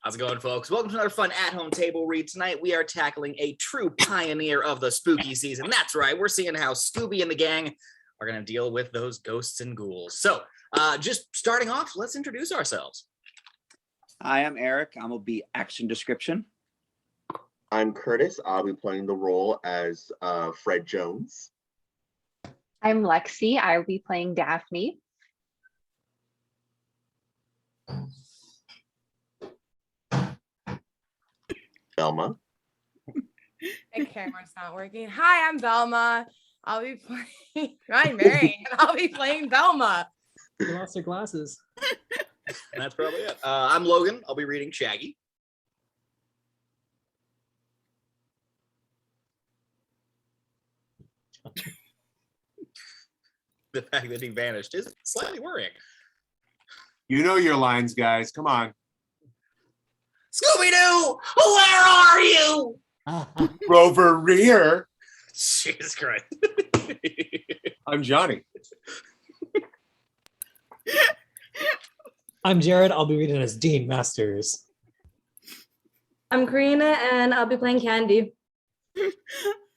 How's it going, folks? Welcome to another fun at-home table read. Tonight, we are tackling a true pioneer of the spooky season. That's right. We're seeing how Scooby and the gang are going to deal with those ghosts and ghouls. So, just starting off, let's introduce ourselves. Hi, I'm Erik. I'm going to be action description. I'm Curtis. I'll be playing the role as Fred Jones. I'm Lexi. I will be playing Daphne. Velma. My camera's not working. Hi, I'm Velma. I'll be playing. I'm Mary, and I'll be playing Velma. You lost your glasses. That's probably it. I'm Logan. I'll be reading Shaggy. The fact that he vanished is slightly worrying. You know your lines, guys. Come on. Scooby Doo, where are you? Rover Rear. Jesus Christ. I'm Johnny. I'm Jarod. I'll be reading as Dean Masters. I'm Carina, and I'll be playing Kandy.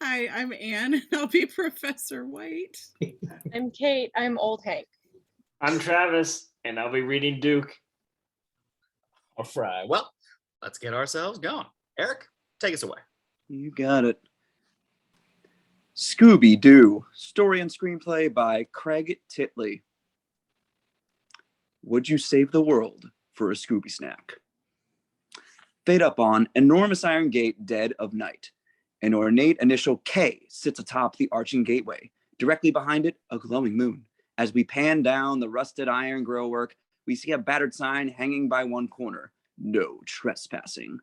Hi, I'm Anne, and I'll be Professor White. I'm Kate. I'm Old Hank. I'm Travis, and I'll be reading Duke. All right. Well, let's get ourselves going. Erik, take us away. You got it. Scooby Doo, story and screenplay by Craig Titley. Would you save the world for a Scooby snack? Fade up on enormous iron gate, dead of night. An ornate initial K sits atop the arching gateway. Directly behind it, a glowing moon. As we pan down the rusted iron grillwork, we see a battered sign hanging by one corner. No trespassing.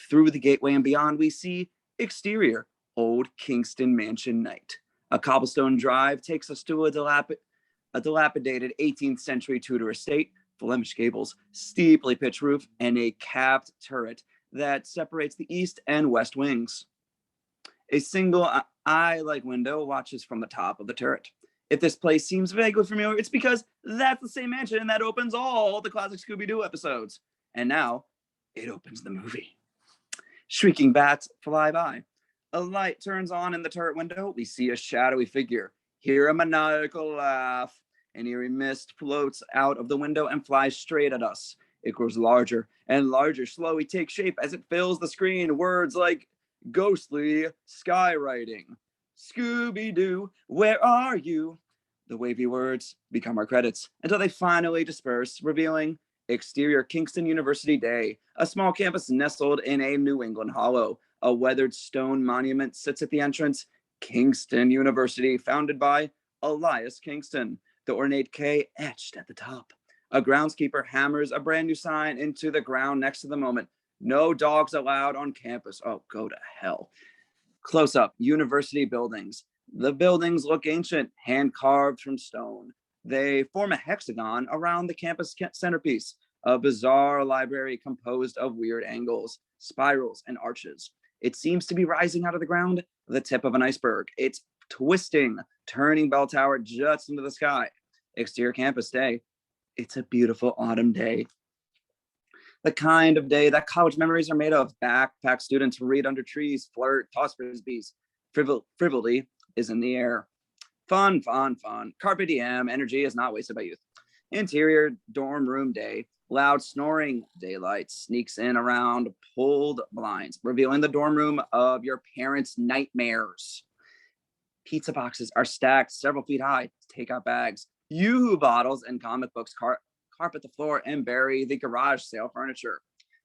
Through the gateway and beyond, we see exterior, old Kingston mansion night. A cobblestone drive takes us to a dilapidated 18th century Tudor estate, Flemish gables, steeply pitched roof, and a capped turret that separates the east and west wings. A single eye-like window watches from the top of the turret. If this place seems vaguely familiar, it's because that's the same mansion that opens all the classic Scooby-Doo episodes. And now, it opens the movie. Shrieking bats fly by. A light turns on in the turret window. We see a shadowy figure. Hear a maniacal laugh. An eerie mist floats out of the window and flies straight at us. It grows larger and larger, slowly takes shape as it fills the screen. Words like ghostly skywriting. Scooby-Doo, where are you? The wavy words become our credits until they finally disperse, revealing exterior Kingston University Day, a small campus nestled in a New England hollow. A weathered stone monument sits at the entrance. Kingston University, founded by Elias Kingston. The ornate K etched at the top. A groundskeeper hammers a brand new sign into the ground next to the moment. No dogs allowed on campus. Oh, go to hell. Close up, university buildings. The buildings look ancient, hand carved from stone. They form a hexagon around the campus centerpiece, a bizarre library composed of weird angles, spirals, and arches. It seems to be rising out of the ground, the tip of an iceberg. It's twisting, turning bell tower just into the sky. Exterior campus day. It's a beautiful autumn day. The kind of day that college memories are made of. Backpack students read under trees, flirt, toss frisbees. Frivolity is in the air. Fun, fun, fun. Carpe diem, energy is not wasted by youth. Interior dorm room day. Loud snoring. Daylight sneaks in around pulled blinds, revealing the dorm room of your parents' nightmares. Pizza boxes are stacked several feet high. Takeout bags. Yoo-hoo bottles and comic books carpet the floor and bury the garage sale furniture.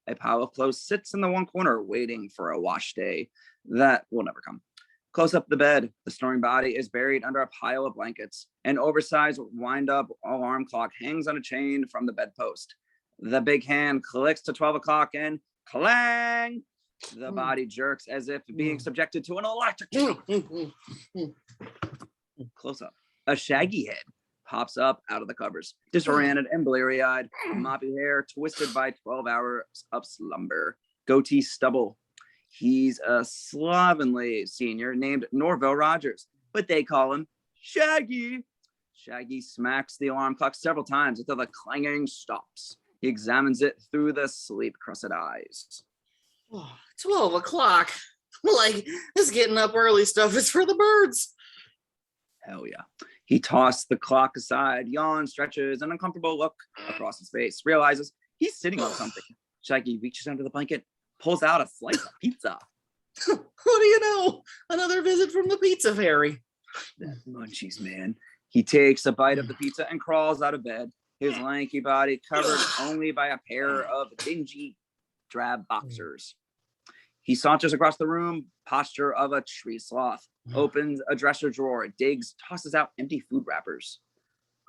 A pile of clothes sits in the one corner, waiting for a wash day that will never come. Close up the bed. The snoring body is buried under a pile of blankets. An oversized wind-up alarm clock hangs on a chain from the bedpost. The big hand clicks to 12 o'clock and clang! The body jerks as if being subjected to an electric shock. Close up. A shaggy head pops up out of the covers, disoriented and bleary-eyed, moppy hair twisted by 12 hours of slumber, goatee stubble. He's a slovenly senior named Norville Rogers, but they call him Shaggy. Shaggy smacks the alarm clock several times until the clanging stops. He examines it through the sleep-crusted eyes. 12 o'clock. Like, this getting up early stuff is for the birds. Hell yeah. He tossed the clock aside, yawns, stretches an uncomfortable look across his face, realizes he's sitting on something. Shaggy reaches under the blanket, pulls out a slice of pizza. What do you know? Another visit from the pizza fairy. That munchies, man. He takes a bite of the pizza and crawls out of bed, his lanky body covered only by a pair of dingy, drab boxers. He saunters across the room, posture of a tree sloth, opens a dresser drawer, digs, tosses out empty food wrappers.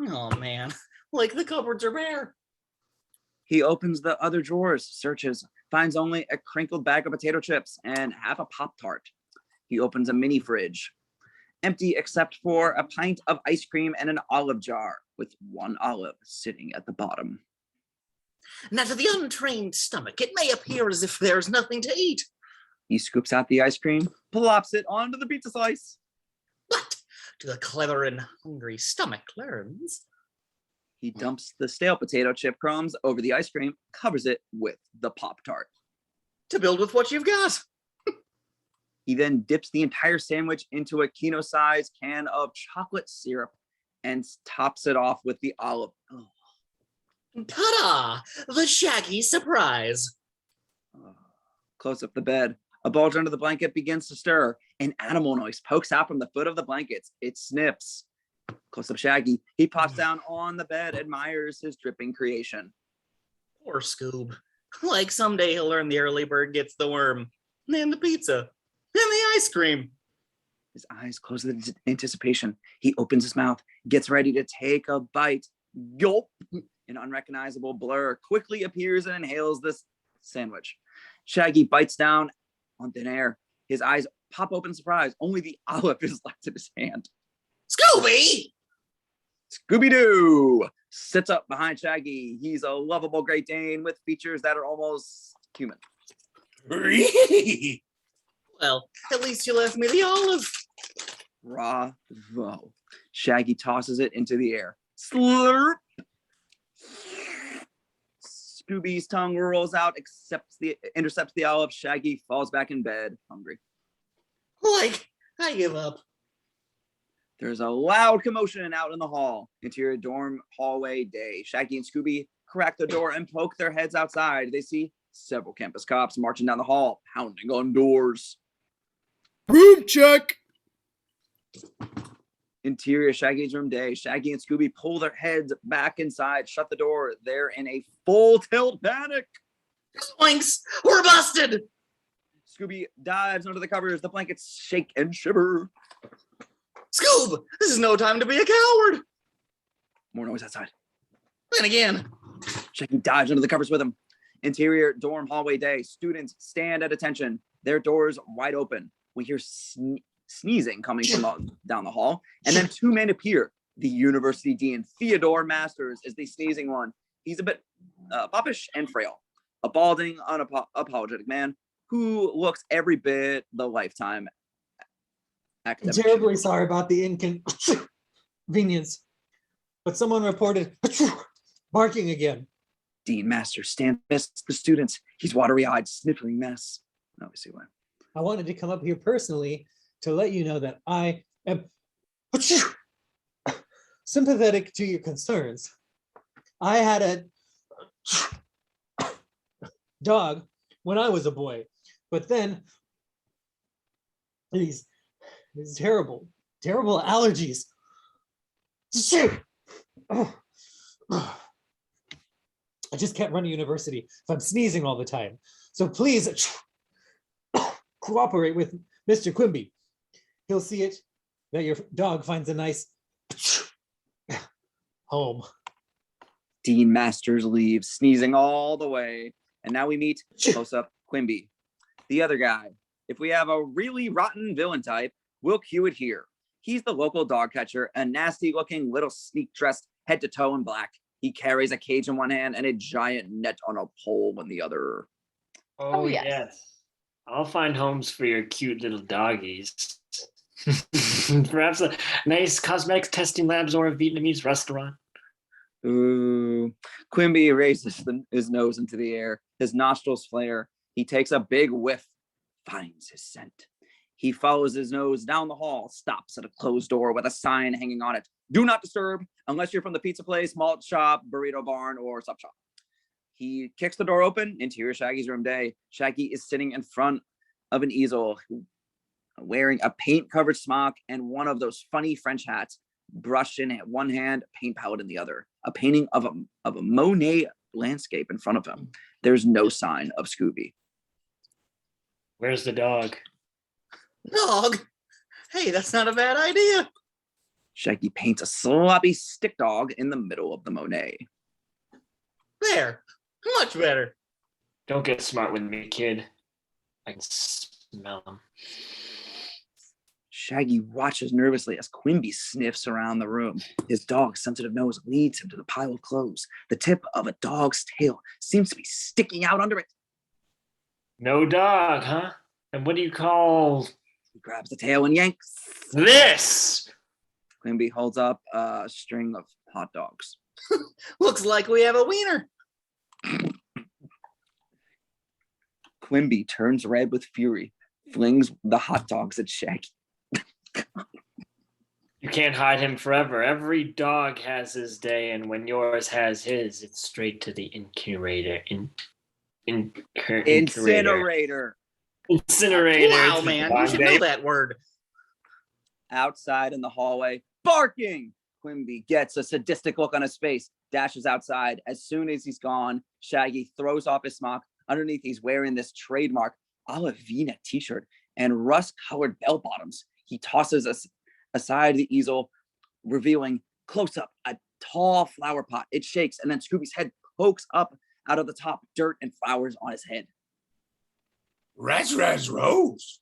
Oh man, like the cupboards are bare. He opens the other drawers, searches, finds only a crinkled bag of potato chips and half a Pop-Tart. He opens a mini fridge, empty except for a pint of ice cream and an olive jar, with one olive sitting at the bottom. Now to the untrained stomach, it may appear as if there's nothing to eat. He scoops out the ice cream, plops it onto the pizza slice. But to the clever and hungry stomach learns. He dumps the stale potato chip crumbs over the ice cream, covers it with the Pop-Tart. To build with what you've got. He then dips the entire sandwich into a Kino-sized can of chocolate syrup and tops it off with the olive. Oh. Ta-da! The Shaggy surprise. Close up the bed. A bulge under the blanket begins to stir. An animal noise pokes out from the foot of the blankets. It snips. Close up Shaggy. He pops down on the bed, admires his dripping creation. Poor Scoob. Like someday he'll learn the early bird gets the worm. And the pizza. And the ice cream. His eyes close with anticipation. He opens his mouth, gets ready to take a bite. Gulp! An unrecognizable blur quickly appears and inhales this sandwich. Shaggy bites down on thin air. His eyes pop open in surprise. Only the olive is left in his hand. Scooby! Scooby Doo sits up behind Shaggy. He's a lovable Great Dane with features that are almost human. Well, at least you left me the olive. Bravo. Shaggy tosses it into the air. Slurp! Scooby's tongue rolls out, intercepts the olive. Shaggy falls back in bed, hungry. Like, I give up. There's a loud commotion out in the hall. Interior dorm hallway day. Shaggy and Scooby crack the door and poke their heads outside. They see several campus cops marching down the hall, pounding on doors. Room check. Interior Shaggy's room day. Shaggy and Scooby pull their heads back inside, shut the door. They're in a full tilt panic. Zoinks! We're busted! Scooby dives under the covers. The blankets shake and shiver. Scoob! This is no time to be a coward! More noise outside. Then again. Shaggy dives under the covers with him. Interior dorm hallway day. Students stand at attention. Their doors wide open. We hear sneezing coming from down the hall, and then two men appear. The university dean, Theodore Masters, is the sneezing one. He's a bit foppish and frail, a balding, unapologetic man who looks every bit the lifetime academic. I'm terribly sorry about the inconvenience, but someone reported barking again. Dean Masters stands amidst the students. He's watery-eyed, sniffling mess. Obviously, why? I wanted to come up here personally to let you know that I am sympathetic to your concerns. I had a dog when I was a boy, but then these terrible allergies. I just can't run a university if I'm sneezing all the time. So please cooperate with Mr. Quimby. He'll see it that your dog finds a nice home. Dean Masters leaves, sneezing all the way. And now we meet close up Quimby, the other guy. If we have a really rotten villain type, we'll cue it here. He's the local dog catcher, a nasty looking little sneak dressed head to toe in black. He carries a cage in one hand and a giant net on a pole in the other. Oh, yes. I'll find homes for your cute little doggies. Perhaps a nice cosmetics testing labs or a Vietnamese restaurant. Ooh. Quimby raises his nose into the air. His nostrils flare. He takes a big whiff, finds his scent. He follows his nose down the hall, stops at a closed door with a sign hanging on it. Do not disturb unless you're from the pizza place, malt shop, burrito barn, or sub shop. He kicks the door open. Interior Shaggy's room day. Shaggy is sitting in front of an easel, wearing a paint-covered smock and one of those funny French hats, brush in one hand, paint palette in the other. A painting of a Monet landscape in front of him. There's no sign of Scooby. Where's the dog? Dog? Hey, that's not a bad idea. Shaggy paints a sloppy stick dog in the middle of the Monet. There. Much better. Don't get smart with me, kid. I can smell him. Shaggy watches nervously as Quimby sniffs around the room. His dog's sensitive nose leads him to the pile of clothes. The tip of a dog's tail seems to be sticking out under it. No dog, huh? And what do you call He grabs the tail and yanks. this? Quimby holds up a string of hot dogs. Looks like we have a wiener. Quimby turns red with fury, flings the hot dogs at Shaggy. You can't hide him forever. Every dog has his day, and when yours has his, it's straight to the incinerator. Incinerator. Incinerator. Wow, man, you should know that word. Outside in the hallway, barking. Quimby gets a sadistic look on his face, dashes outside. As soon as he's gone, Shaggy throws off his smock. Underneath, he's wearing this trademark olive V-neck t-shirt and rust-colored bell-bottoms. He tosses aside the easel, revealing close up a tall flower pot. It shakes, and then Scooby's head pokes up out of the top, dirt and flowers on his head. Rose.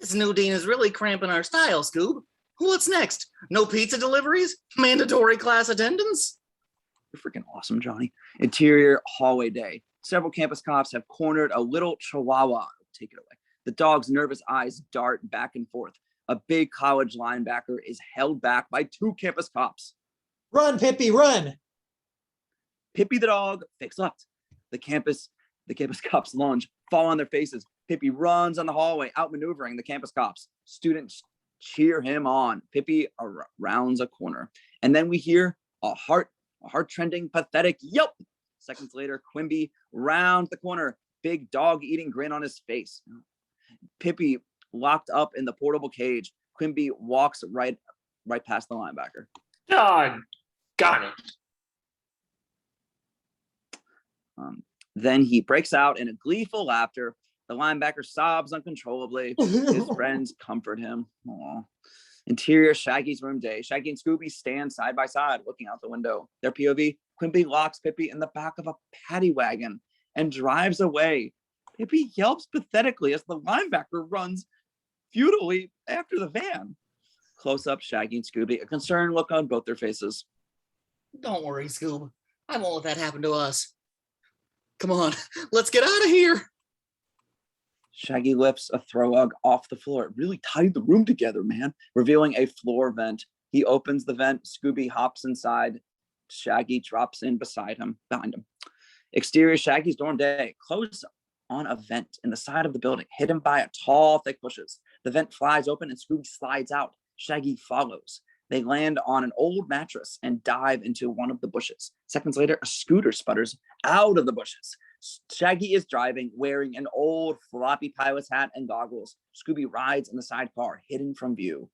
This new dean is really cramping our style, Scoob. What's next? No pizza deliveries? Mandatory class attendance? You're freaking awesome, Johnny. Interior hallway day. Several campus cops have cornered a little chihuahua. Take it away. The dog's nervous eyes dart back and forth. A big college linebacker is held back by two campus cops. Run, Pippi, run. Pippi the dog fakes left. The campus cops lunge, fall on their faces. Pippi runs on the hallway, outmaneuvering the campus cops. Students cheer him on. Pippi rounds a corner. And then we hear a heart-trending, pathetic yelp. Seconds later, Quimby rounds the corner, big dog-eating grin on his face. Pippi locked up in the portable cage. Quimby walks right past the linebacker. Dog, got it. Then he breaks out in a gleeful laughter. The linebacker sobs uncontrollably. His friends comfort him. Aww. Interior Shaggy's room day. Shaggy and Scooby stand side by side, looking out the window. Their POV, Quimby locks Pippi in the back of a paddy wagon and drives away. Pippi yelps pathetically as the linebacker runs futilely after the van. Close up, Shaggy and Scooby, a concerned look on both their faces. Don't worry, Scoob. I won't let that happen to us. Come on, let's get out of here. Shaggy lifts a throw rug off the floor. It really tied the room together, man, revealing a floor vent. He opens the vent. Scooby hops inside. Shaggy drops in behind him. Exterior Shaggy's dorm day. Close on a vent in the side of the building, hidden by a tall, thick bushes. The vent flies open and Scooby slides out. Shaggy follows. They land on an old mattress and dive into one of the bushes. Seconds later, a scooter sputters out of the bushes. Shaggy is driving, wearing an old floppy pilot's hat and goggles. Scooby rides in the sidecar, hidden from view.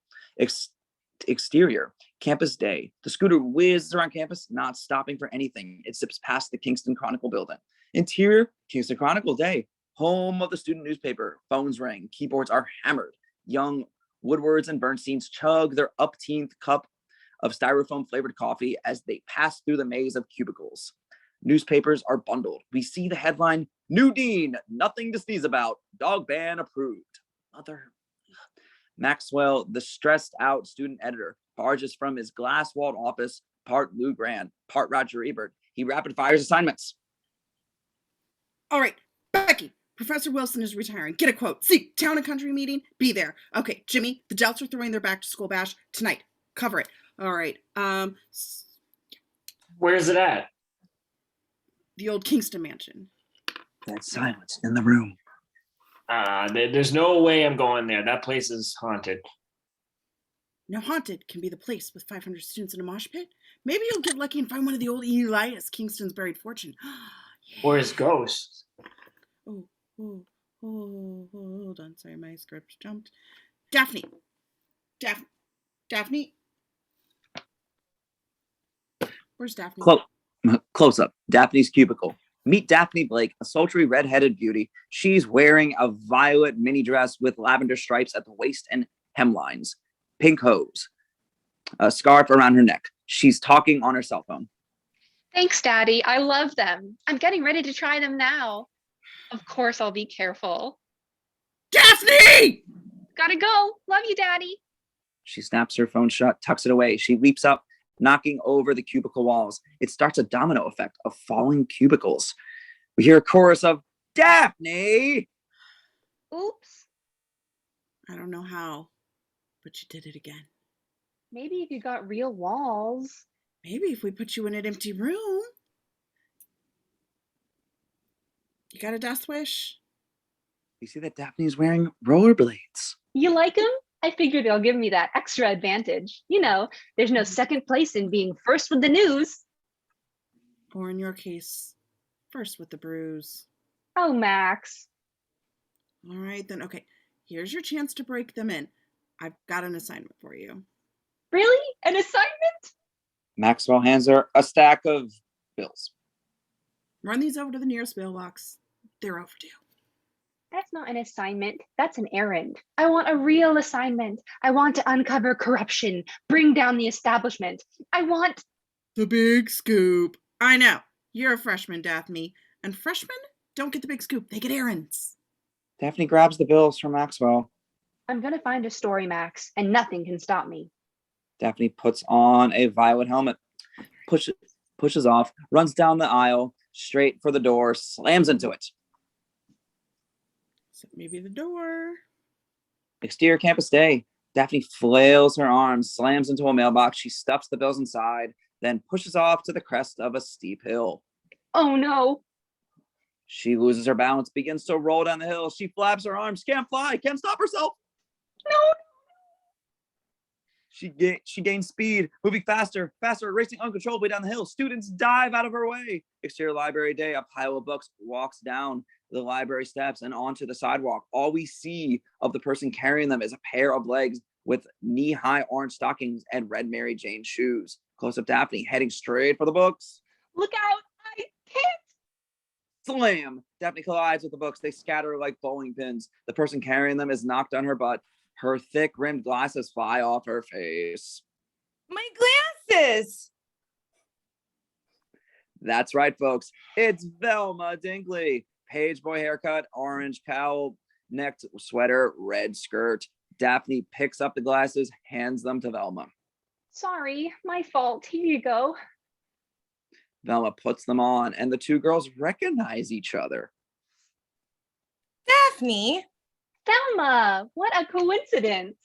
Exterior, campus day. The scooter whizzes around campus, not stopping for anything. It zips past the Kingston Chronicle building. Interior, Kingston Chronicle day. Home of the student newspaper. Phones ring. Keyboards are hammered. Young Woodwards and Bernsteins chug their upteenth cup of styrofoam flavored coffee as they pass through the maze of cubicles. Newspapers are bundled. We see the headline, New Dean, nothing to sneeze about. Dog ban approved. Maxwell, the stressed out student editor, barges from his glass-walled office, part Lou Grant, part Roger Ebert. He rapid fires assignments. All right, Becky, Professor Wilson is retiring. Get a quote. See, town and country meeting, be there. Okay, Jimmy, the Delts are throwing their back to school bash tonight. Cover it. All right. Where's it at? The old Kingston mansion. That silence in the room. There's no way I'm going there. That place is haunted. Now haunted can be the place with 500 students in a mosh pit. Maybe you'll get lucky and find one of the old Elias Kingston's buried fortune. Yeah. Or his ghost. Oh, hold on. Sorry, my script jumped. Daphne. Daphne. Where's Daphne? Close up. Daphne's cubicle. Meet Daphne Blake, a sultry red-headed beauty. She's wearing a violet mini dress with lavender stripes at the waist and hemlines, pink hose, a scarf around her neck. She's talking on her cell phone. Thanks, Daddy. I love them. I'm getting ready to try them now. Of course, I'll be careful. Daphne! Gotta go. Love you, Daddy. She snaps her phone shut, tucks it away. She leaps up, knocking over the cubicle walls. It starts a domino effect of falling cubicles. We hear a chorus of, Daphne! Oops. I don't know how, but you did it again. Maybe if you got real walls. Maybe if we put you in an empty room. You got a death wish? You see that Daphne's wearing rollerblades. You like them? I figure they'll give me that extra advantage. You know, there's no second place in being first with the news. Or in your case, first with the bruise. Oh, Max. All right, then. Okay, here's your chance to break them in. I've got an assignment for you. Really? An assignment? Maxwell hands her a stack of bills. Run these over to the nearest mailbox. They're overdue. That's not an assignment. That's an errand. I want a real assignment. I want to uncover corruption, bring down the establishment. I want the big scoop. I know. You're a freshman, Daphne. And freshmen don't get the big scoop. They get errands. Daphne grabs the bills from Maxwell. I'm going to find a story, Max, and nothing can stop me. Daphne puts on a violet helmet, pushes off, runs down the aisle, straight for the door, slams into it. So maybe the door. Exterior campus day. Daphne flails her arms, slams into a mailbox. She stuffs the bills inside, then pushes off to the crest of a steep hill. Oh no. She loses her balance, begins to roll down the hill. She flaps her arms, can't fly, can't stop herself. No. She gains speed, moving faster, racing uncontrollably down the hill. Students dive out of her way. Exterior library day, a pile of books walks down the library steps and onto the sidewalk. All we see of the person carrying them is a pair of legs with knee-high orange stockings and red Mary Jane shoes. Close up Daphne, heading straight for the books. Look out! I can't! Slam! Daphne collides with the books. They scatter like bowling pins. The person carrying them is knocked on her butt. Her thick-rimmed glasses fly off her face. My glasses! That's right, folks. It's Velma Dinkley. Page boy haircut, orange cowl, necked sweater, red skirt. Daphne picks up the glasses, hands them to Velma. Sorry, my fault. Here you go. Velma puts them on, and the two girls recognize each other. Daphne! Velma! What a coincidence.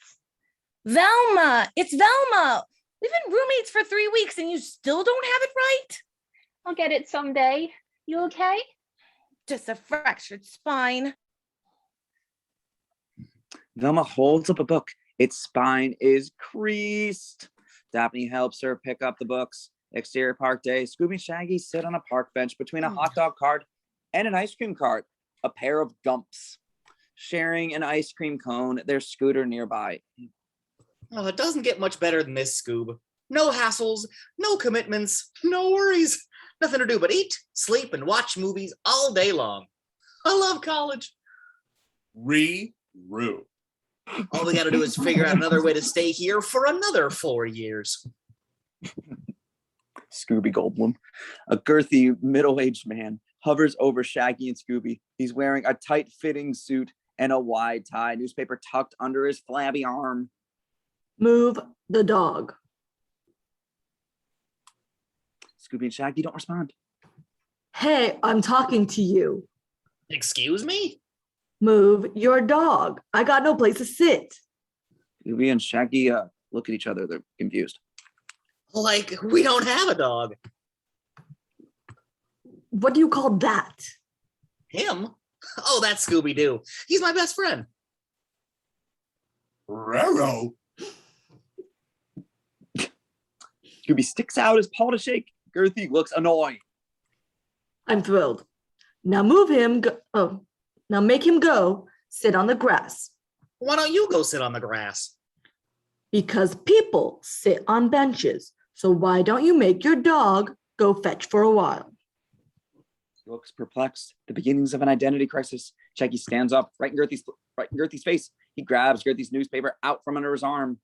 Velma! It's Velma! We've been roommates for 3 weeks and you still don't have it right? I'll get it someday. You okay? Just a fractured spine. Velma holds up a book. Its spine is creased. Daphne helps her pick up the books. Exterior park day. Scooby and Shaggy sit on a park bench between a hot dog cart and an ice cream cart. A pair of gumps. Sharing an ice cream cone, their scooter nearby. Oh, it doesn't get much better than this, Scoob. No hassles, no commitments, no worries. Nothing to do but eat, sleep, and watch movies all day long. I love college. Rue. All we gotta do is figure out another way to stay here for another 4 years. Scooby Goldblum. A girthy, middle-aged man hovers over Shaggy and Scooby. He's wearing a tight-fitting suit and a wide tie, newspaper tucked under his flabby arm. Move the dog. Scooby and Shaggy don't respond. Hey, I'm talking to you. Excuse me? Move your dog. I got no place to sit. Scooby and Shaggy look at each other. They're confused. Like, we don't have a dog. What do you call that? Him? Oh, that's Scooby Doo. He's my best friend. Raro. Scooby sticks out his paw to shake. Girthy looks annoyed. I'm thrilled. Now now make him go sit on the grass. Why don't you go sit on the grass? Because people sit on benches. So why don't you make your dog go fetch for a while? He looks perplexed. The beginnings of an identity crisis. Shaggy stands up right in Girthy's face. He grabs Girthy's newspaper out from under his arm.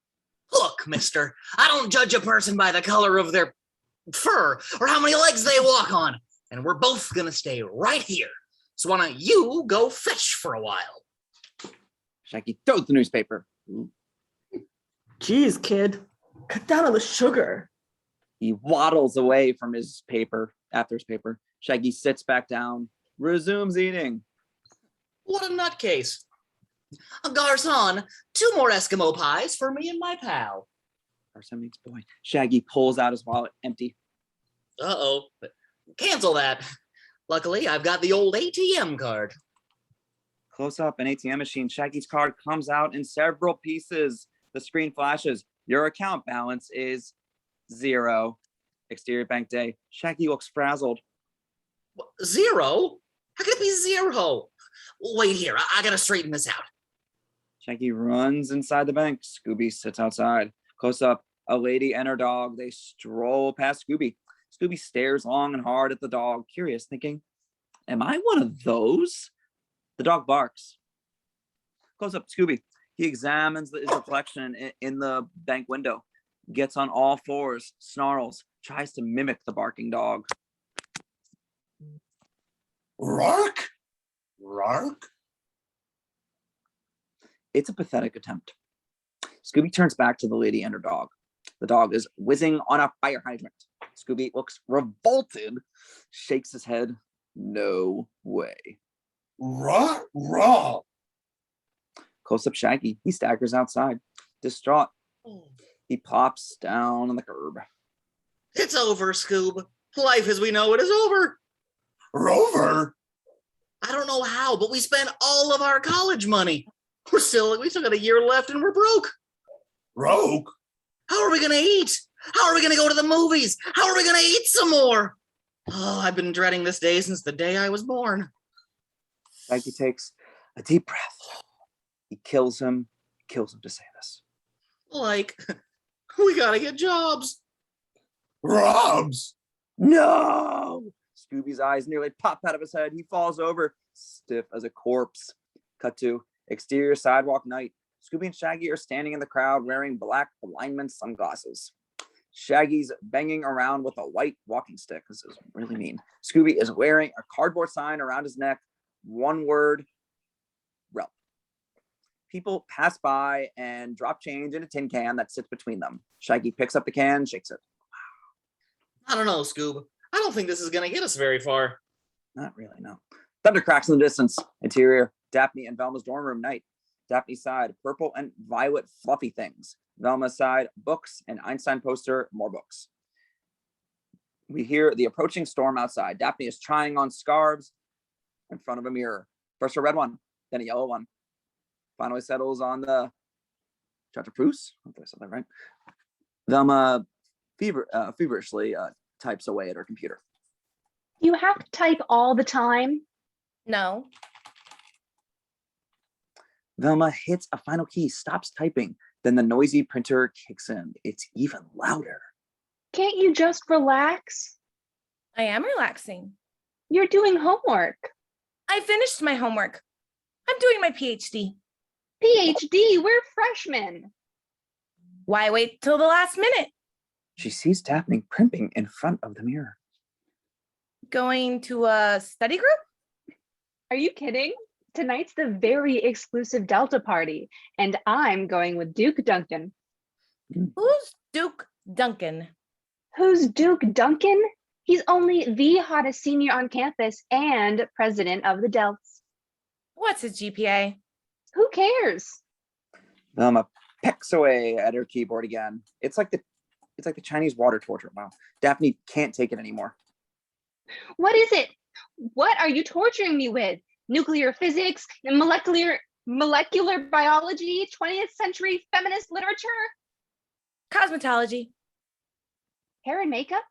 Look, mister, I don't judge a person by the color of their fur or how many legs they walk on. And we're both going to stay right here. So why don't you go fetch for a while? Shaggy throws the newspaper. Geez, kid, cut down on the sugar. He waddles away from his paper, after his paper. Shaggy sits back down, resumes eating. What a nutcase. Garçon, 2 more Eskimo pies for me and my pal. Carson meets boy. Shaggy pulls out his wallet, empty. Uh-oh. Cancel that. Luckily, I've got the old ATM card. Close up, an ATM machine. Shaggy's card comes out in several pieces. The screen flashes. Your account balance is 0. Exterior bank day. Shaggy looks frazzled. 0? How can it be 0? Wait here, I gotta straighten this out. Shaggy runs inside the bank. Scooby sits outside. Close up, a lady and her dog. They stroll past Scooby. Scooby stares long and hard at the dog, curious, thinking, am I one of those? The dog barks. Close up, Scooby. He examines his reflection in the bank window, gets on all fours, snarls, tries to mimic the barking dog. Rark? Rark? It's a pathetic attempt. Scooby turns back to the lady and her dog. The dog is whizzing on a fire hydrant. Scooby looks revolted, shakes his head. No way. Raw. Close up Shaggy. He staggers outside, distraught. He plops down on the curb. It's over, Scoob. Life as we know it is over. Rover? I don't know how, but we spent all of our college money. We still got a year left and we're broke. Broke? How are we gonna eat? How are we gonna go to the movies? How are we gonna eat some more? Oh, I've been dreading this day since the day I was born. Shaggy takes a deep breath. He kills him to say this. Like, we gotta get jobs. Robs? No! Scooby's eyes nearly pop out of his head. He falls over, stiff as a corpse. Cut to exterior sidewalk night. Scooby and Shaggy are standing in the crowd wearing black alignment sunglasses. Shaggy's banging around with a white walking stick. This is really mean. Scooby is wearing a cardboard sign around his neck. One word, Relp. People pass by and drop change in a tin can that sits between them. Shaggy picks up the can, shakes it. I don't know, Scoob. I don't think this is gonna get us very far. Not really, no. Thunder cracks in the distance. Interior, Daphne and Velma's dorm room night. Daphne's side, purple and violet fluffy things. Velma's side, books, and Einstein poster, more books. We hear the approaching storm outside. Daphne is trying on scarves in front of a mirror. First a red one, then a yellow one. Finally settles on the chartreuse. I hope I said that right. Velma feverishly types away at her computer. You have to type all the time. No. Velma hits a final key, stops typing. Then the noisy printer kicks in. It's even louder. Can't you just relax? I am relaxing. You're doing homework. I finished my homework. I'm doing my PhD. PhD, we're freshmen. Why wait till the last minute? She sees Daphne primping in front of the mirror. Going to a study group? Are you kidding? Tonight's the very exclusive Delta party, and I'm going with Duke Duncan. Who's Duke Duncan? Who's Duke Duncan? He's only the hottest senior on campus and president of the Delts. What's his GPA? Who cares? Velma pecks away at her keyboard again. It's like the Chinese water torture. Wow. Daphne can't take it anymore. What is it? What are you torturing me with? Nuclear physics and molecular biology, 20th century feminist literature? Cosmetology. Hair and makeup?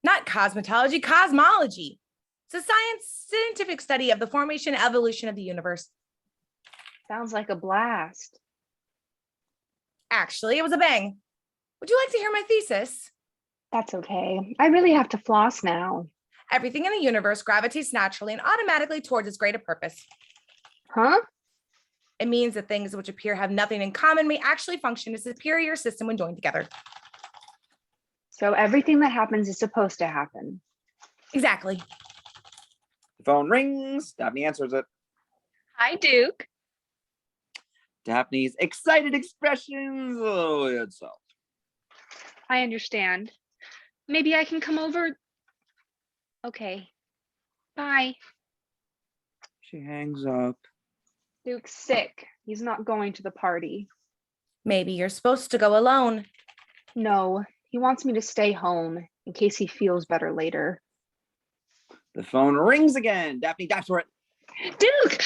Not cosmetology, cosmology. It's a scientific study of the formation and evolution of the universe. Sounds like a blast. Actually, it was a bang. Would you like to hear my thesis? That's okay. I really have to floss now. Everything in the universe gravitates naturally and automatically towards its greater purpose. Huh? It means that things which appear have nothing in common may actually function as a superior system when joined together. So everything that happens is supposed to happen. Exactly. The phone rings. Daphne answers it. Hi, Duke. Daphne's excited expressions itself. I understand. Maybe I can come over. Okay. Bye. She hangs up. Duke's sick. He's not going to the party. Maybe you're supposed to go alone. No, he wants me to stay home in case he feels better later. The phone rings again. Daphne dives for it. Duke!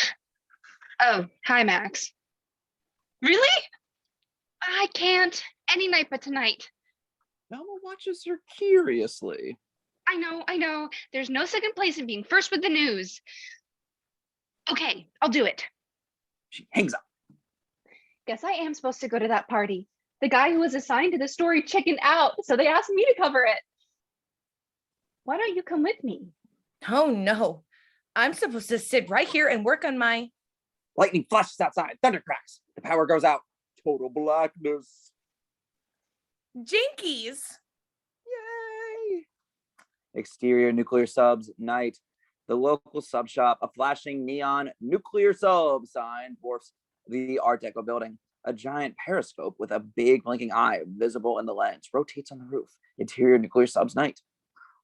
Oh, hi, Max. Really? I can't. Any night but tonight. Velma watches her curiously. I know. There's no second place in being first with the news. Okay, I'll do it. She hangs up. Guess I am supposed to go to that party. The guy who was assigned to the story chickened out, so they asked me to cover it. Why don't you come with me? Oh, no. I'm supposed to sit right here and work on my... Lightning flashes outside. Thunder cracks. The power goes out. Total blackness. Jinkies. Yay! Exterior nuclear subs, night. The local sub shop, a flashing neon nuclear sub sign dwarfs the Art Deco building. A giant periscope with a big blinking eye visible in the lens rotates on the roof. Interior nuclear subs, night.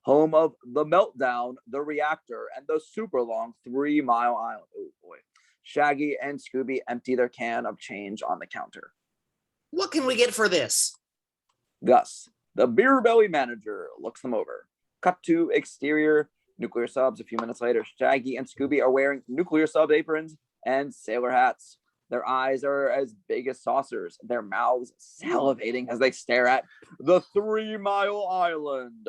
Home of the meltdown, the reactor, and the super long 3 Mile Island. Oh boy. Shaggy and Scooby empty their can of change on the counter. What can we get for this? Gus, the beer belly manager, looks them over. Cut to exterior nuclear subs. A few minutes later, Shaggy and Scooby are wearing nuclear sub aprons and sailor hats. Their eyes are as big as saucers, their mouths salivating as they stare at the 3 Mile Island.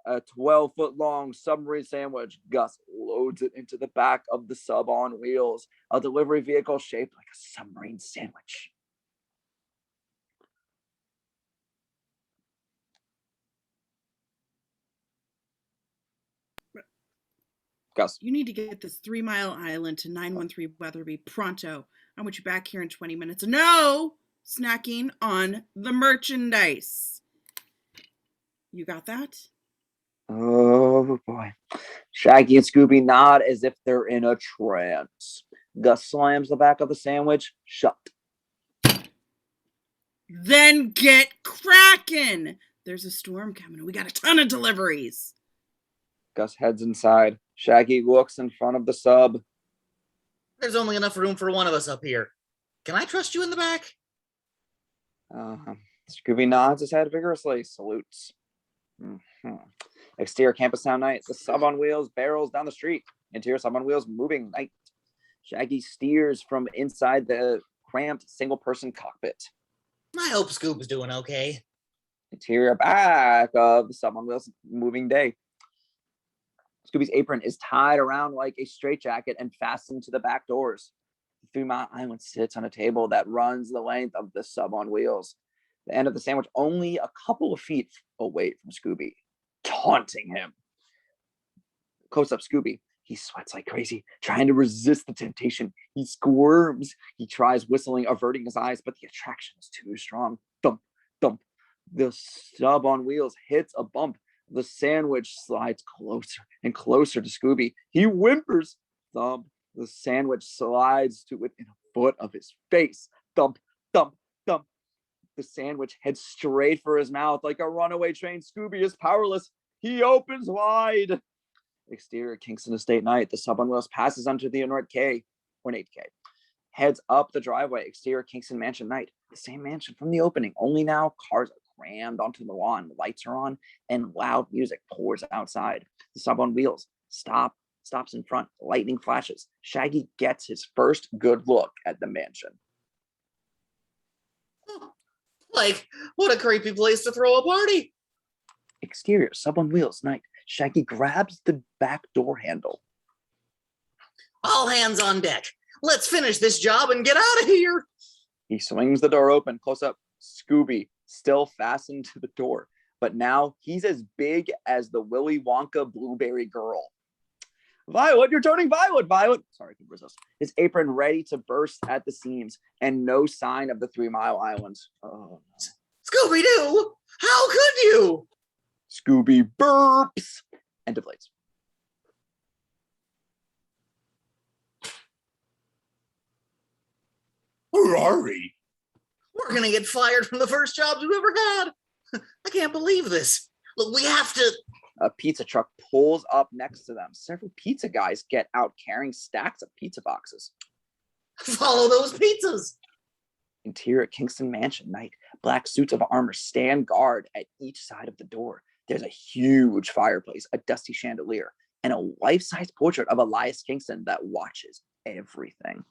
A 12-foot-long submarine sandwich. Gus loads it into the back of the sub on wheels, a delivery vehicle shaped like a submarine sandwich. Gus. You need to get this 3 Mile Island to 913 Weatherby pronto. I want you back here in 20 minutes. No snacking on the merchandise. You got that? Oh boy. Shaggy and Scooby nod as if they're in a trance. Gus slams the back of the sandwich shut. Then get cracking. There's a storm coming. We got a ton of deliveries. Gus heads inside. Shaggy looks in front of the sub. There's only enough room for one of us up here. Can I trust you in the back? Scooby nods his head vigorously, salutes. Exterior campus town night. The sub on wheels barrels down the street. Interior sub on wheels moving night. Shaggy steers from inside the cramped single-person cockpit. I hope Scoop is doing okay. Interior back of the sub on wheels moving day. Scooby's apron is tied around like a straitjacket and fastened to the back doors. The 3 Mile Island sits on a table that runs the length of the sub on wheels. The end of the sandwich only a couple of feet away from Scooby, taunting him. Close up Scooby. He sweats like crazy, trying to resist the temptation. He squirms. He tries whistling, averting his eyes, but the attraction is too strong. Thump, thump. The sub on wheels hits a bump. The sandwich slides closer and closer to Scooby. He whimpers. Thump. The sandwich slides to within a foot of his face. Thump, thump, thump. The sandwich heads straight for his mouth like a runaway train. Scooby is powerless. He opens wide. Exterior Kingston Estate night. The sub on wheels passes under the ornate K. Heads up the driveway. Exterior Kingston mansion night. The same mansion from the opening. Only now cars are crammed onto the lawn. Lights are on and loud music pours outside. The sub on wheels stops in front. Lightning flashes. Shaggy gets his first good look at the mansion. Like, what a creepy place to throw a party. Exterior, sub on wheels, night. Shaggy grabs the back door handle. All hands on deck. Let's finish this job and get out of here. He swings the door open. Close up, Scooby, still fastened to the door. But now he's as big as the Willy Wonka blueberry girl. Violet, you're turning violet, Violet. Sorry, I couldn't resist. His apron ready to burst at the seams, and no sign of the 3 Mile Island. Oh, no. Scooby Doo, how could you? Scooby burps and deflates. Where are we? We're gonna get fired from the first jobs we've ever had. I can't believe this. Look, we have to. A pizza truck pulls up next to them. Several pizza guys get out carrying stacks of pizza boxes. Follow those pizzas. Interior Kingston mansion, night. Black suits of armor stand guard at each side of the door. There's a huge fireplace, a dusty chandelier, and a life-size portrait of Elias Kingston that watches everything.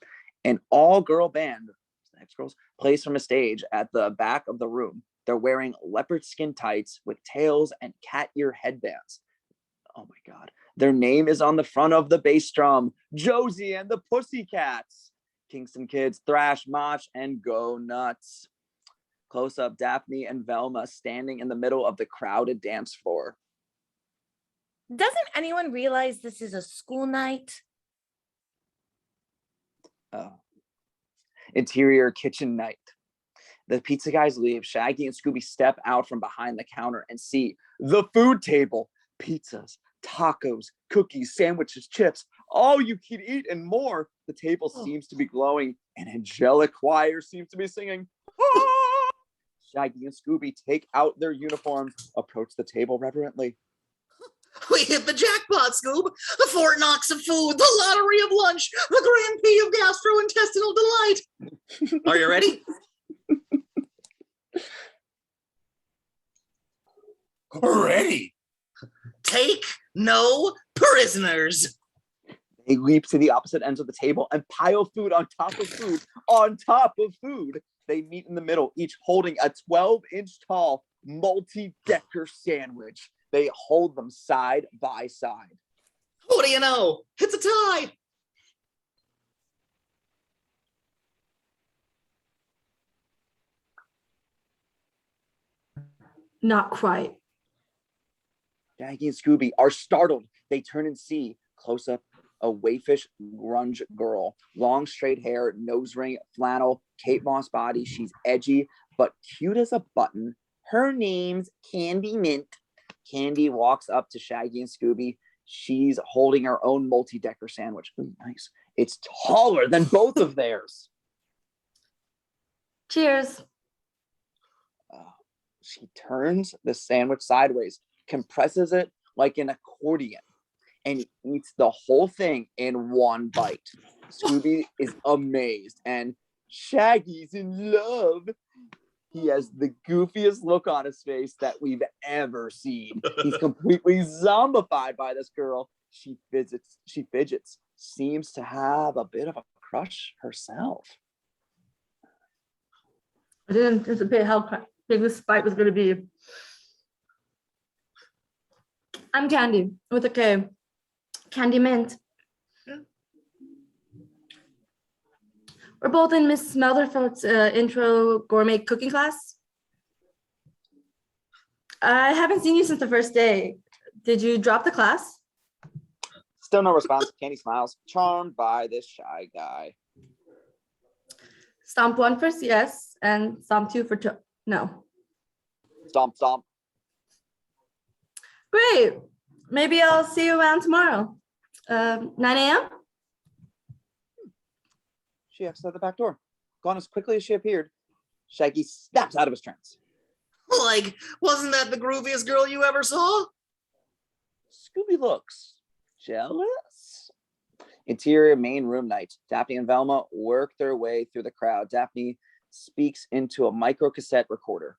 An all-girl band, the X-Girls, plays from a stage at the back of the room. They're wearing leopard skin tights with tails and cat ear headbands. Oh my God. Their name is on the front of the bass drum. Josie and the Pussycats. Kingston kids thrash, mosh, and go nuts. Close up, Daphne and Velma standing in the middle of the crowded dance floor. Doesn't anyone realize this is a school night? Oh. Interior kitchen night. The pizza guys leave. Shaggy and Scooby step out from behind the counter and see the food table. Pizzas, tacos, cookies, sandwiches, chips, all you can eat and more. The table seems to be glowing. An angelic choir seems to be singing. Shaggy and Scooby take out their uniforms, approach the table reverently. We hit the jackpot, Scoob. The Fort Knox of food, the lottery of lunch, the Grand Prix of gastrointestinal delight. Are you ready? Ready. Take no prisoners. They leap to the opposite ends of the table and pile food on top of food on top of food. They meet in the middle, each holding a 12-inch tall multi-decker sandwich. They hold them side by side. What do you know? It's a tie. Not quite. Shaggy and Scooby are startled. They turn and see, close up, a waifish grunge girl. Long straight hair, nose ring, flannel, Kate Moss body. She's edgy, but cute as a button. Her name's Candy Mint. Candy walks up to Shaggy and Scooby. She's holding her own multi-decker sandwich. Ooh, nice. It's taller than both of theirs. Cheers. She turns the sandwich sideways, compresses it like an accordion, and eats the whole thing in one bite. Scooby is amazed, and Shaggy's in love. He has the goofiest look on his face that we've ever seen. He's completely zombified by this girl. She fidgets, seems to have a bit of a crush herself. I didn't anticipate how big this fight was going to be. I'm Candy with a K. Candy Mint. We're both in Miss Smeldafurt's intro gourmet cooking class. I haven't seen you since the first day. Did you drop the class? Still no response. Candy smiles, charmed by this shy guy. Stomp 1 for yes, and stomp 2 for no. Stomp, stomp. Great. Maybe I'll see you around tomorrow. 9 a.m.? She exits out the back door. Gone as quickly as she appeared. Shaggy snaps out of his trance. Like, wasn't that the grooviest girl you ever saw? Scooby looks jealous. Interior main room night. Daphne and Velma work their way through the crowd. Daphne speaks into a micro cassette recorder.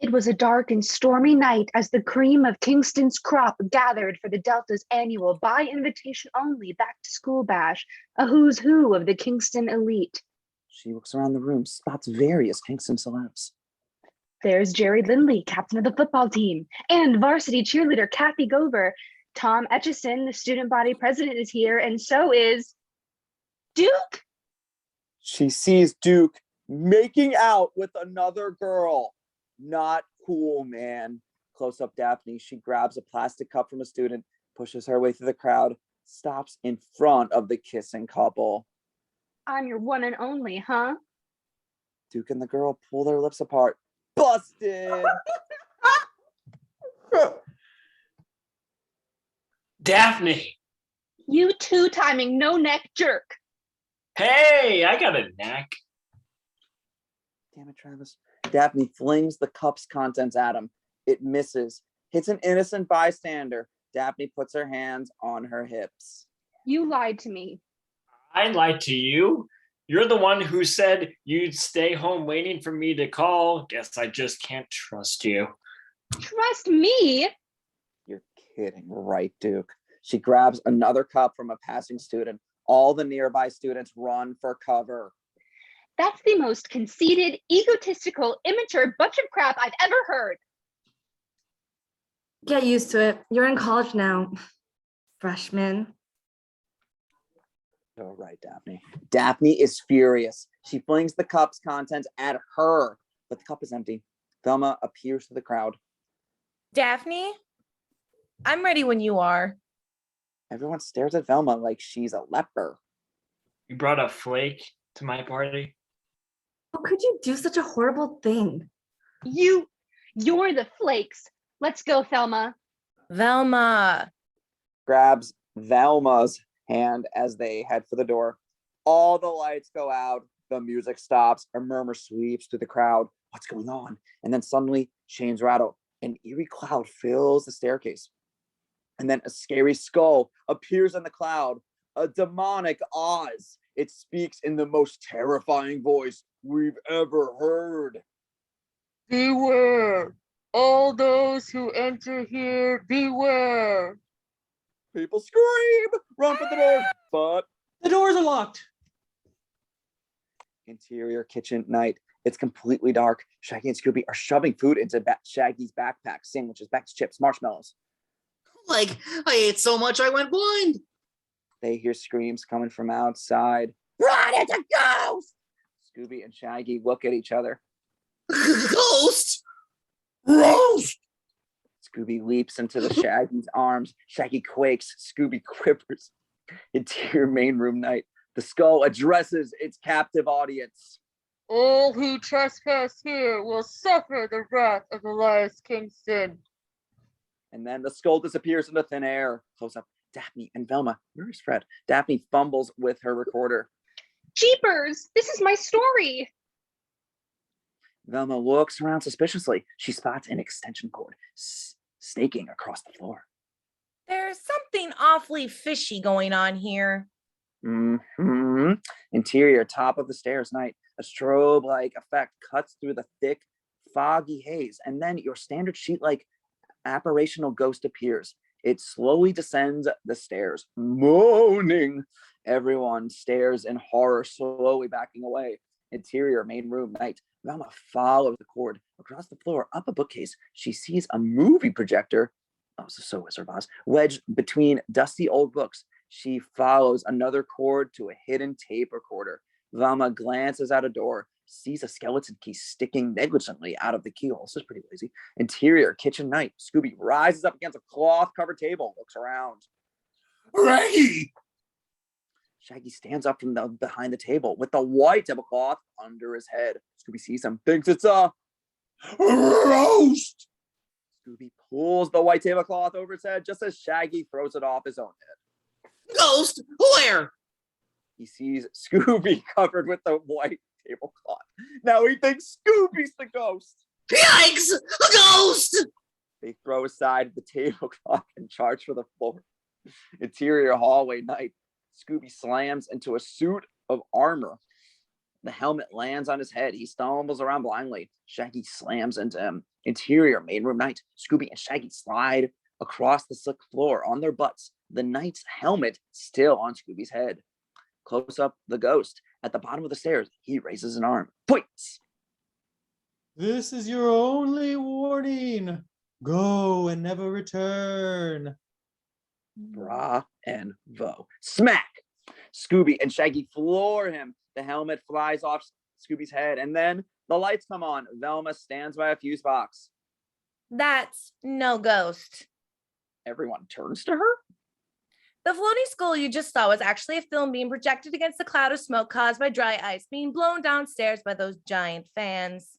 It was a dark and stormy night as the cream of Kingston's crop gathered for the Delta's annual by invitation only back to school bash, a who's who of the Kingston elite. She looks around the room, spots various Kingston celebs. There's Jerry Lindley, captain of the football team, and varsity cheerleader Kathy Gover. Tom Etchison, the student body president, is here, and so is Duke. She sees Duke making out with another girl. Not cool, man. Close up Daphne. She grabs a plastic cup from a student, pushes her way through the crowd, stops in front of the kissing couple. I'm your one and only, huh? Duke and the girl pull their lips apart. Busted! Daphne! You two-timing no-neck jerk. Hey, I got a knack. Damn it, Travis. Daphne flings the cup's contents at him. It misses. Hits an innocent bystander. Daphne puts her hands on her hips. You lied to me. I lied to you. You're the one who said you'd stay home waiting for me to call. Guess I just can't trust you. Trust me? You're kidding, right, Duke? She grabs another cup from a passing student. All the nearby students run for cover. That's the most conceited, egotistical, immature bunch of crap I've ever heard. Get used to it. You're in college now. Freshman. All right, Daphne. Daphne is furious. She flings the cup's contents at her, but the cup is empty. Velma appears to the crowd. Daphne, I'm ready when you are. Everyone stares at Velma like she's a leper. You brought a flake to my party? How could you do such a horrible thing? You're the flakes. Let's go, Thelma. Velma. Grabs Velma's hand as they head for the door. All the lights go out. The music stops. A murmur sweeps through the crowd. What's going on? And then suddenly chains rattle. An eerie cloud fills the staircase. And then a scary skull appears in the cloud. A demonic Oz. It speaks in the most terrifying voice we've ever heard. Beware! All those who enter here, beware! People scream, run for the door, but The doors are locked. interior kitchen night. It's completely dark. Shaggy and Scooby are shoving food into Shaggy's backpack, sandwiches, bags, chips, marshmallows. Like, I ate so much I went blind. They hear screams coming from outside. Run, it's a ghost! Scooby and Shaggy look at each other. Ghost! Roast! Scooby leaps into the Shaggy's arms. Shaggy quakes. Scooby quivers. Interior main room night. The skull addresses its captive audience. All who trespass here will suffer the wrath of Elias Kingston. And then the skull disappears into thin air. Close up. Daphne and Velma. Where is Fred? Daphne fumbles with her recorder. Jeepers, this is my story. Velma looks around suspiciously. She spots an extension cord snaking across the floor. There's something awfully fishy going on here. Interior, top of the stairs night. A strobe-like effect cuts through the thick, foggy haze, and then your standard sheet-like apparitional ghost appears. It slowly descends the stairs, moaning. Everyone stares in horror, slowly backing away. Interior, main room night. Velma follows the cord across the floor, up a bookcase. She sees a movie projector. Oh, so is her boss. Wedged between dusty old books. She follows another cord to a hidden tape recorder. Velma glances out a door, sees a skeleton key sticking negligently out of the keyhole. This is pretty lazy. Interior, kitchen night. Scooby rises up against a cloth-covered table, looks around. Reggie! Shaggy stands up from behind the table with the white tablecloth under his head. Scooby sees him, thinks it's a roast. Scooby pulls the white tablecloth over his head just as Shaggy throws it off his own head. Ghost? Where? He sees Scooby covered with the white tablecloth. Now he thinks Scooby's the ghost. Yikes! A ghost! They throw aside the tablecloth and charge for the floor. Interior hallway night. Scooby slams into a suit of armor. The helmet lands on his head. He stumbles around blindly. Shaggy slams into him. Interior main room night. Scooby and Shaggy slide across the slick floor on their butts, the knight's helmet still on Scooby's head. Close up the ghost. At the bottom of the stairs, he raises an arm. Points! This is your only warning. Go and never return. Bravo. Smack! Scooby and Shaggy floor him. The helmet flies off Scooby's head, and then the lights come on. Velma stands by a fuse box. That's no ghost. Everyone turns to her. The floating skull you just saw was actually a film being projected against the cloud of smoke caused by dry ice being blown downstairs by those giant fans.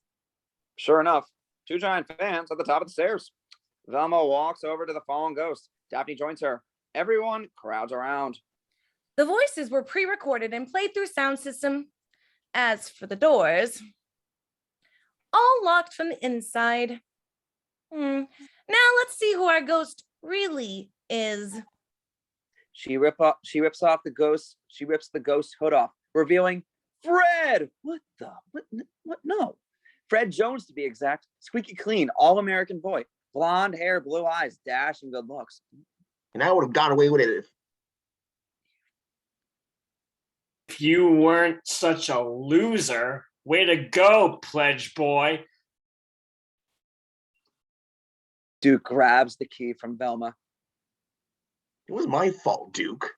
Sure enough, two giant fans at the top of the stairs. Velma walks over to the fallen ghost. Daphne joins her. Everyone crowds around. The voices were pre-recorded and played through sound system. As for the doors, all locked from the inside. Now let's see who our ghost really is. She rips off the ghost. She rips the ghost hood off, revealing Fred. What? No. Fred Jones, to be exact. Squeaky clean, all-American boy. Blonde hair, blue eyes, dash, and good looks. And I would have got away with it If you weren't such a loser, way to go, pledge boy. Duke grabs the key from Velma. It was my fault, Duke.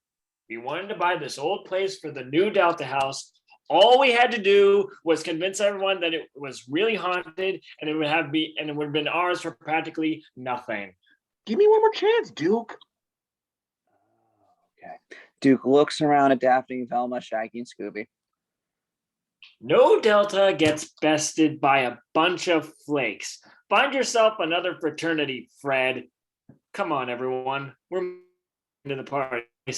We wanted to buy this old place for the new Delta House. All we had to do was convince everyone that it was really haunted, and it would have been ours for practically nothing. Give me one more chance, Duke. Okay. Duke looks around at Daphne, Velma, Shaggy, and Scooby. No Delta gets bested by a bunch of flakes. Find yourself another fraternity, Fred. Come on, everyone. We're into the party. Get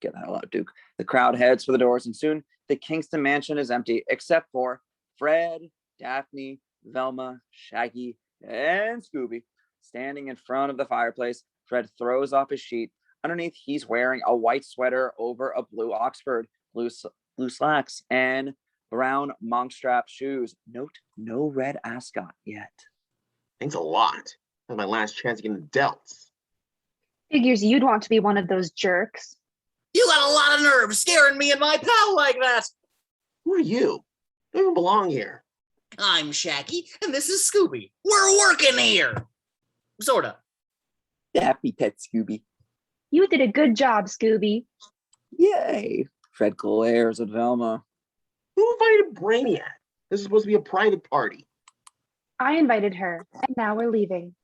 the hell out, Duke. The crowd heads for the doors, and soon the Kingston mansion is empty, except for Fred, Daphne, Velma, Shaggy, and Scooby. Standing in front of the fireplace, Fred throws off his sheet. Underneath, he's wearing a white sweater over a blue Oxford, blue slacks, and brown monk strap shoes. Note, no red ascot yet. Thanks a lot. That's my last chance getting the delts. Figures you'd want to be one of those jerks. You got a lot of nerve scaring me and my pal like that. Who are you? You don't even belong here. I'm Shaggy, and this is Scooby. We're working here. Sorta. Daphne pet Scooby. You did a good job, Scooby. Yay. Fred glares at Velma. Who invited Brainiac? This is supposed to be a private party. I invited her, and now we're leaving.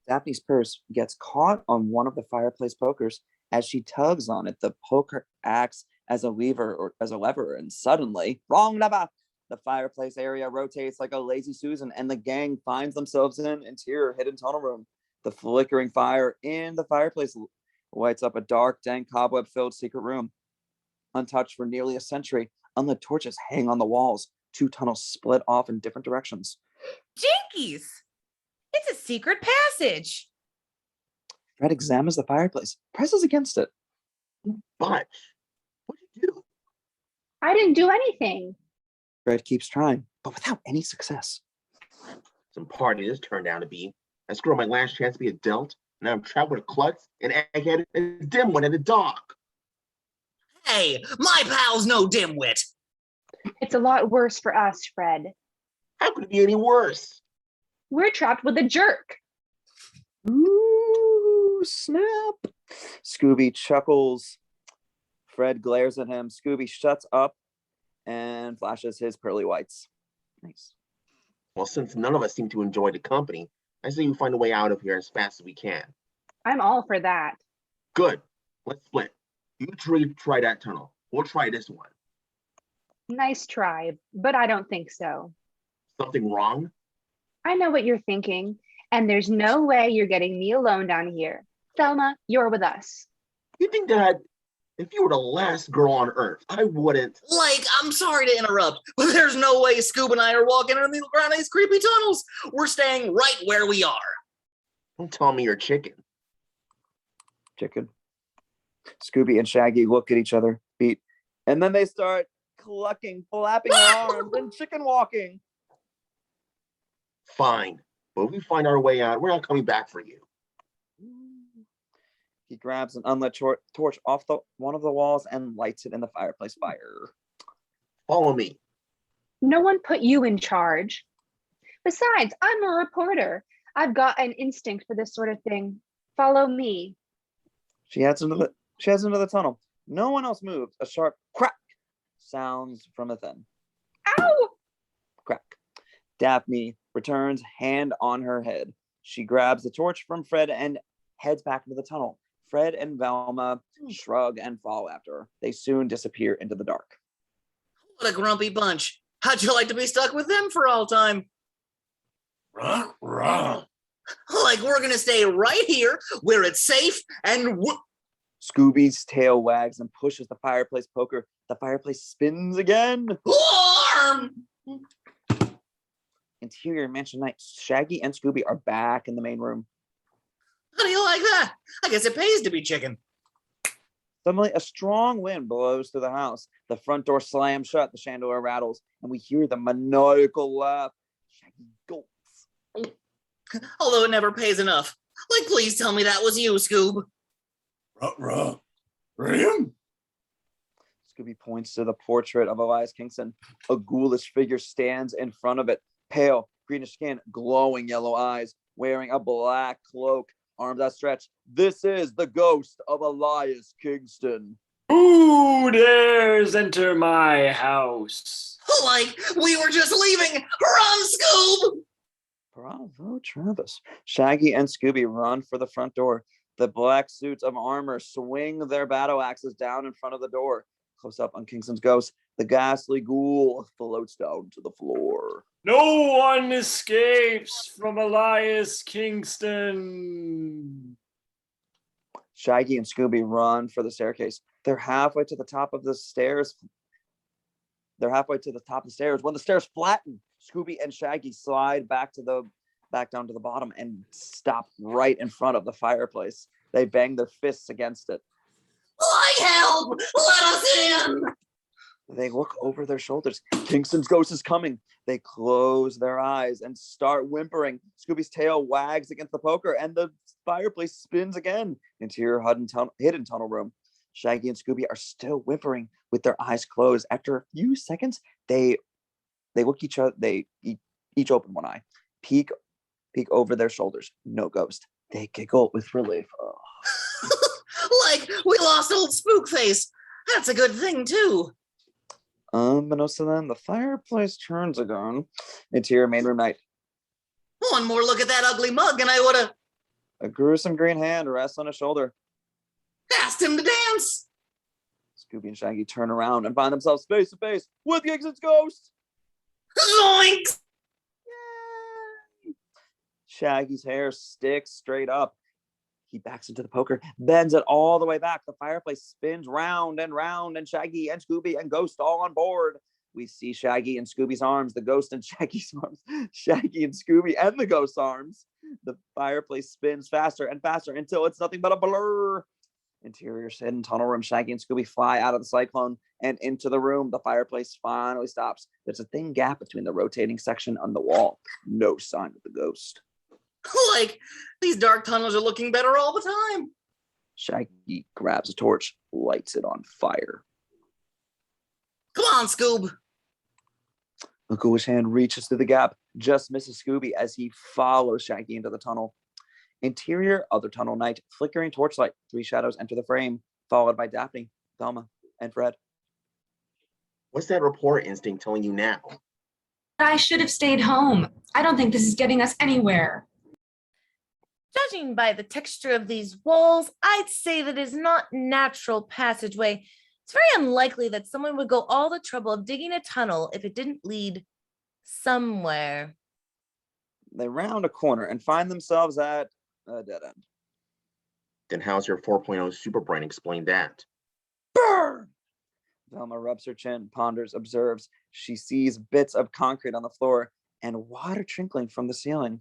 Daphne's purse gets caught on one of the fireplace pokers. As she tugs on it, the poker acts as a lever, and suddenly, wrong lever! The fireplace area rotates like a lazy Susan, and the gang finds themselves in an interior hidden tunnel room. The flickering fire in the fireplace lights up a dark, dank, cobweb-filled secret room. Untouched for nearly a century, unlit torches hang on the walls. Two tunnels split off in different directions. Jinkies! It's a secret passage. Fred examines the fireplace, presses against it. But what did you do? I didn't do anything. Fred keeps trying, but without any success. Some party this turned out to be. I screwed my last chance to be a delt. Now I'm trapped with a klutz, an egghead, and a dimwit, and a dog. Hey, my pal's no dimwit. It's a lot worse for us, Fred. How could it be any worse? We're trapped with a jerk. Ooh, snap. Scooby chuckles. Fred glares at him. Scooby shuts up and flashes his pearly whites. Nice. Well, since none of us seem to enjoy the company, I say we find a way out of here as fast as we can. I'm all for that. Good. Let's split. You try that tunnel. We'll try this one. Nice try, but I don't think so. Something wrong? I know what you're thinking, and there's no way you're getting me alone down here. Velma, you're with us. You think that if you were the last girl on Earth, I wouldn't? Like, I'm sorry to interrupt, but there's no way Scoob and I are walking around these creepy tunnels. We're staying right where we are. Don't tell me you're chicken. Chicken. Scooby and Shaggy look at each other, beat, and then they start clucking, flapping her arms, and chicken walking. Fine, but if we find our way out, we're not coming back for you. He grabs an unlit torch off one of the walls and lights it in the fireplace fire. Follow me. No one put you in charge. Besides, I'm a reporter. I've got an instinct for this sort of thing. Follow me. She heads into the tunnel. No one else moves. A sharp crack sounds from within. Ow! Crack. Daphne returns, hand on her head. She grabs the torch from Fred and heads back into the tunnel. Fred and Velma shrug and follow after her. They soon disappear into the dark. What a grumpy bunch. How'd you like to be stuck with them for all time? Ruh, ruh. Like we're gonna stay right here where it's safe and Scooby's tail wags and pushes the fireplace poker. The fireplace spins again. warm. Interior mansion night. Shaggy and Scooby are back in the main room. How do you like that? I guess it pays to be chicken. Suddenly, a strong wind blows through the house. The front door slams shut, the chandelier rattles, and we hear the maniacal laugh. Shaggy gulps. Although it never pays enough. Like, please tell me that was you, Scoob. Ruh. Him? Scooby points to the portrait of Elias Kingston. A ghoulish figure stands in front of it. Pale, greenish skin, glowing yellow eyes, wearing a black cloak, arms outstretched. This is the ghost of Elias Kingston. Who dares enter my house? Like, we were just leaving. Run, Scoob! Bravo, Travis. Shaggy and Scooby run for the front door. The black suits of armor swing their battle axes down in front of the door. Close up on Kingston's ghost, the ghastly ghoul floats down to the floor. No one escapes from Elias Kingston. Shaggy and Scooby run for the staircase. They're halfway to the top of the stairs. When the stairs flatten. Scooby and Shaggy slide back down to the bottom and stop right in front of the fireplace. They bang their fists against it. Like help! Let us in! They look over their shoulders. Kingston's ghost is coming. They close their eyes and start whimpering. Scooby's tail wags against the poker and the fireplace spins again. Interior hidden tunnel room. Shaggy and Scooby are still whimpering with their eyes closed. After a few seconds, they look each other. They each open one eye, peek over their shoulders. No ghost. They giggle with relief. Oh. Like, we lost old Spookface. That's a good thing, too. Unbeknownst to them, the fireplace turns again. Interior main room night. One more look at that ugly mug and I would've A gruesome green hand rests on his shoulder. asked him to dance. Scooby and Shaggy turn around and find themselves face to face with Kingston's ghost. Zoinks! Yay! Shaggy's hair sticks straight up. He backs into the poker, bends it all the way back. The fireplace spins round, and Shaggy and Scooby and Ghost all on board. We see Shaggy and Scooby's arms, the Ghost and Shaggy's arms, Shaggy and Scooby and the Ghost's arms. The fireplace spins faster and faster until it's nothing but a blur. Interior hidden tunnel room. Shaggy and Scooby fly out of the cyclone and into the room. The fireplace finally stops. There's a thin gap between the rotating section on the wall. No sign of the ghost. Like, these dark tunnels are looking better all the time. Shaggy grabs a torch, lights it on fire. Come on, Scoob. A ghoulish hand reaches through the gap, just misses Scooby as he follows Shaggy into the tunnel. Interior, other tunnel night, flickering torchlight. 3 shadows enter the frame, followed by Daphne, Velma, and Fred. What's that report instinct telling you now? I should have stayed home. I don't think this is getting us anywhere. Judging by the texture of these walls, I'd say that is not natural passageway. It's very unlikely that someone would go all the trouble of digging a tunnel if it didn't lead somewhere. They round a corner and find themselves at a dead end. Then how's your 4.0 super brain explain that? Burn! Velma rubs her chin, ponders, observes. She sees bits of concrete on the floor and water trickling from the ceiling.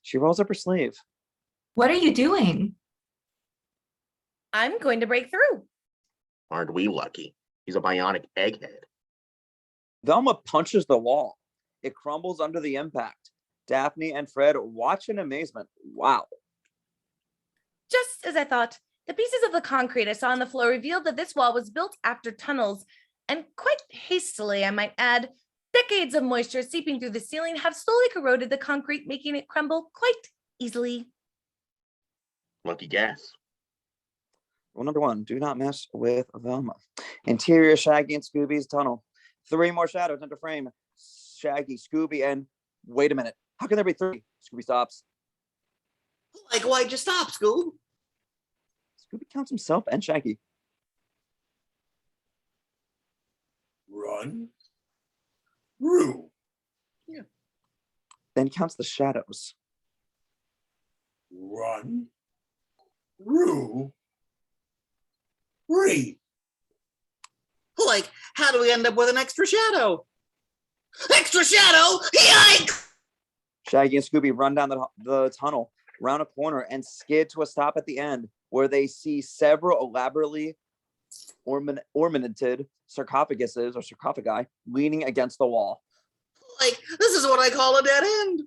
She rolls up her sleeve. What are you doing? I'm going to break through. Aren't we lucky? He's a bionic egghead. Velma punches the wall. It crumbles under the impact. Daphne and Fred watch in amazement. Wow. Just as I thought, the pieces of the concrete I saw on the floor revealed that this wall was built after tunnels, and quite hastily, I might add. Decades of moisture seeping through the ceiling have slowly corroded the concrete, making it crumble quite easily. Lucky guess. Rule number 1, do not mess with Velma. Interior Shaggy and Scooby's tunnel. 3 more shadows enter frame. Shaggy, Scooby, and wait a minute. How can there be 3? Scooby stops. Like, why'd you stop, Scoob? Scooby counts himself and Shaggy. Run. Rue. Yeah. Then counts the shadows. Run. Rue. Re. Like, how do we end up with an extra shadow? Extra shadow? Yikes! Shaggy and Scooby run down the tunnel, round a corner, and skid to a stop at the end, where they see several elaborately ornamented sarcophaguses or sarcophagi leaning against the wall. Like, this is what I call a dead end.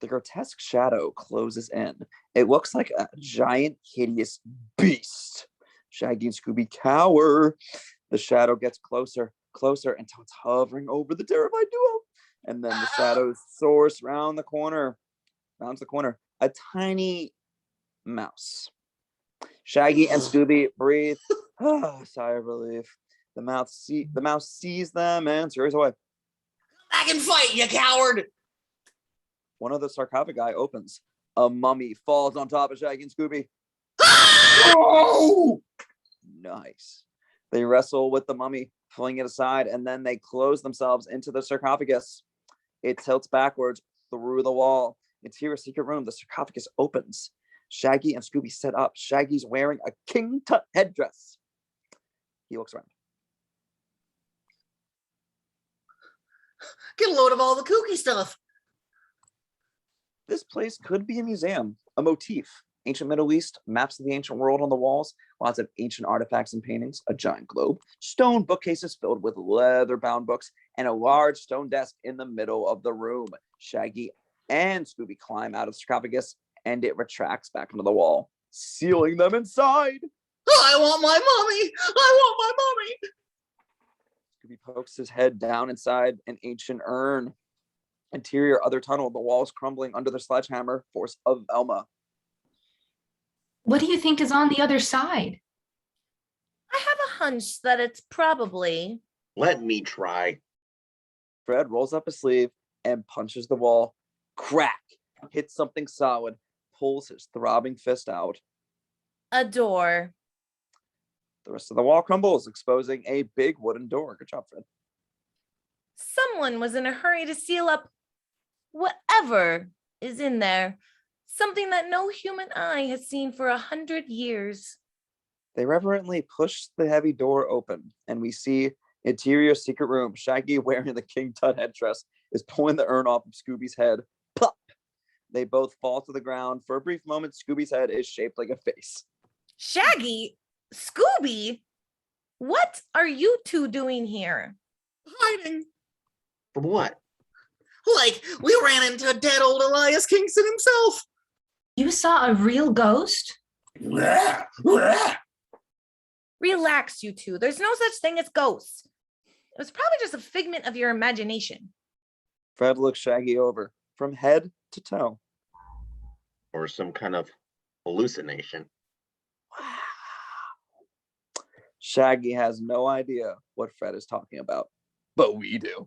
The grotesque shadow closes in. It looks like a giant, hideous beast. Shaggy and Scooby cower. The shadow gets closer until it's hovering over the terrified duo. And then the shadow soars rounds the corner. A tiny mouse. Shaggy and Scooby breathe. Sigh of relief. The mouse sees them and scurries away. Back and fight, you coward! One of the sarcophagi opens. A mummy falls on top of Shaggy and Scooby. Oh! Nice. They wrestle with the mummy, fling it aside, and then they close themselves into the sarcophagus. It tilts backwards through the wall. Interior secret room. The sarcophagus opens. Shaggy and Scooby sit up. Shaggy's wearing a King Tut headdress. He looks around. Get a load of all the kooky stuff. This place could be a museum, a motif. Ancient Middle East, maps of the ancient world on the walls, lots of ancient artifacts and paintings, a giant globe, stone bookcases filled with leather-bound books, and a large stone desk in the middle of the room. Shaggy and Scooby climb out of the sarcophagus, and it retracts back into the wall, sealing them inside. I want my mummy! I want my mummy! Scooby pokes his head down inside an ancient urn. Interior other tunnel, the walls crumbling under the sledgehammer force of Velma. What do you think is on the other side? I have a hunch that it's probably... Let me try. Fred rolls up his sleeve and punches the wall. Crack! Hits something solid, pulls his throbbing fist out. a door. The rest of the wall crumbles, exposing a big wooden door. Good job, Fred. Someone was in a hurry to seal up whatever is in there. Something that no human eye has seen for 100 years. They reverently push the heavy door open, and we see interior secret room. Shaggy, wearing the King Tut headdress, is pulling the urn off of Scooby's head. Plop! They both fall to the ground. For a brief moment, Scooby's head is shaped like a face. Shaggy? Scooby? What are you two doing here? Hiding. From what? Like, we ran into dead old Elias Kingston himself. You saw a real ghost? Relax, you two. There's no such thing as ghosts. It was probably just a figment of your imagination. Fred looks Shaggy over, from head to toe. Or some kind of hallucination. Shaggy has no idea what Fred is talking about, but we do.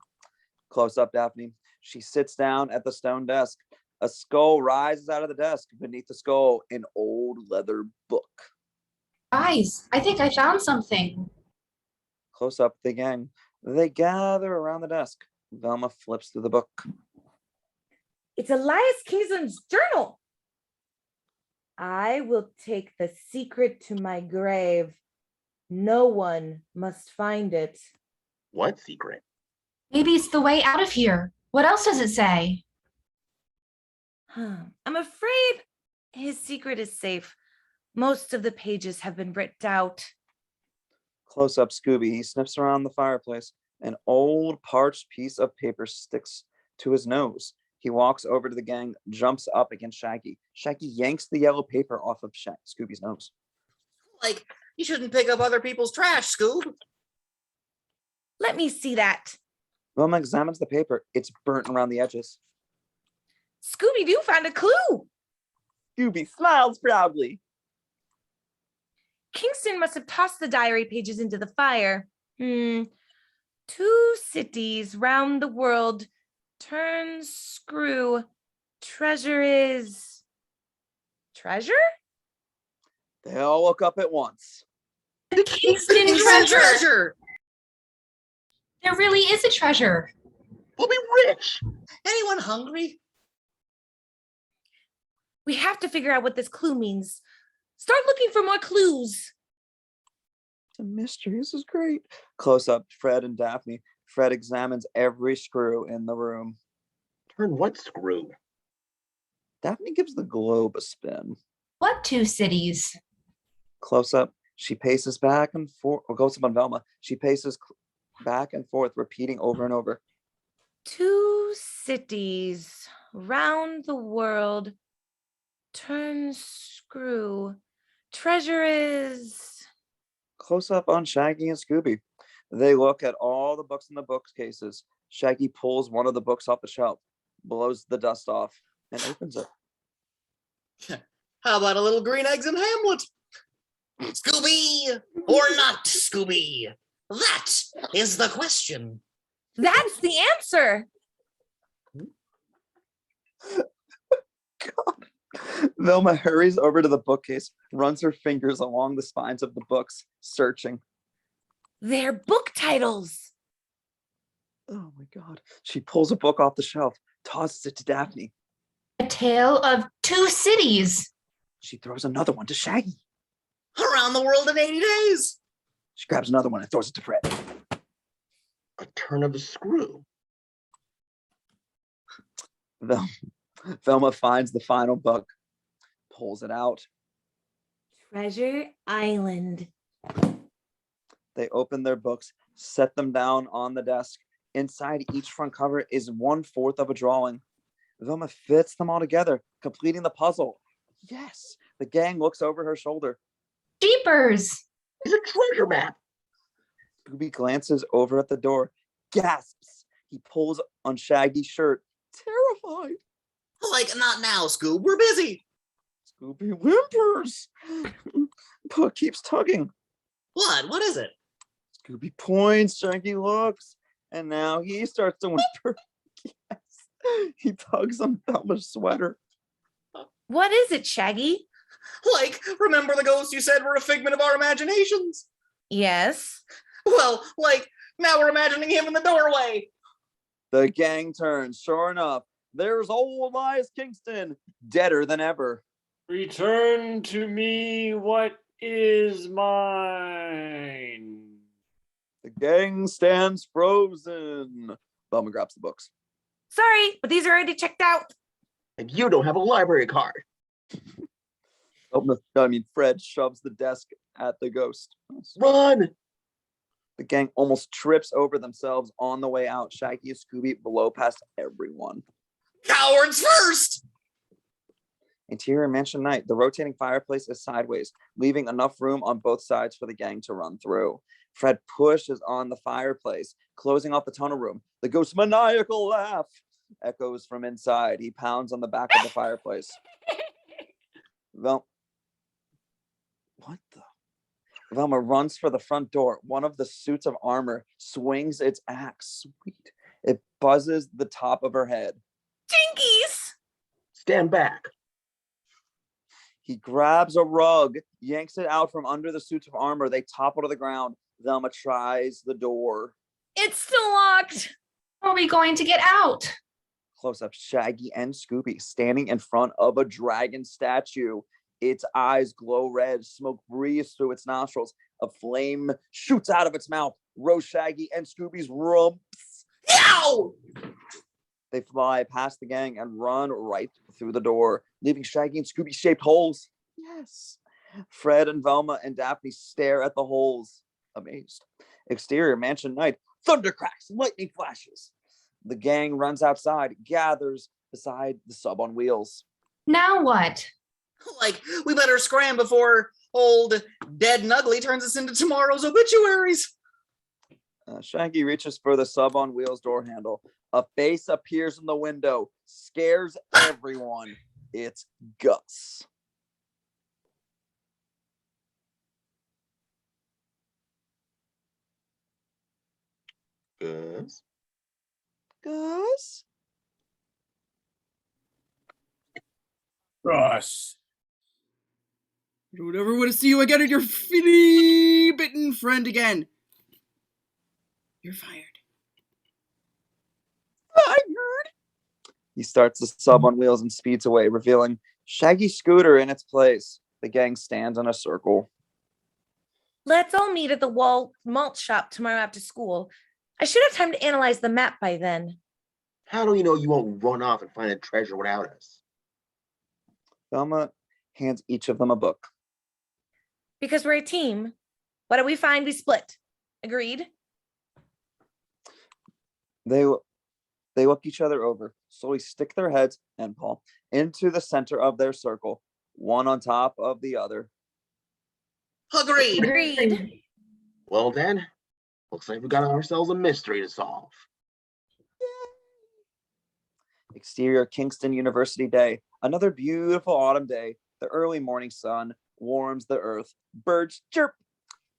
Close up, Daphne. She sits down at the stone desk. A skull rises out of the desk. Beneath the skull, an old leather book. Guys, I think I found something. Close up the gang. They gather around the desk. Velma flips through the book. It's Elias Kingston's journal. I will take the secret to my grave. No one must find it. What secret? Maybe it's the way out of here. What else does it say? I'm afraid his secret is safe. Most of the pages have been ripped out. Close up Scooby. He sniffs around the fireplace. An old parched piece of paper sticks to his nose. He walks over to the gang, jumps up against Shaggy. Shaggy yanks the yellow paper off of Scooby's nose. Like, you shouldn't pick up other people's trash, Scoob. Let me see that. Velma examines the paper. It's burnt around the edges. Scooby Doo found a clue. Scooby smiles proudly. Kingston must have tossed the diary pages into the fire. 2 cities round the world. Turn screw. Treasure is... Treasure? They all look up at once. The Kingston treasure. There really is a treasure. We'll be rich. Anyone hungry? We have to figure out what this clue means. Start looking for more clues. The mystery, this is great. Close up, Fred and Daphne. Fred examines every screw in the room. Turn what screw? Daphne gives the globe a spin. What 2 cities? Close up, she paces back and forth, or goes up on Velma. She paces back and forth, repeating over and over. 2 cities round the world. Turn screw. Treasure is... Close up on Shaggy and Scooby. They look at all the books in the bookcases. Shaggy pulls one of the books off the shelf, blows the dust off, and opens it. How about a little green eggs and Hamlet? Scooby or not Scooby? That is the question. That's the answer. God. Velma hurries over to the bookcase, runs her fingers along the spines of the books, searching. They're book titles. Oh my God. She pulls a book off the shelf, tosses it to Daphne. A Tale of 2 Cities. She throws another one to Shaggy. Around the world in 80 days. She grabs another one and throws it to Fred. A turn of the screw. Velma finds the final book, pulls it out. Treasure Island. They open their books, set them down on the desk. Inside each front cover is 1/4 of a drawing. Velma fits them all together, completing the puzzle. Yes, the gang looks over her shoulder. Jeepers! It's a treasure map. Scooby glances over at the door, gasps. He pulls on Shaggy's shirt, terrified. Like, not now, Scoob. We're busy. Scooby whimpers, but keeps tugging. What is it? Scooby points, Shaggy looks, and now he starts to whimper. Yes, he tugs on Velma's sweater. What is it, Shaggy? Like, remember the ghosts you said were a figment of our imaginations? Yes. Well, like, now we're imagining him in the doorway. The gang turns. Sure enough, there's old Elias Kingston, deader than ever. Return to me what is mine. The gang stands frozen. Velma grabs the books. Sorry, but these are already checked out. And you don't have a library card. Fred shoves the desk at the ghost. Run! The gang almost trips over themselves on the way out. Shaggy and Scooby blow past everyone. Cowards first! Interior mansion night. The rotating fireplace is sideways, leaving enough room on both sides for the gang to run through. Fred pushes on the fireplace, closing off the tunnel room. The ghost's maniacal laugh echoes from inside. He pounds on the back of the fireplace. What the? Velma runs for the front door. One of the suits of armor swings its axe. Sweet. It buzzes the top of her head. Jinkies! Stand back. He grabs a rug, yanks it out from under the suits of armor. They topple to the ground. Velma tries the door. It's still locked. How are we going to get out? Close up Shaggy and Scooby standing in front of a dragon statue. Its eyes glow red. Smoke breathes through its nostrils. A flame shoots out of its mouth. Roast Shaggy and Scooby's rumps. Yow! They fly past the gang and run right through the door, leaving Shaggy and Scooby shaped holes. Yes. Fred and Velma and Daphne stare at the holes, amazed. Exterior mansion night. Thunder cracks, lightning flashes. The gang runs outside, gathers beside the sub on wheels. Now what? Like, we better scram before old Dead and Ugly turns us into tomorrow's obituaries. Shaggy reaches for the sub on wheels door handle. A face appears in the window, scares everyone. It's Gus. Gus? Gus? Gus. I don't ever want to see you again and your finny-bitten friend again. You're fired. Fired. He starts the sub on wheels and speeds away, revealing Shaggy's scooter in its place. The gang stands in a circle. Let's all meet at the malt shop tomorrow after school. I should have time to analyze the map by then. How do you know you won't run off and find a treasure without us? Velma hands each of them a book. Because we're a team. What do we find? We split. Agreed? They look each other over, slowly stick their heads and paw into the center of their circle, one on top of the other. Agreed. Agreed. Well then, looks like we got ourselves a mystery to solve. Exterior Kingston University day. Another beautiful autumn day. The early morning sun warms the earth. Birds chirp.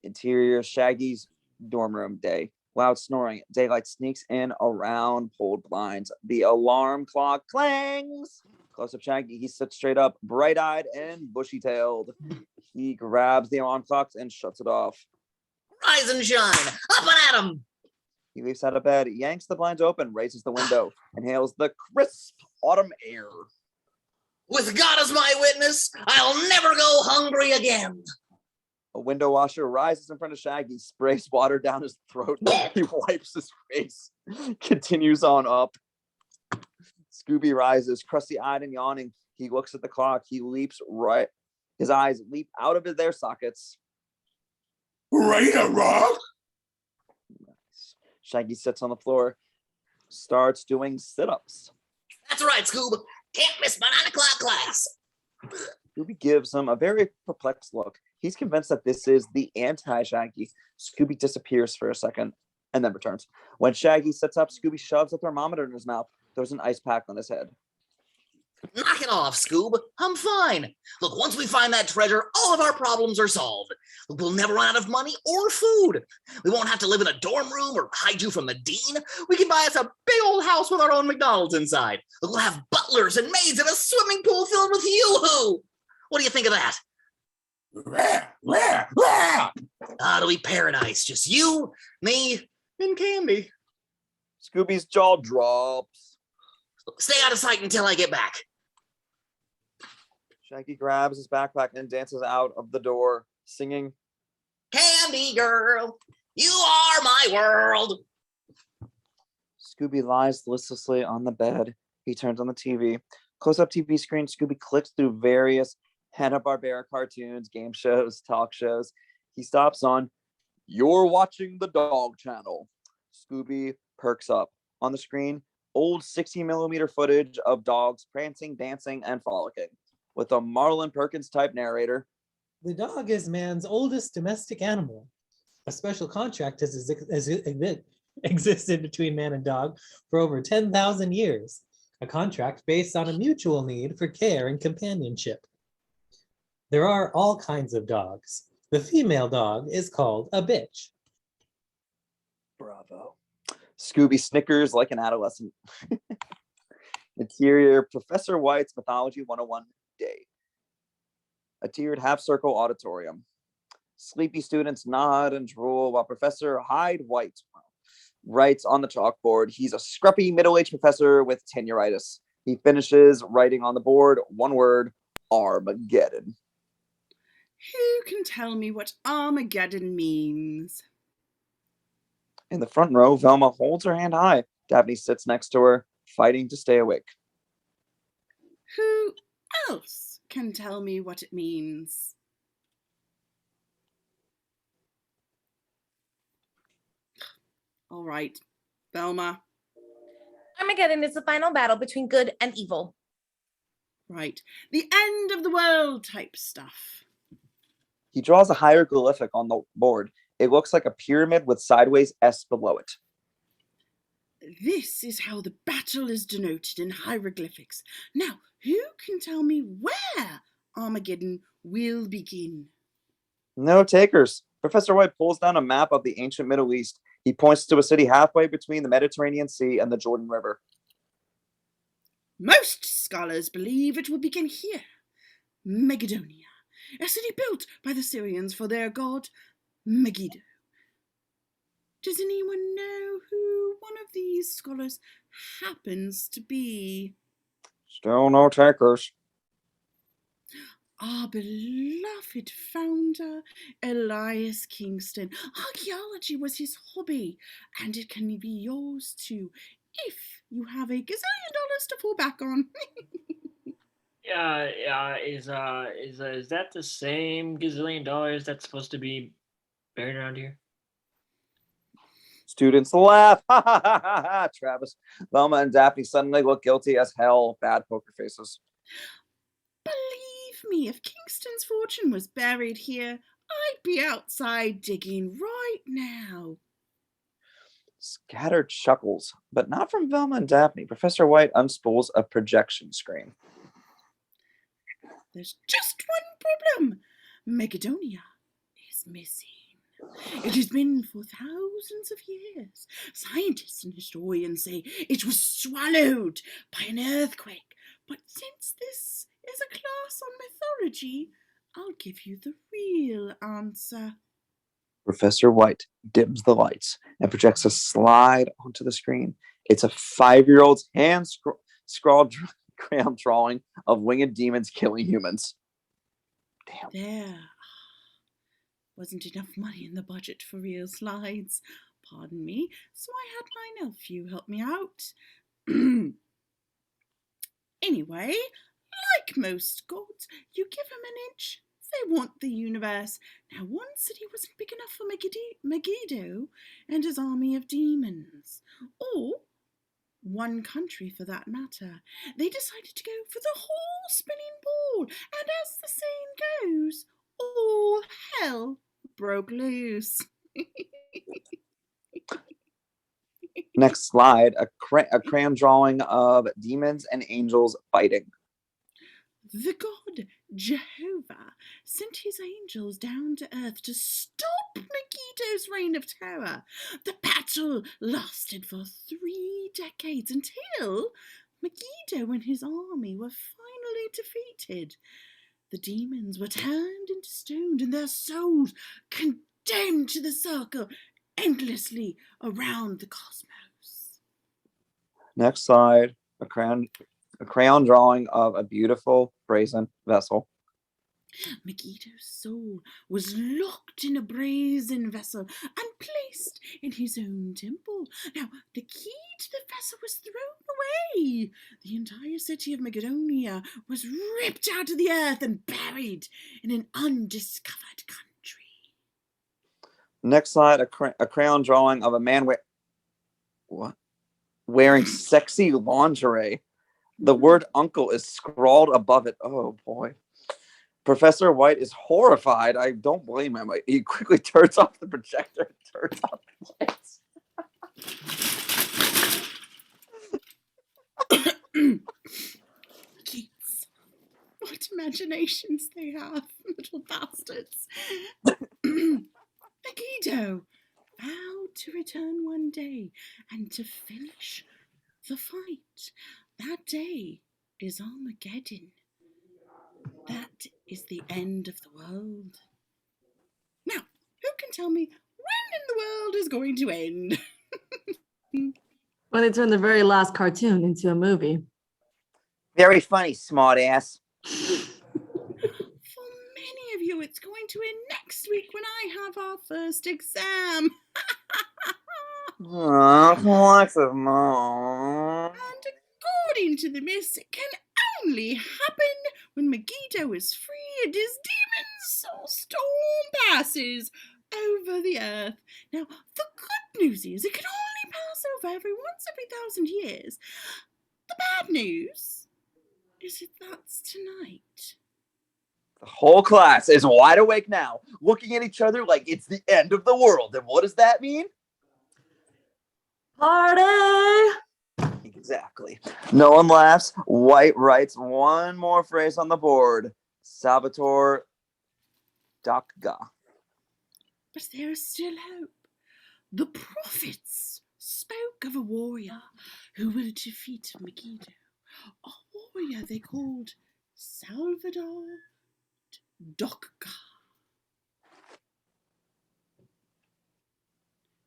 Interior Shaggy's dorm room day. Loud snoring. Daylight sneaks in around pulled blinds. The alarm clock clangs. Close up Shaggy. He sits straight up, bright-eyed and bushy-tailed. He grabs the alarm clock and shuts it off. Rise and shine. Up and at 'em. He leaps out of bed, yanks the blinds open, raises the window, inhales the crisp autumn air. With God as my witness, I'll never go hungry again. A window washer rises in front of Shaggy, sprays water down his throat. He wipes his face, continues on up. Scooby rises, crusty-eyed and yawning. He looks at the clock. He leaps right. His eyes leap out of their sockets. Ready to rock? Shaggy sits on the floor, starts doing sit-ups. That's right, Scoob. Can't miss my 9 o'clock class. Scooby gives him a very perplexed look. He's convinced that this is the anti-Shaggy. Scooby disappears for a second and then returns. When Shaggy sits up, Scooby shoves a thermometer in his mouth, throws an ice pack on his head. Knock it off, Scoob. I'm fine. Look, once we find that treasure, all of our problems are solved. We'll never run out of money or food. We won't have to live in a dorm room or hide you from the dean. We can buy us a big old house with our own McDonald's inside. We'll have butlers and maids and a swimming pool filled with yoo-hoo. What do you think of that? It'll be paradise. Just you, me, and Kandy. Scooby's jaw drops. Stay out of sight until I get back. Shaggy grabs his backpack and dances out of the door, singing, Candy girl, you are my world. Scooby lies listlessly on the bed. He turns on the TV. Close-up TV screen, Scooby clicks through various Hanna-Barbera cartoons, game shows, talk shows. He stops on, You're watching the Dog Channel. Scooby perks up. On the screen, old 60mm footage of dogs prancing, dancing, and frolicking, with a Marlon Perkins-type narrator. The dog is man's oldest domestic animal. A special contract has existed between man and dog for over 10,000 years. A contract based on a mutual need for care and companionship. There are all kinds of dogs. The female dog is called a bitch. Bravo. Scooby snickers like an adolescent. Interior, Professor White's Mythology 101 day. A tiered half-circle auditorium. Sleepy students nod and drool while Professor Hyde White writes on the chalkboard. He's a scruffy middle-aged professor with tenuritis. He finishes writing on the board one word, Armageddon. Who can tell me what Armageddon means? In the front row, Velma holds her hand high. Daphne sits next to her, fighting to stay awake. Who else can tell me what it means? All right, Velma. Armageddon is the final battle between good and evil. Right. The end of the world type stuff. He draws a hieroglyphic on the board. It looks like a pyramid with sideways S below it. This is how the battle is denoted in hieroglyphics. Now, who can tell me where Armageddon will begin? No takers. Professor White pulls down a map of the ancient Middle East. He points to a city halfway between the Mediterranean Sea and the Jordan River. Most scholars believe it will begin here, Meggidonia, a city built by the Syrians for their god, Meggido. Does anyone know who one of these scholars happens to be? Still no takers. Our beloved founder, Elias Kingston. Archaeology was his hobby, and it can be yours too, if you have $1 gazillion to fall back on. Is that the same gazillion dollars that's supposed to be buried around here? Students laugh. Travis, Velma, and Daphne suddenly look guilty as hell. Bad poker faces. Believe me, if Kingston's fortune was buried here, I'd be outside digging right now. Scattered chuckles, but not from Velma and Daphne. Professor White unspools a projection screen. There's just one problem. Meggidonia is missing. It has been for thousands of years. Scientists and historians say it was swallowed by an earthquake. But since this is a class on mythology, I'll give you the real answer. Professor White dims the lights and projects a slide onto the screen. It's a 5-year-old's hand-scrawled crayon drawing of winged demons killing humans. Damn. There. Wasn't enough money in the budget for real slides. Pardon me. So I had my nephew help me out. Anyway, like most gods, you give them an inch, they want the universe. Now, one city wasn't big enough for Meggido and his army of demons. Or one country, for that matter. They decided to go for the whole spinning ball. And as the saying goes, all hell broke loose. Next slide, a crayon drawing of demons and angels fighting. The god Jehovah sent his angels down to earth to stop Meggido's reign of terror. The battle lasted for 3 decades until Meggido and his army were finally defeated. The demons were turned into stone and their souls condemned to the circle endlessly around the cosmos. Next slide, a crayon drawing of a beautiful brazen vessel. Meggido's soul was locked in a brazen vessel and placed in his own temple. Now, the key to the vessel was thrown away. The entire city of Meggidonia was ripped out of the earth and buried in an undiscovered country. Next slide, a crayon drawing of a man wearing sexy lingerie. The word uncle is scrawled above it. Oh, boy. Professor White is horrified. I don't blame him. He quickly turns off the projector and turns off the lights. Kids, what imaginations they have, little bastards. Meggido vowed to return one day and to finish the fight. That day is Armageddon. That is the end of the world. Now, who can tell me when in the world is going to end? When they turn the very last cartoon into a movie. Very funny, smartass. For many of you, it's going to end next week when I have our first exam. Lots of Mom. And according to the myths, it can only happen when Meggido is free and his demons or storm passes over the earth. Now, the good news is it can only pass over every 1,000 years. The bad news is that that's tonight. The whole class is wide awake now, looking at each other like it's the end of the world. And what does that mean? Party! Exactly. No one laughs. White writes one more phrase on the board. Salvatore Dakga. But there is still hope. The prophets spoke of a warrior who will defeat Meggido. A warrior they called Salvador Dakga.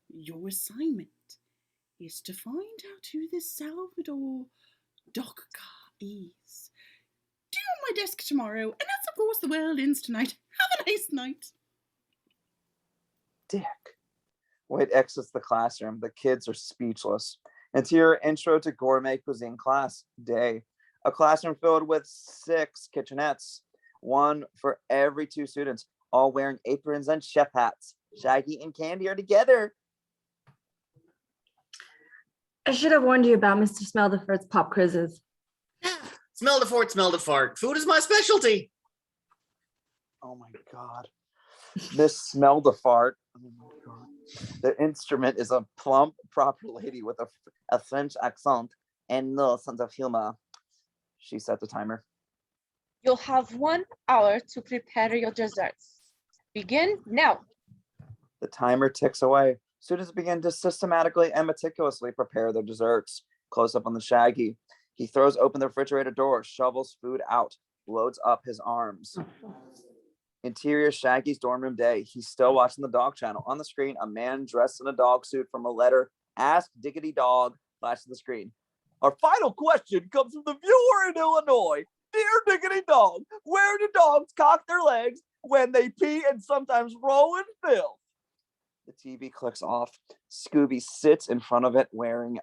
Your assignment is to find out who this Salvador Dakga is. Due on my desk tomorrow, and that's of course the world ends tonight. Have a nice night. Dick. White exits the classroom. The kids are speechless. Interior intro to gourmet cuisine class day. A classroom filled with 6 kitchenettes, one for every 2 students, all wearing aprons and chef hats. Shaggy and Kandy are together. I should have warned you about Mr. Smeldafurt's pop quizzes. Smeldafurt. Food is my specialty. Oh my God. This Smeldafurt. Oh my God. The instrument is a plump, proper lady with a French accent and no sense of humor. She set the timer. You'll have 1 hour to prepare your desserts. Begin now. The timer ticks away. Students begin to systematically and meticulously prepare their desserts. Close up on the Shaggy. He throws open the refrigerator door, shovels food out, loads up his arms. Interior Shaggy's dorm room day. He's still watching the dog channel. On the screen, a man dressed in a dog suit from a letter, Ask Diggity Dog, flashes the screen. Our final question comes from the viewer in Illinois. Dear Diggity Dog, where do dogs cock their legs when they pee and sometimes roll in filth? The TV clicks off. Scooby sits in front of it wearing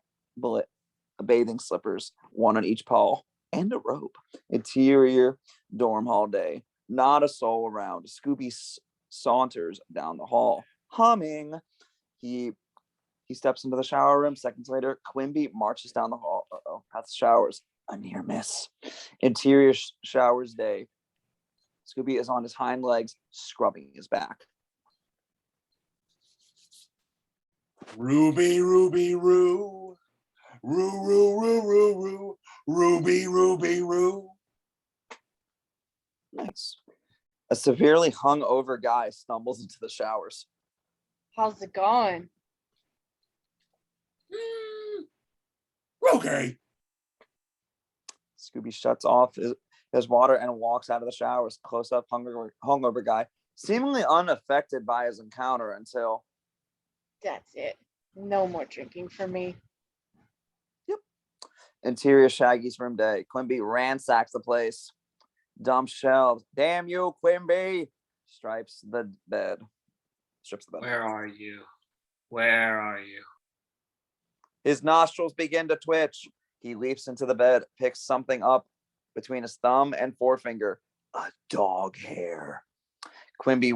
bathing slippers, one on each paw, and a robe. Interior dorm hall day. Not a soul around. Scooby saunters down the hall, humming. He steps into the shower room. Seconds later, Quimby marches down the hall. Past showers. A near miss. Interior showers day. Scooby is on his hind legs, scrubbing his back. Ruby, Ruby, Roo. Roo, Roo, Roo, Roo, Roo. Ruby, Ruby, Roo. Nice. A severely hungover guy stumbles into the showers. How's it going? Okay. Scooby shuts off his water and walks out of the showers. Close up hungover guy, seemingly unaffected by his encounter until... That's it. No more drinking for me. Yep. Interior Shaggy's room day. Quimby ransacks the place. Dumps shelves. Damn you, Quimby! Strips the bed. Where are you? Where are you? His nostrils begin to twitch. He leaps into the bed, picks something up between his thumb and forefinger. A dog hair. Quimby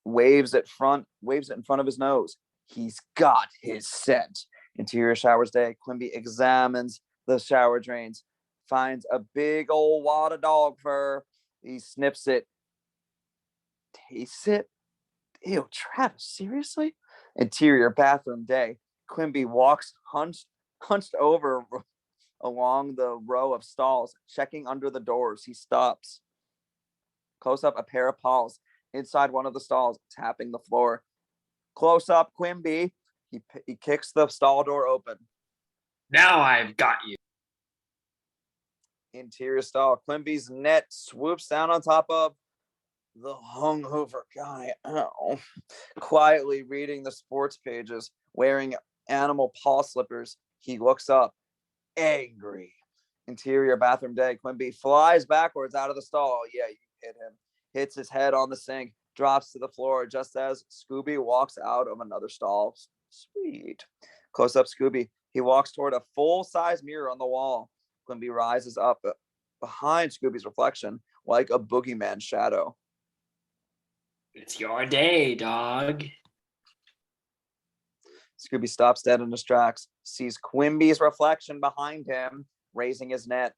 waves it in front of his nose. He's got his scent. Interior showers day. Quimby examines the shower drains, finds a big old wad of dog fur. He sniffs it, tastes it. Ew, Travis, seriously? Interior bathroom day. Quimby walks hunched over along the row of stalls, checking under the doors. He stops. Close up, a pair of paws inside one of the stalls, tapping the floor. Close up, Quimby. He kicks the stall door open. Now I've got you. Interior stall. Quimby's net swoops down on top of the hungover guy. Ow. Quietly reading the sports pages, wearing animal paw slippers. He looks up, angry. Interior bathroom day. Quimby flies backwards out of the stall. Yeah, you hit him. Hits his head on the sink, drops to the floor just as Scooby walks out of another stall. Sweet. Close up Scooby. He walks toward a full-size mirror on the wall. Quimby rises up behind Scooby's reflection like a boogeyman shadow. It's your day, dog. Scooby stops dead in his tracks, sees Quimby's reflection behind him, raising his net.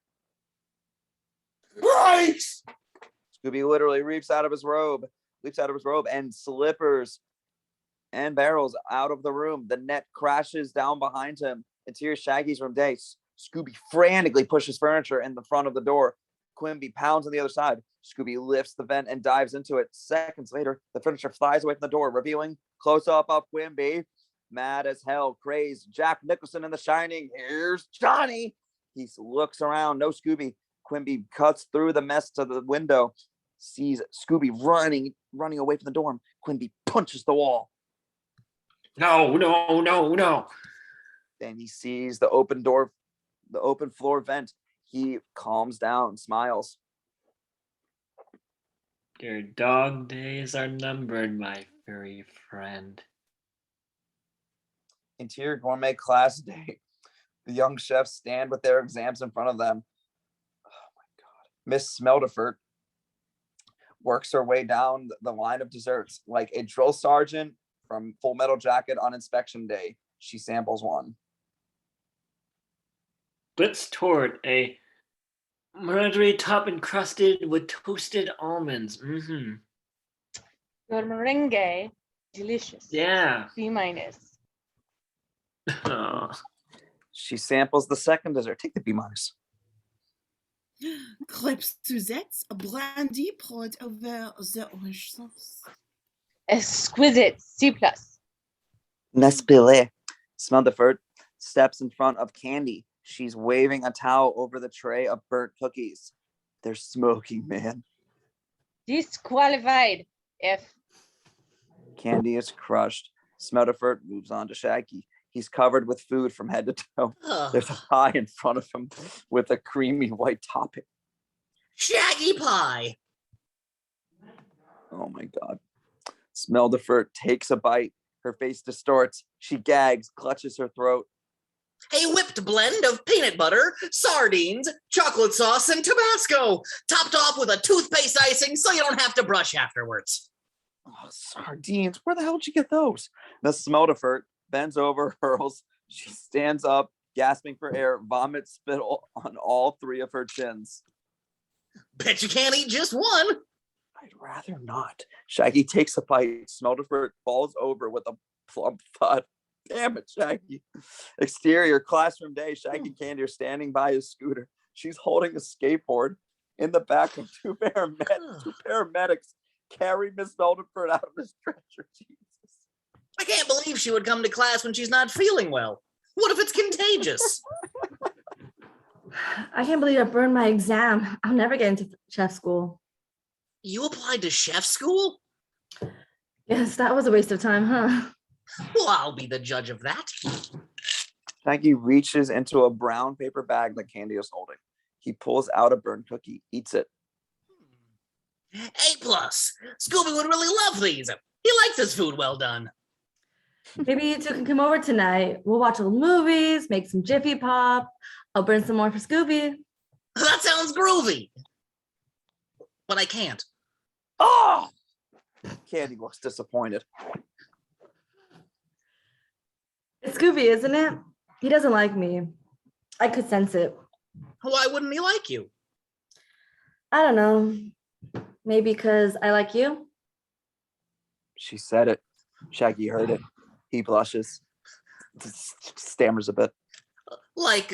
Right! Scooby literally leaps out of his robe and slippers and barrels out of the room. The net crashes down behind him. Interior Shaggy's room day. Scooby frantically pushes furniture in the front of the door. Quimby pounds on the other side. Scooby lifts the vent and dives into it. Seconds later, the furniture flies away from the door, revealing close-up of Quimby. Mad as hell, crazed. Jack Nicholson in The Shining. Here's Johnny. He looks around. No Scooby. Quimby cuts through the mess to the window. Sees Scooby running away from the dorm. Quimby punches the wall. No. Then he sees the open door, the open floor vent. He calms down, smiles. Your dog days are numbered, my furry friend. Interior gourmet class day. The young chefs stand with their exams in front of them. Oh my God. Miss Smeldafurt works her way down the line of desserts like a drill sergeant from Full Metal Jacket on inspection day. She samples one. Blitz toward a meringue top encrusted with toasted almonds. Mm-hmm. Your meringue, delicious. Yeah. B minus. Oh. She samples the second dessert. Take the B minus. Crêpes Suzettes, a brandy poured over the orange sauce. Exquisite. C plus. Nespile. Smeldafurt steps in front of Kandy. She's waving a towel over the tray of burnt cookies. They're smoking, man. Disqualified. F. Kandy is crushed. Smeldafurt moves on to Shaggy. He's covered with food from head to toe. There's a pie in front of him with a creamy white topping. Shaggy pie. Oh my God. Smeldafurt takes a bite. Her face distorts. She gags, clutches her throat. A whipped blend of peanut butter, sardines, chocolate sauce, and Tabasco, topped off with a toothpaste icing so you don't have to brush afterwards. Oh, sardines. Where the hell did you get those? Miss Smeldafurt bends over, hurls. She stands up, gasping for air, vomits spittle on all three of her chins. Bet you can't eat just one. I'd rather not. Shaggy takes a bite. Smeldafurt falls over with a plump thud. Damn it, Shaggy. Exterior classroom day. Shaggy and Kandy are standing by his scooter. She's holding a skateboard. In the back of two paramedics carry Miss Smeldafurt out of the stretcher. Jesus. I can't believe she would come to class when she's not feeling well. What if it's contagious? I can't believe I burned my exam. I'll never get into chef school. You applied to chef school? Yes, that was a waste of time, huh? Well, I'll be the judge of that. Shaggy reaches into a brown paper bag that Kandy is holding. He pulls out a burnt cookie, eats it. A plus. Scooby would really love these. He likes his food well done. Maybe you two can come over tonight. We'll watch old movies, make some Jiffy Pop. I'll burn some more for Scooby. That sounds groovy. But I can't. Oh! Kandy looks disappointed. It's Scooby, isn't it? He doesn't like me. I could sense it. Why wouldn't he like you? I don't know. Maybe because I like you? She said it. Shaggy heard it. He blushes. Stammers a bit. Like.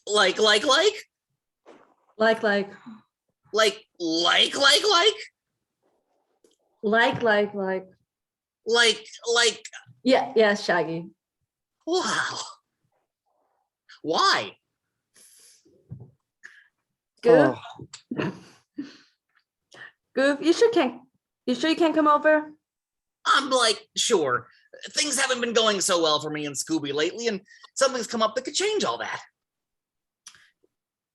Like. Yeah, Shaggy. Wow. Why? Goof. Goof, you sure you can't come over? I'm like, sure. Things haven't been going so well for me and Scooby lately, and something's come up that could change all that.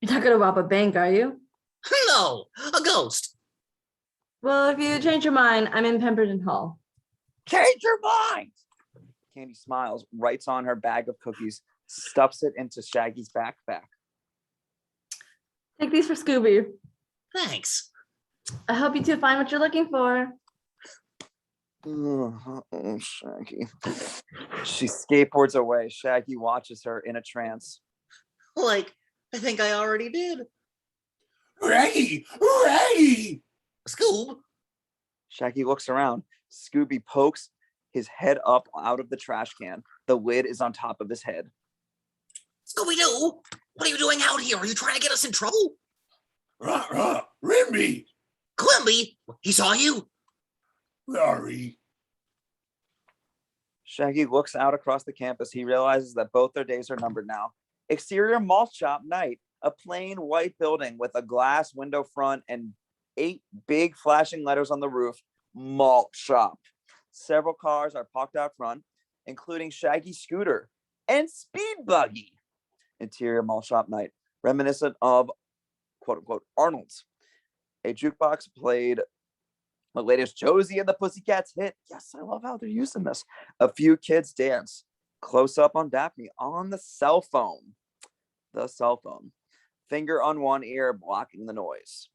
You're not gonna rob a bank, are you? No, a ghost. Well, if you change your mind, I'm in Pemberton Hall. Change your mind! Kandy smiles, writes on her bag of cookies, stuffs it into Shaggy's backpack. Take these for Scooby. Thanks. I hope you two find what you're looking for. Oh, Shaggy. She skateboards away. Shaggy watches her in a trance. Like, I think I already did. Raggy! Raggy! Scoob! Shaggy looks around. Scooby pokes his head up out of the trash can. The lid is on top of his head. Scooby Doo! What are you doing out here? Are you trying to get us in trouble? Rimby! Quimby! He saw you! Sorry. Shaggy looks out across the campus. He realizes that both their days are numbered now. Exterior malt shop night. A plain white building with a glass window front and 8 big flashing letters on the roof. Malt shop. Several cars are parked out front, including Shaggy's scooter and speed buggy. Interior mall shop night, reminiscent of quote unquote Arnold's. A jukebox played the latest Josie and the Pussycats hit. Yes, I love how they're using this. A few kids dance. Close up on Daphne on the cell phone. The cell phone. Finger on one ear blocking the noise.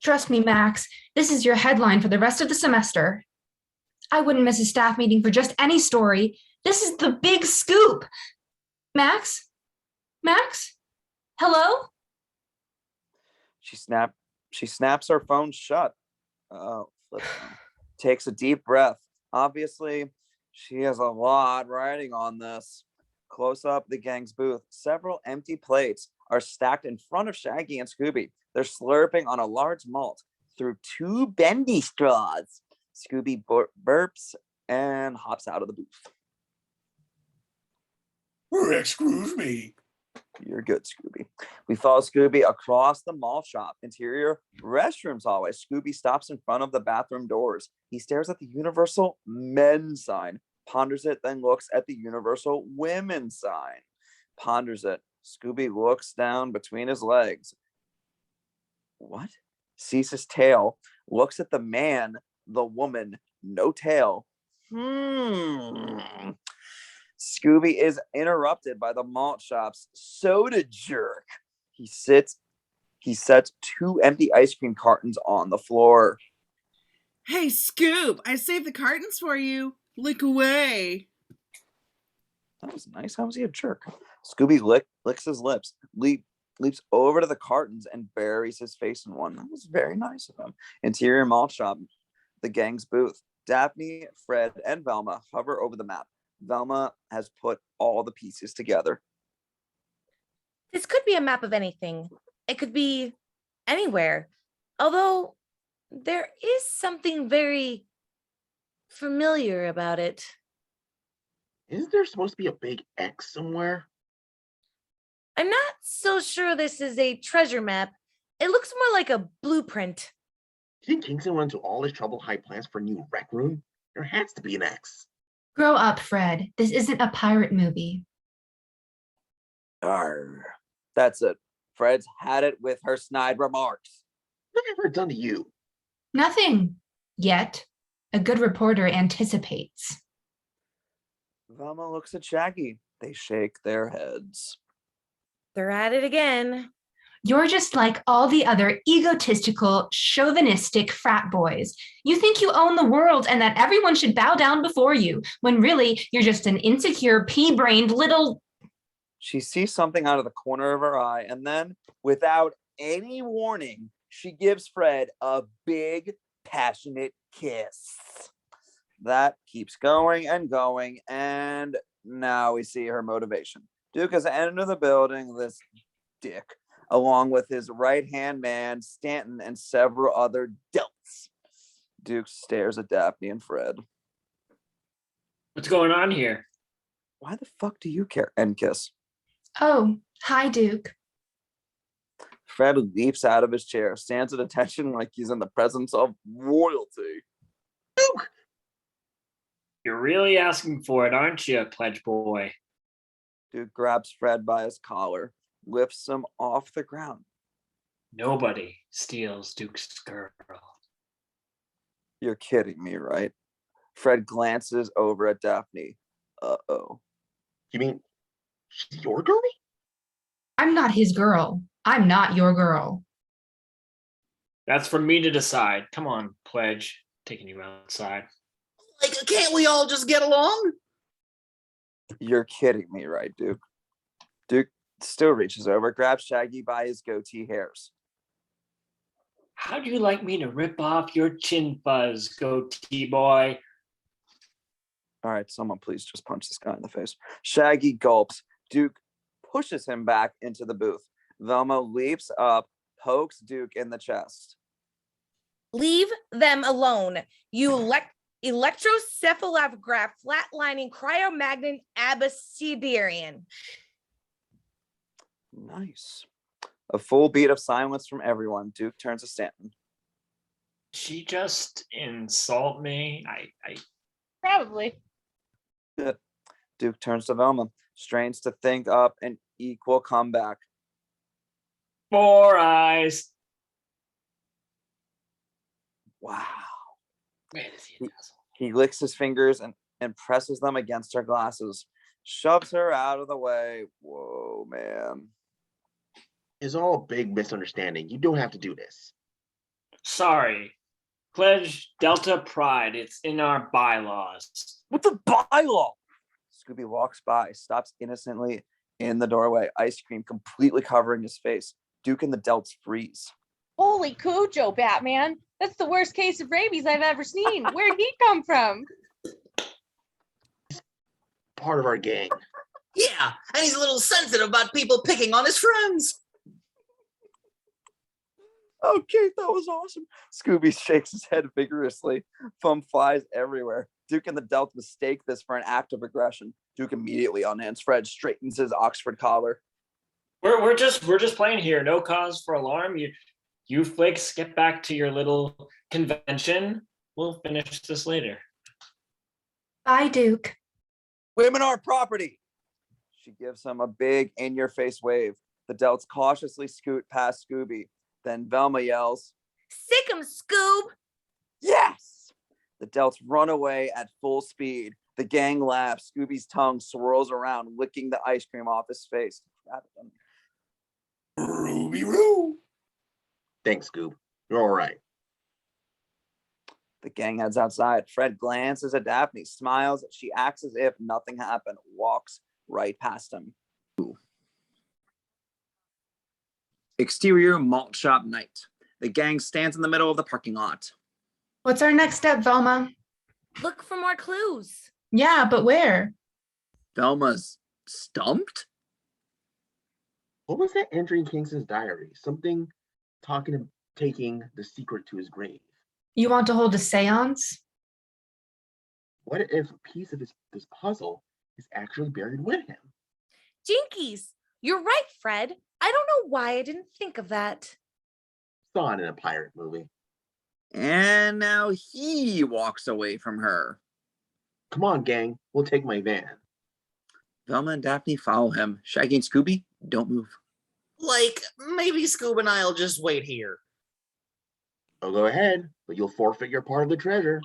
Trust me, Max, this is your headline for the rest of the semester. I wouldn't miss a staff meeting for just any story. This is the big scoop. Max? Max? Hello? She snaps her phone shut. Oh, flip phone. Takes a deep breath. Obviously, she has a lot riding on this. Close up the gang's booth. Several empty plates are stacked in front of Shaggy and Scooby. They're slurping on a large malt through 2 bendy straws. Scooby burps and hops out of the booth. Excuse me. You're good, Scooby. We follow Scooby across the mall shop. Interior restrooms hallway. Scooby stops in front of the bathroom doors. He stares at the Universal Men's sign, ponders it, then looks at the Universal Women's sign, ponders it. Scooby looks down between his legs. What? Sees his tail, looks at the man, the woman, no tail. Scooby is interrupted by the malt shop's soda jerk. He sets 2 empty ice cream cartons on the floor. Hey, Scoob, I saved the cartons for you. Lick away. That was nice. How was he a jerk? Scooby licks his lips, leaps over to the cartons and buries his face in one. That was very nice of him. Interior malt shop, the gang's booth. Daphne, Fred, and Velma hover over the map. Velma has put all the pieces together. This could be a map of anything. It could be anywhere. Although there is something very familiar about it. Isn't there supposed to be a big X somewhere? I'm not so sure this is a treasure map. It looks more like a blueprint. Do you think Kingston went into all this trouble to hide plans for a new rec room? There has to be an X. Grow up, Fred. This isn't a pirate movie. Arr. That's it. Fred's had it with her snide remarks. What have I ever done to you? Nothing. Yet. A good reporter anticipates. Velma looks at Shaggy. They shake their heads. They're at it again. You're just like all the other egotistical, chauvinistic frat boys. You think you own the world and that everyone should bow down before you, when really you're just an insecure, pea-brained little... She sees something out of the corner of her eye, and then, without any warning, she gives Fred a big, passionate kiss. That keeps going, and now we see her motivation. Duke has entered the building, this dick, along with his right-hand man, Stanton, and several other delts. Duke stares at Daphne and Fred. What's going on here? Why the fuck do you care? And kiss. Oh, hi, Duke. Fred leaps out of his chair, stands at attention like he's in the presence of royalty. Duke! You're really asking for it, aren't you, pledge boy? Duke grabs Fred by his collar, lifts him off the ground. Nobody steals Duke's girl. You're kidding me, right? Fred glances over at Daphne. Uh-oh. You mean she's your girl? I'm not his girl. I'm not your girl. That's for me to decide. Come on, pledge. Taking you outside. Like, can't we all just get along? You're kidding me, right, Duke? Duke still reaches over, grabs Shaggy by his goatee hairs. How'd you like me to rip off your chin fuzz, goatee boy? All right, someone please just punch this guy in the face. Shaggy gulps. Duke pushes him back into the booth. Velma leaps up, pokes Duke in the chest. Leave them alone. You electrocephalograph flatlining cryomagnet abecedarian. Nice. A full beat of silence from everyone. Duke turns to Stanton. She just insult me. I Probably. Good. Duke turns to Velma, strains to think up an equal comeback. 4 eyes. Wow. Man, is he an asshole? He licks his fingers and presses them against her glasses, shoves her out of the way. Whoa, man. It's all a big misunderstanding. You don't have to do this. Sorry. Pledge Delta Pride. It's in our bylaws. What's a bylaw? Scooby walks by, stops innocently in the doorway, ice cream completely covering his face. Duke and the Delts freeze. Holy Cujo, Batman. That's the worst case of rabies I've ever seen. Where'd he come from? Part of our gang. Yeah, and he's a little sensitive about people picking on his friends. Okay, that was awesome. Scooby shakes his head vigorously. Foam flies everywhere. Duke and the Delt mistake this for an act of aggression. Duke immediately unhands Fred, straightens his Oxford collar. We're just playing here. No cause for alarm. You flakes get back to your little convention. We'll finish this later. Bye, Duke. Women are property. She gives him a big in-your-face wave. The Delts cautiously scoot past Scooby. Then Velma yells, Sick 'em, Scoob! Yes! The Delts run away at full speed. The gang laughs. Scooby's tongue swirls around, licking the ice cream off his face. Ruby Roo. Thanks, Scoob. You're all right. The gang heads outside. Fred glances at Daphne, smiles. She acts as if nothing happened, walks right past him. Ooh. Exterior malt shop night. The gang stands in the middle of the parking lot. What's our next step, Velma? Look for more clues. Yeah, but where? Velma's stumped? What was that entry in Kingston's diary? Something talking of taking the secret to his grave. You want to hold a seance? What if a piece of this puzzle is actually buried with him? Jinkies! You're right, Fred. I don't know why I didn't think of that. Saw it in a pirate movie. And now he walks away from her. Come on, gang. We'll take my van. Velma and Daphne follow him. Shaggy and Scooby, don't move. Like, maybe Scoob and I'll just wait here. Oh, go ahead, but you'll forfeit your part of the treasure.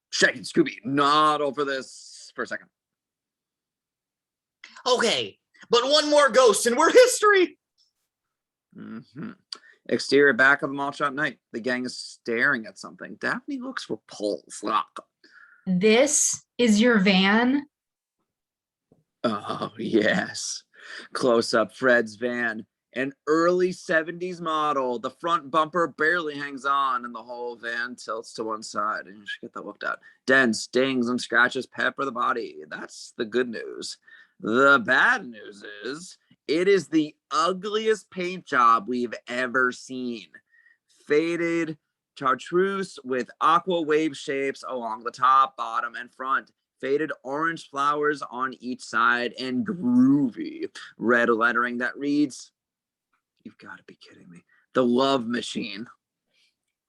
Shaggy and Scooby, not over this for a second. Okay, but one more ghost and we're history. Mm-hmm. Exterior back of the malt shop night. The gang is staring at something. Daphne looks repulsed. This is your van? Oh, yes. Close up Fred's van. An early 70s model. The front bumper barely hangs on and the whole van tilts to one side. And you should get that looked at. Dents, stings, and scratches pepper the body. That's the good news. The bad news is it is the ugliest paint job we've ever seen. Faded chartreuse with aqua wave shapes along the top, bottom, and front. Faded orange flowers on each side and groovy red lettering that reads, you've got to be kidding me, The Love Machine.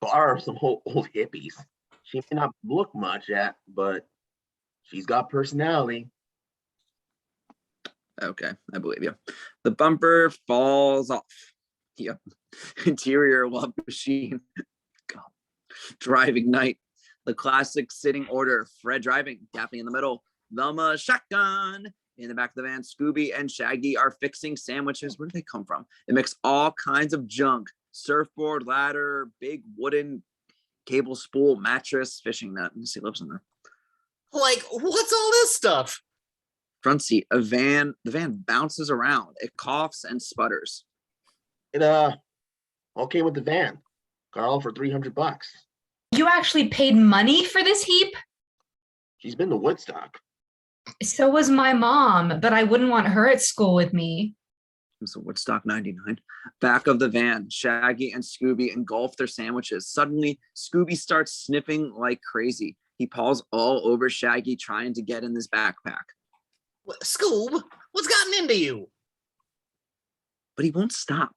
Bar some old hippies. She may not look much at, but she's got personality. Okay, I believe you. The bumper falls off. Yep. Interior Love Machine. God. Driving night. The classic sitting order. Fred driving, Daphne in the middle. Velma shotgun. In the back of the van, Scooby and Shaggy are fixing sandwiches. Where do they come from? They mix all kinds of junk. Surfboard, ladder, big wooden cable spool, mattress, fishing net. Let me see, lives in there. Like, what's all this stuff? Front seat, the van bounces around. It coughs and sputters. It all came with the van. Got all for $300. You actually paid money for this heap? She's been to Woodstock. So was my mom, but I wouldn't want her at school with me. It was a Woodstock 99. Back of the van, Shaggy and Scooby engulf their sandwiches. Suddenly, Scooby starts sniffing like crazy. He paws all over Shaggy, trying to get in his backpack. Scoob, what's gotten into you? But he won't stop.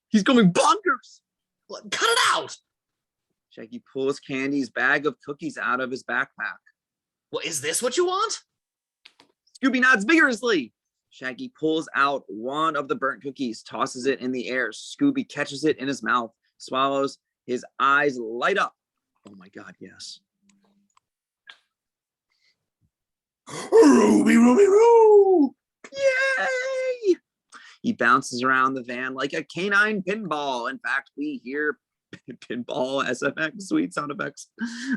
He's going bonkers. Cut it out. Shaggy pulls Kandy's bag of cookies out of his backpack. Well, is this what you want? Scooby nods vigorously. Shaggy pulls out one of the burnt cookies, tosses it in the air. Scooby catches it in his mouth, swallows. His eyes light up. Oh my God, yes. Ruby, Ruby, Roo! Yay! He bounces around the van like a canine pinball. In fact, we hear pinball SFX, sweet sound effects.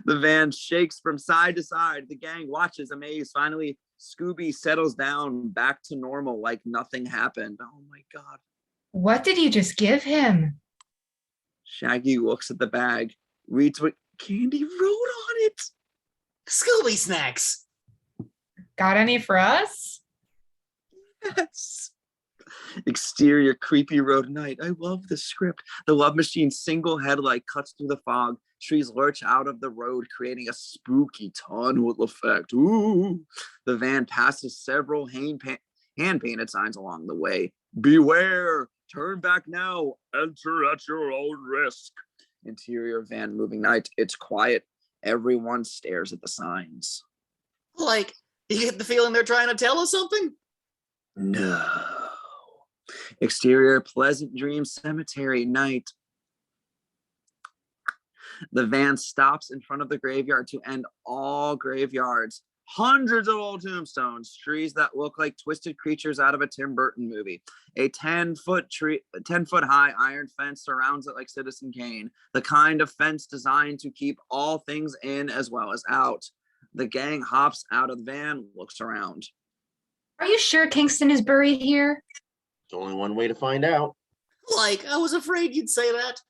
The van shakes from side to side. The gang watches amazed. Finally, Scooby settles down back to normal like nothing happened. Oh my God. What did you just give him? Shaggy looks at the bag, reads what Kandy wrote on it. Scooby snacks. Got any for us? Yes. Exterior creepy road night. I love the script. The love machine's single headlight cuts through the fog. Trees lurch out of the road, creating a spooky tunnel effect. Ooh. The van passes several hand-painted signs along the way. Beware, turn back now, enter at your own risk. Interior van moving night. It's quiet. Everyone stares at the signs. Like, you get the feeling they're trying to tell us something? No. Exterior Pleasant Dream Cemetery night. The van stops in front of the graveyard to end all graveyards. Hundreds of old tombstones, trees that look like twisted creatures out of a Tim Burton movie. A 10-foot high iron fence surrounds it like Citizen Kane, the kind of fence designed to keep all things in as well as out. The gang hops out of the van, looks around. Are you sure Kingston is buried here? There's only one way to find out. Like, I was afraid you'd say that.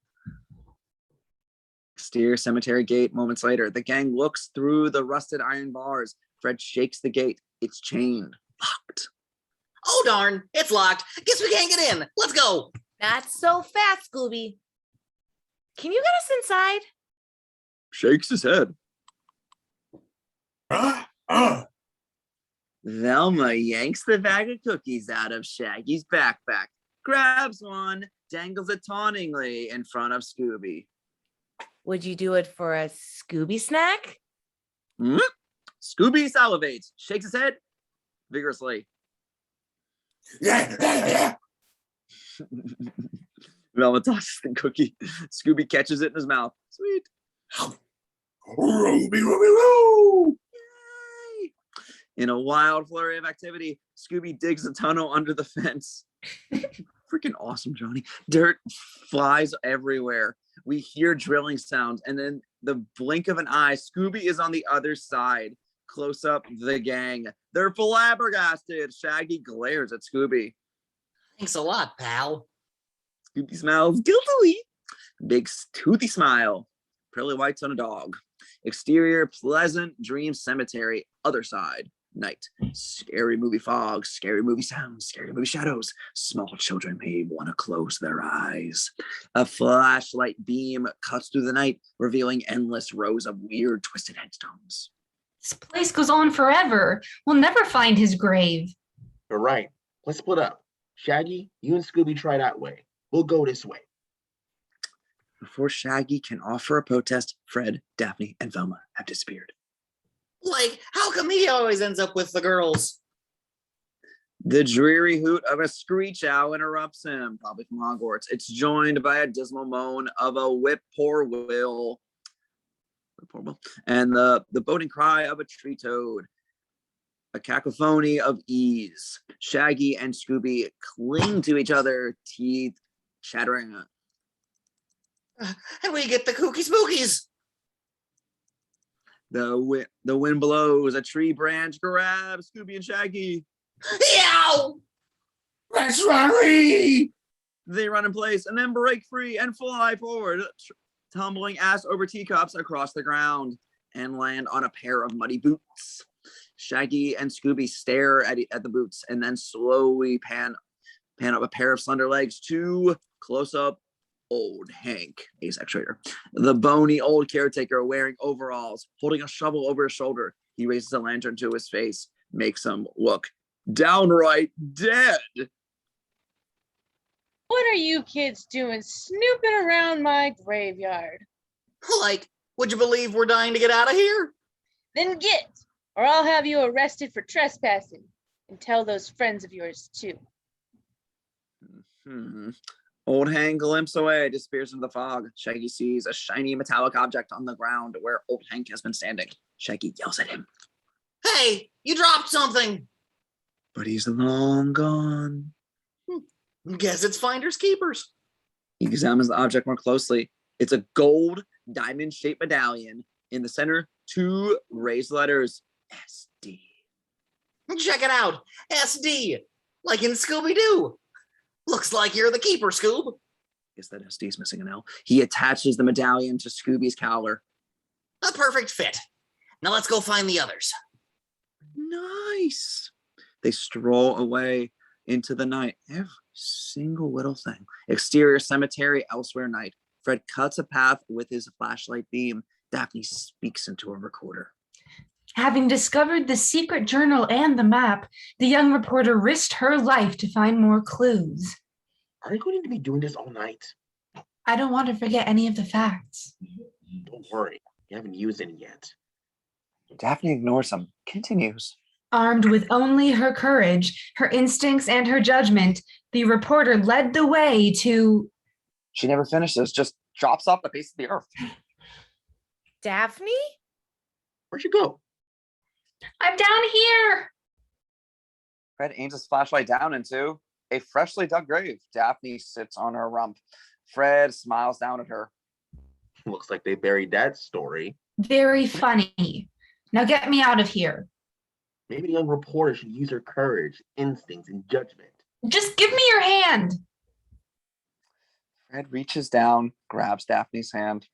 Exterior cemetery gate. Moments later, the gang looks through the rusted iron bars. Fred shakes the gate. It's chained. Locked. Oh, darn. It's locked. Guess we can't get in. Let's go. Not so fast, Scooby. Can you get us inside? Shakes his head. Velma yanks the bag of cookies out of Shaggy's backpack, grabs one, dangles it tauntingly in front of Scooby. Would you do it for a Scooby snack? Scooby salivates, shakes his head vigorously. Velma tosses the cookie. Scooby catches it in his mouth. Sweet. Ruby, Ruby, Roo! Yay! In a wild flurry of activity, Scooby digs a tunnel under the fence. Freaking awesome, Johnny. Dirt flies everywhere. We hear drilling sounds, and then the blink of an eye, Scooby is on the other side. Close up, the gang. They're flabbergasted. Shaggy glares at Scooby. Thanks a lot, pal. Scooby smiles guiltily. Big toothy smile. Pearly whites on a dog. Exterior Pleasant Dream Cemetery. Other side. Night. Scary movie fog. Scary movie sounds. Scary movie shadows. Small children may want to close their eyes. A flashlight beam cuts through the night, revealing endless rows of weird twisted headstones. This place goes on forever. We'll never find his grave. You're right. Let's split up. Shaggy, you and Scooby try that way. We'll go this way. Before Shaggy can offer a protest, Fred, Daphne, and Velma have disappeared. Like, how come he always ends up with the girls? The dreary hoot of a screech owl interrupts him, probably from Hogwarts. It's joined by a dismal moan of a whip-poor-will, and the boding cry of a tree toad. A cacophony of ease. Shaggy and Scooby cling to each other, teeth chattering. And we get the kooky spookies. The wind blows. A tree branch grabs Scooby and Shaggy. Yow! Let's rally! They run in place and then break free and fly forward, tumbling ass over teacups across the ground and land on a pair of muddy boots. Shaggy and Scooby stare at the boots and then slowly pan up a pair of slender legs to close up old Hank, ace actuator. The bony old caretaker wearing overalls, holding a shovel over his shoulder. He raises a lantern to his face, makes him look downright dead. What are you kids doing snooping around my graveyard? Like, would you believe we're dying to get out of here? Then get, or I'll have you arrested for trespassing. And tell those friends of yours too. Old Hank limps away, disappears into the fog. Shaggy sees a shiny metallic object on the ground where old Hank has been standing. Shaggy yells at him. Hey, you dropped something. But he's long gone. Guess it's finders keepers. He examines the object more closely. It's a gold diamond-shaped medallion. In the center, 2 raised letters, SD. Check it out, SD, like in Scooby Doo. Looks like you're the keeper, Scoob. Guess that SD's missing an L. He attaches the medallion to Scooby's collar. A perfect fit. Now let's go find the others. Nice. They stroll away into the night. Every single little thing. Exterior cemetery, elsewhere night. Fred cuts a path with his flashlight beam. Daphne speaks into a recorder. Having discovered the secret journal and the map, the young reporter risked her life to find more clues. Are you going to be doing this all night? I don't want to forget any of the facts. Don't worry, you haven't used any yet. Daphne ignores him, continues. Armed with only her courage, her instincts, and her judgment, the reporter led the way to... She never finishes, just drops off the face of the earth. Daphne? Where'd you go? I'm down here. Fred aims his flashlight down into a freshly dug grave. Daphne sits on her rump. Fred smiles down at her. Looks like they buried that story. Very funny. Now get me out of here. Maybe the young reporter should use her courage, instincts, and judgment. Just give me your hand. Fred reaches down, grabs Daphne's hand.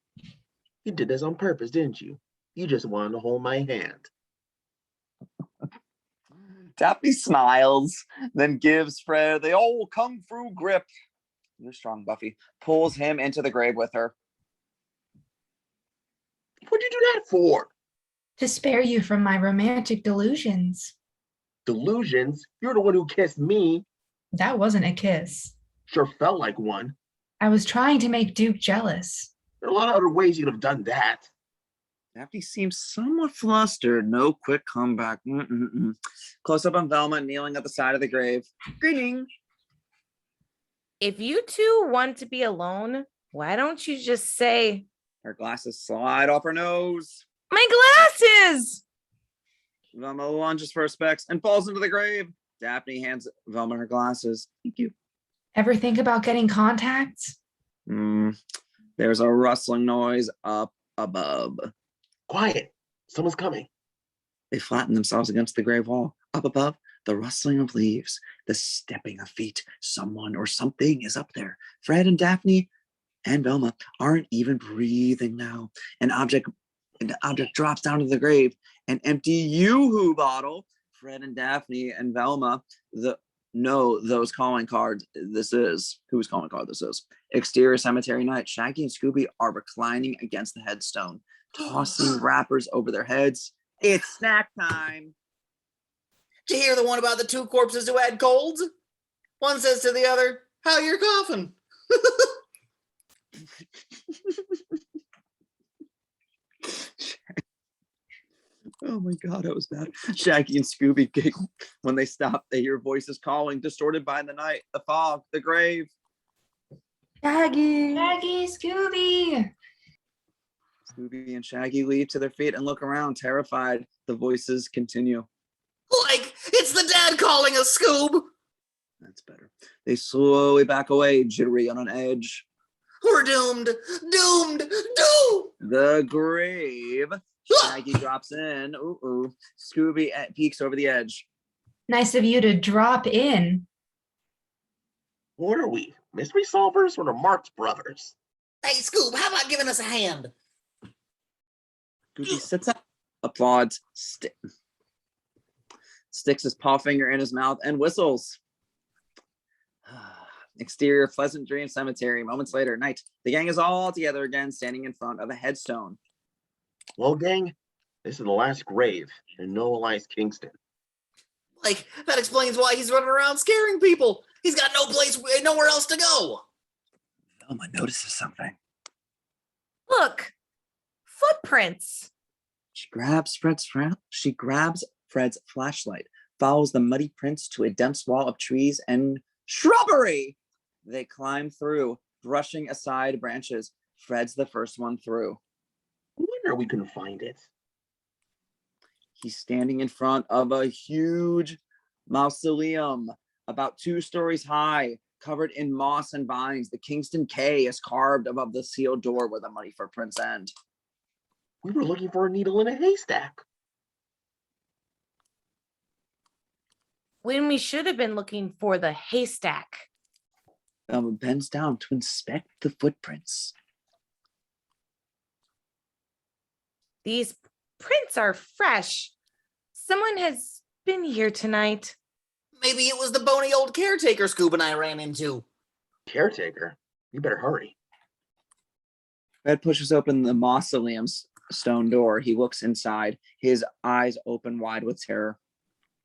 You did this on purpose, didn't you? You just wanted to hold my hand. Daphne smiles, then gives Fred the old kung fu grip. You're strong, Buffy. Pulls him into the grave with her. What'd you do that for? To spare you from my romantic delusions. Delusions? You're the one who kissed me. That wasn't a kiss. Sure felt like one. I was trying to make Duke jealous. There are a lot of other ways you could have done that. Daphne seems somewhat flustered. No quick comeback. Close up on Velma kneeling at the side of the grave. Greeting. If you two want to be alone, why don't you just say... Her glasses slide off her nose. My glasses! Velma lunges for her specs and falls into the grave. Daphne hands Velma her glasses. Thank you. Ever think about getting contacts? There's a rustling noise up above. Quiet. Someone's coming. They flatten themselves against the grave wall. Up above, the rustling of leaves, the stepping of feet. Someone or something is up there. Fred and Daphne and Velma aren't even breathing now. An object drops down to the grave. An empty Yoo-hoo bottle. Fred and Daphne and Velma know those calling cards. Whose calling card this is. Exterior cemetery night. Shaggy and Scooby are reclining against the headstone, tossing wrappers over their heads. It's snack time. Did you hear the one about the 2 corpses who had colds? One says to the other, how you're coughing. Oh my God, that was bad. Shaggy and Scooby giggle. When they stop, they hear voices calling, distorted by the night, the fog, the grave. Shaggy, Scooby. Scooby and Shaggy leap to their feet and look around, terrified. The voices continue. Like, it's the dad calling us, Scoob. That's better. They slowly back away, jittery on an edge. We're doomed. Doomed. Doomed. The grave. Shaggy drops in. Ooh. Scooby peeks over the edge. Nice of you to drop in. What are we, mystery solvers or the Marx Brothers? Hey, Scoob, how about giving us a hand? Scooby sits up, applauds, sticks his paw finger in his mouth and whistles. Exterior Pleasant Dream Cemetery. Moments later, night. The gang is all together again, standing in front of a headstone. Well, gang, this is the last grave in No Elias Kingston. Like, that explains why he's running around scaring people. He's got nowhere else to go. Velma notices something. Look, footprints. She grabs Fred's flashlight, follows the muddy prints to a dense wall of trees and shrubbery. They climb through, brushing aside branches. Fred's the first one through. I wonder we couldn't find it. He's standing in front of a huge mausoleum, about 2 stories high, covered in moss and vines. The Kingston K is carved above the sealed door where the muddy footprints end. We were looking for a needle in a haystack. When we should have been looking for the haystack. Velma bends down to inspect the footprints. These prints are fresh. Someone has been here tonight. Maybe it was the bony old caretaker Scoob and I ran into. Caretaker? You better hurry. Fred pushes open the mausoleum's stone door. He looks inside, his eyes open wide with terror.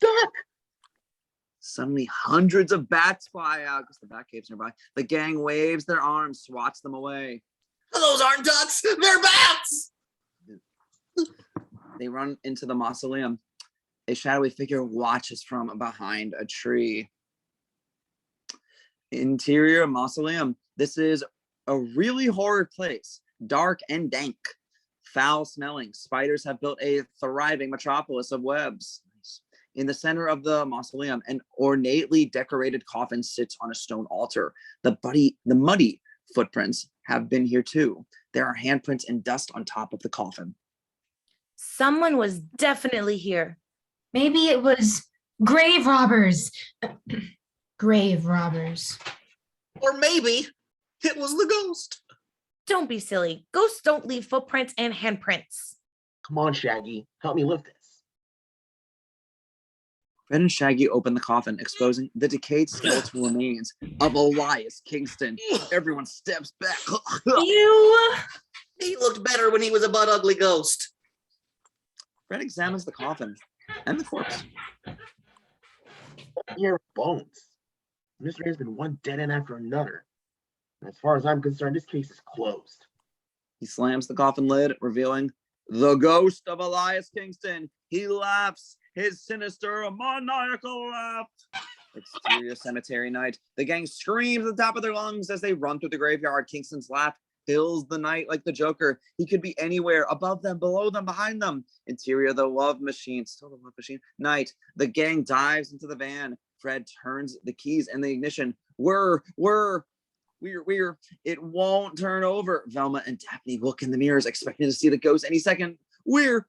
Duck! Suddenly, hundreds of bats fly out because the bat cave's nearby. The gang waves their arms, swats them away. Those aren't ducks, they're bats! They run into the mausoleum. A shadowy figure watches from behind a tree. Interior mausoleum. This is a really horrid place. Dark and dank. Foul smelling. Spiders have built a thriving metropolis of webs. In the center of the mausoleum, an ornately decorated coffin sits on a stone altar. The muddy footprints have been here too. There are handprints and dust on top of the coffin. Someone was definitely here. Maybe it was grave robbers. Grave robbers. Or maybe it was the ghost. Don't be silly. Ghosts don't leave footprints and handprints. Come on, Shaggy. Help me lift this. Fred and Shaggy open the coffin, exposing the decayed skeletal remains of Elias Kingston. Everyone steps back. Ew! He looked better when he was a butt ugly ghost. Fred examines the coffin and the corpse. Your bones. Mystery has been one dead end after another. As far as I'm concerned, this case is closed. He slams the coffin lid, revealing the ghost of Elias Kingston. He laughs, his sinister, maniacal laugh. Exterior cemetery night. The gang screams at the top of their lungs as they run through the graveyard. Kingston's laugh fills the night like the Joker. He could be anywhere, above them, below them, behind them. Interior, the love machine, still the love machine. Night, the gang dives into the van. Fred turns the keys in the ignition. We're, it won't turn over. Velma and Daphne look in the mirrors, expecting to see the ghost any second. We're.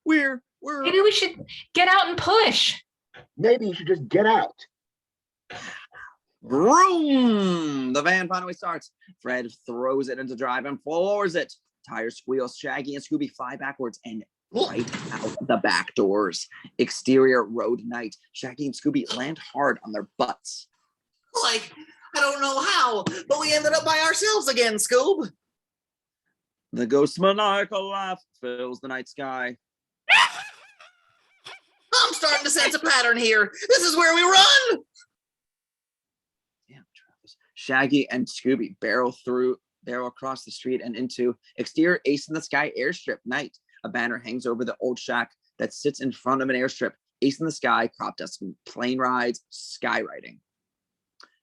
Maybe we should get out and push. Maybe you should just get out. Vroom! The van finally starts. Fred throws it into drive and floors it. Tires squeal. Shaggy and Scooby fly backwards and right out the back doors. Exterior road night. Shaggy and Scooby land hard on their butts. Like, I don't know how, but we ended up by ourselves again, Scoob. The ghost's maniacal laugh fills the night sky. I'm starting to sense a pattern here. This is where we run. Damn, Travis. Shaggy and Scooby barrel across the street and into exterior Ace in the Sky airstrip night. A banner hangs over the old shack that sits in front of an airstrip. Ace in the Sky, crop dusting, plane rides, skywriting.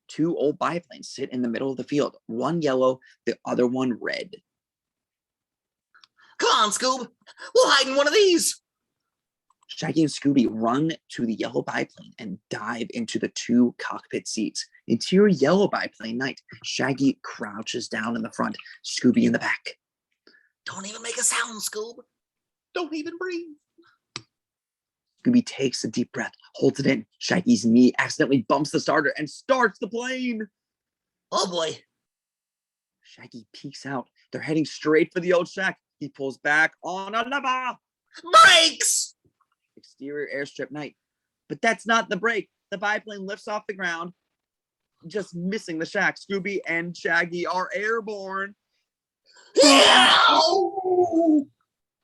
2 old biplanes sit in the middle of the field. One yellow, the other one red. Come on, Scoob. We'll hide in one of these. Shaggy and Scooby run to the yellow biplane and dive into the 2 cockpit seats. Interior yellow biplane night. Shaggy crouches down in the front, Scooby in the back. Don't even make a sound, Scoob. Don't even breathe. Scooby takes a deep breath, holds it in. Shaggy's knee accidentally bumps the starter and starts the plane. Oh boy. Shaggy peeks out. They're heading straight for the old shack. He pulls back on a lever. Brakes! Exterior airstrip night. But that's not the brake. The biplane lifts off the ground, just missing the shack. Scooby and Shaggy are airborne.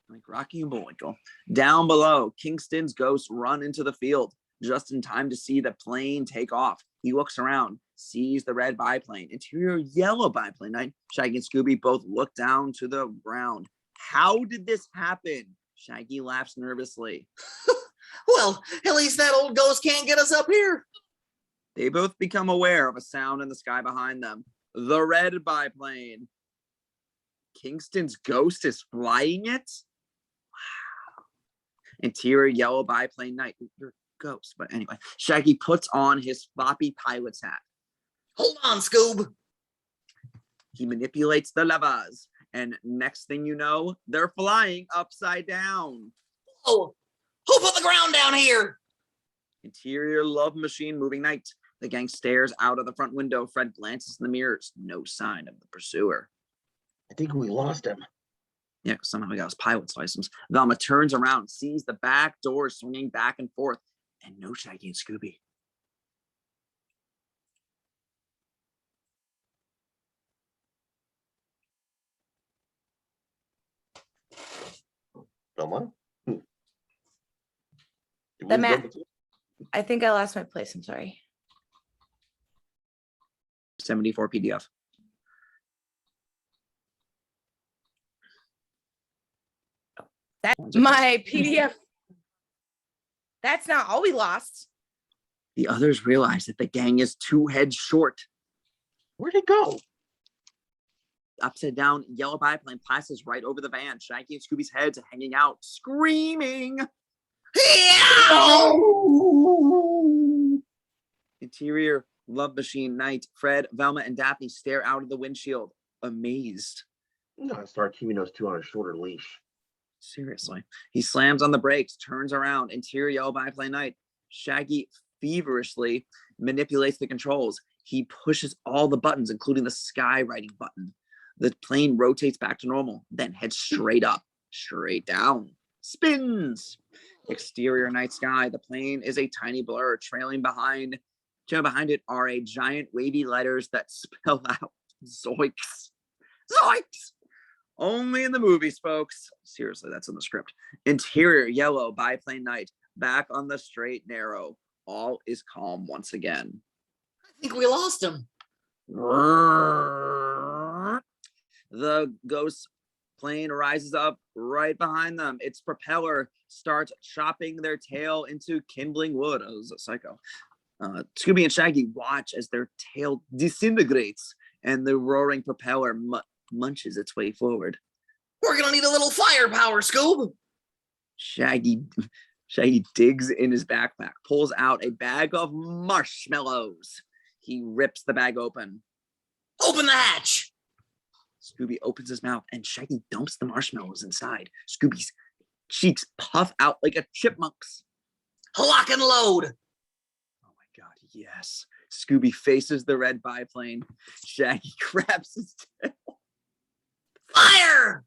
Like Rocky and Bullwinkle. Down below, Kingston's ghosts run into the field just in time to see the plane take off. He looks around, sees the red biplane. Interior yellow biplane night. Shaggy and Scooby both look down to the ground. How did this happen? Shaggy laughs nervously. Well, at least that old ghost can't get us up here. They both become aware of a sound in the sky behind them. The red biplane. Kingston's ghost is flying it? Wow. Interior yellow biplane night. You're a ghost, but anyway. Shaggy puts on his floppy pilot's hat. Hold on, Scoob. He manipulates the levers, and next thing you know, they're flying upside down. Oh, who put the ground down here? Interior love machine moving night. The gang stares out of the front window. Fred glances in the mirrors. No sign of the pursuer. I think we lost him. Yeah, somehow he got his pilot's license. Velma turns around, sees the back door swinging back and forth, and no Shaggy and Scooby. Velma? The map. I think I lost my place. I'm sorry. 74 PDF. That's my PDF. That's not all we lost. The others realize that the gang is 2 heads short. Where'd it go? Upside down, yellow biplane passes right over the van. Shaggy and Scooby's heads are hanging out, screaming. Interior love machine night. Fred, Velma, and Daphne stare out of the windshield, amazed. You gotta start keeping those 2 on a shorter leash. Seriously. He slams on the brakes, turns around. Interior yellow biplane night. Shaggy feverishly manipulates the controls. He pushes all the buttons, including the skywriting button. The plane rotates back to normal, then heads straight up, straight down, spins. Exterior night sky. The plane is a tiny blur. Trailing behind it are a giant wavy letters that spell out Zoinks. Zoinks! Only in the movies, folks. Seriously, that's in the script. Interior yellow biplane night. Back on the straight narrow. All is calm once again. I think we lost him. The ghost plane rises up right behind them. Its propeller starts chopping their tail into kindling wood. Oh, this is a psycho. Scooby and Shaggy watch as their tail disintegrates and the roaring propeller munches its way forward. We're gonna need a little firepower, Scoob. Shaggy digs in his backpack, pulls out a bag of marshmallows. He rips the bag open. Open the hatch. Scooby opens his mouth and Shaggy dumps the marshmallows inside. Scooby's cheeks puff out like a chipmunk's. Lock and load. Oh my God, yes. Scooby faces the red biplane. Shaggy grabs his tail. Fire!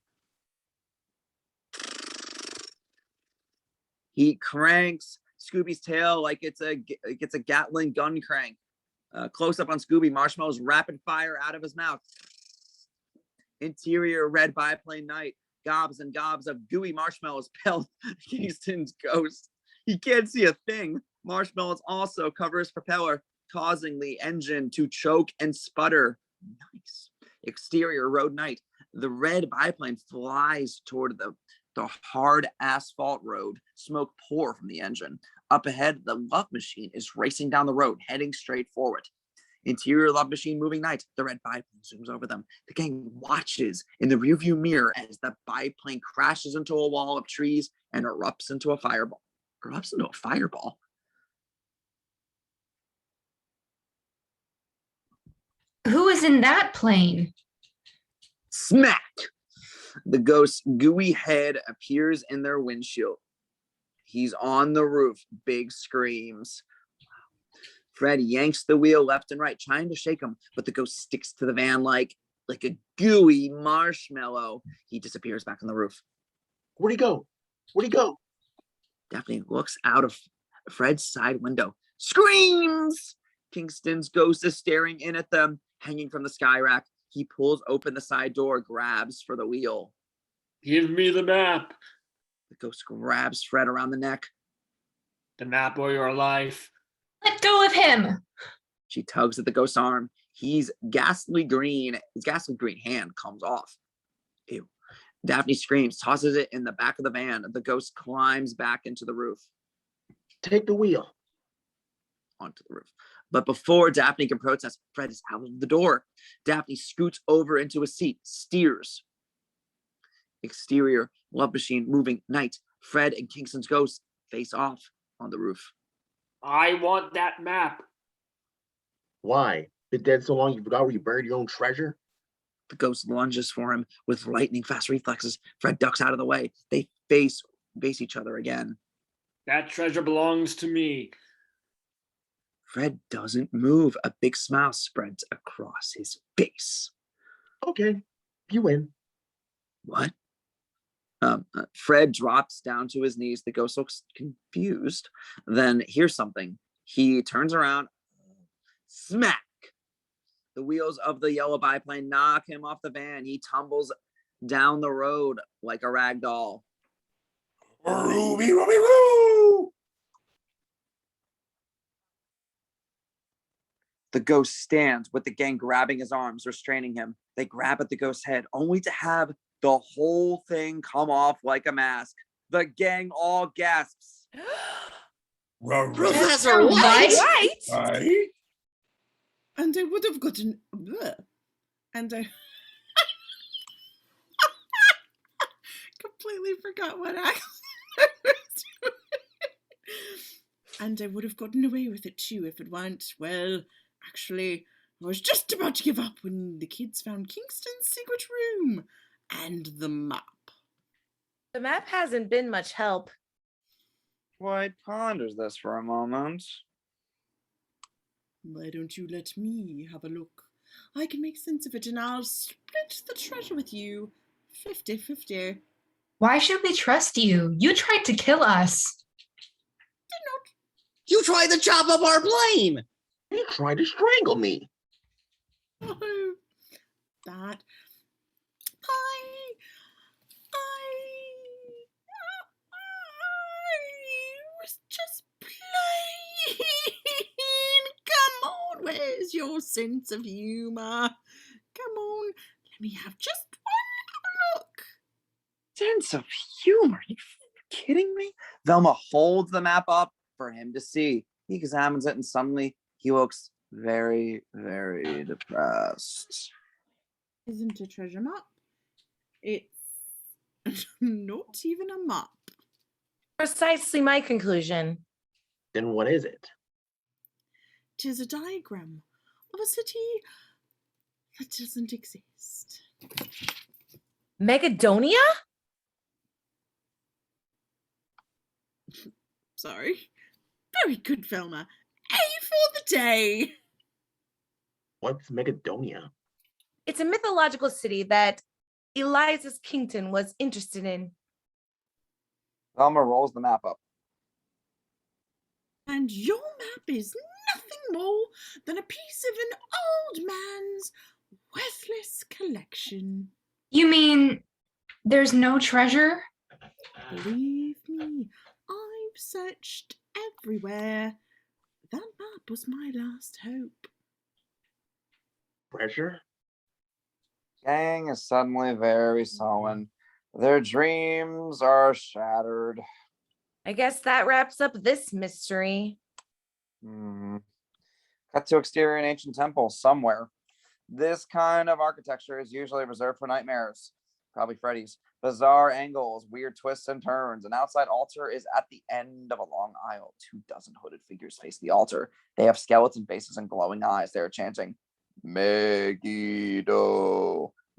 He cranks Scooby's tail like it's a Gatling gun crank. Close up on Scooby, marshmallows rapid fire out of his mouth. Interior red biplane night. Gobs and gobs of gooey marshmallows pelt Kingston's ghost. He can't see a thing. Marshmallows also cover his propeller, causing the engine to choke and sputter. Nice. Exterior road night. The red biplane flies toward the hard asphalt road. Smoke pour from the engine. Up ahead, the love machine is racing down the road, heading straight forward. Interior love machine moving night. The red biplane zooms over them. The gang watches in the rearview mirror as the biplane crashes into a wall of trees and erupts into a fireball. erupts into a fireball. Who is in that plane? Smack! The ghost's gooey head appears in their windshield. He's on the roof. Big screams. Fred yanks the wheel left and right, trying to shake him, but the ghost sticks to the van like a gooey marshmallow. He disappears back on the roof. Where'd he go? Where'd he go? Daphne looks out of Fred's side window. Screams! Kingston's ghost is staring in at them, hanging from the sky rack. He pulls open the side door, grabs for the wheel. Give me the map. The ghost grabs Fred around the neck. The map or your life. Let go of him. She tugs at the ghost's arm. He's ghastly green. His ghastly green hand comes off. Ew. Daphne screams, tosses it in the back of the van. The ghost climbs back into the roof. Take the wheel. Onto the roof. But before Daphne can protest, Fred is out of the door. Daphne scoots over into a seat, steers. Exterior, love machine, moving, night. Fred and Kingston's ghost face off on the roof. I want that map. Why? Been dead so long you forgot where you buried your own treasure? The ghost lunges for him with lightning fast reflexes. Fred ducks out of the way. They face each other again. That treasure belongs to me. Fred doesn't move. A big smile spreads across his face. Okay, you win. What? Fred drops down to his knees. The ghost looks confused. Then hears something. He turns around. Smack! The wheels of the yellow biplane knock him off the van. He tumbles down the road like a rag doll. Ruby, Ruby, Roo! The ghost stands with the gang grabbing his arms, restraining him. They grab at the ghost's head, only to have the whole thing come off like a mask. The gang all gasps. Professor White? Right? And I would have gotten. And I completely forgot what accent I was doing. And I would have gotten away with it too if it weren't, well, actually, I was just about to give up when the kids found Kingston's secret room and the map. The map hasn't been much help. White ponders this for a moment. Why don't you let me have a look? I can make sense of it and I'll split the treasure with you. 50-50. Why should we trust you? You tried to kill us. You tried to chop up our plane. You tried to strangle me. Oh, that. I was just playing. Come on, where's your sense of humor? Come on, let me have just one look. Sense of humor? Are you kidding me? Velma holds the map up for him to see. He examines it and suddenly he looks very, very depressed. Isn't a treasure map? It's not even a map. Precisely my conclusion. Then what is it? 'Tis a diagram of a city that doesn't exist. Meggidonia? Sorry. Very good, Velma. A for the day. What's Meggidonia? It's a mythological city that Eliza's Kingston was interested in. Velma rolls the map up. And your map is nothing more than a piece of an old man's worthless collection. You mean there's no treasure? Believe me, I've searched everywhere. That map was my last hope. Treasure? Gang is suddenly very sullen. Their dreams are shattered. I guess that wraps up this mystery. Cut to exterior an ancient temple somewhere. This kind of architecture is usually reserved for nightmares. probably Freddy's. Bizarre angles, weird twists and turns. An outside altar is at the end of a long aisle. 24 hooded figures face the altar. They have skeleton faces and glowing eyes. They are chanting, Meggido,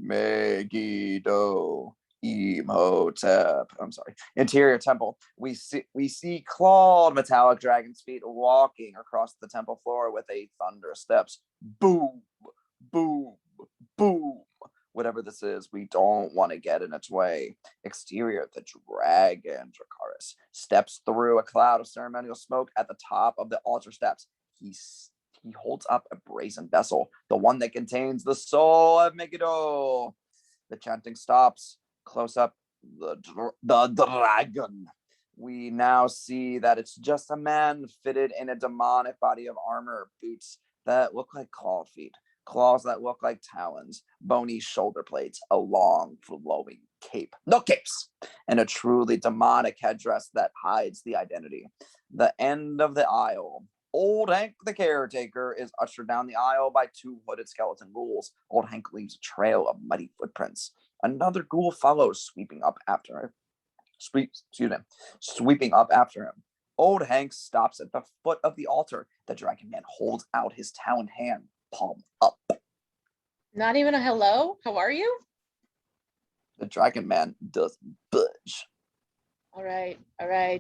Meggido, Emotep. I'm sorry. Interior temple. We see clawed metallic dragon's feet walking across the temple floor with a thunder steps. Boom, boom, boom. Whatever this is, we don't want to get in its way. Exterior, the dragon Dracarys steps through a cloud of ceremonial smoke at the top of the altar steps. He holds up a brazen vessel, the one that contains the soul of Meggido. The chanting stops. Close up, the dragon. We now see that it's just a man fitted in a demonic body of armor, boots that look like clawed feet, claws that look like talons, bony shoulder plates, a long flowing cape, no capes, and a truly demonic headdress that hides the identity. The end of the aisle. Old Hank the caretaker is ushered down the aisle by 2 hooded skeleton ghouls. Old Hank leaves a trail of muddy footprints. Another ghoul follows, sweeping up after him. Sweeping up after him. Old Hank stops at the foot of the altar. The dragon man holds out his taloned hand, palm up. Not even a hello? How are you? The dragon man doesn't budge. All right.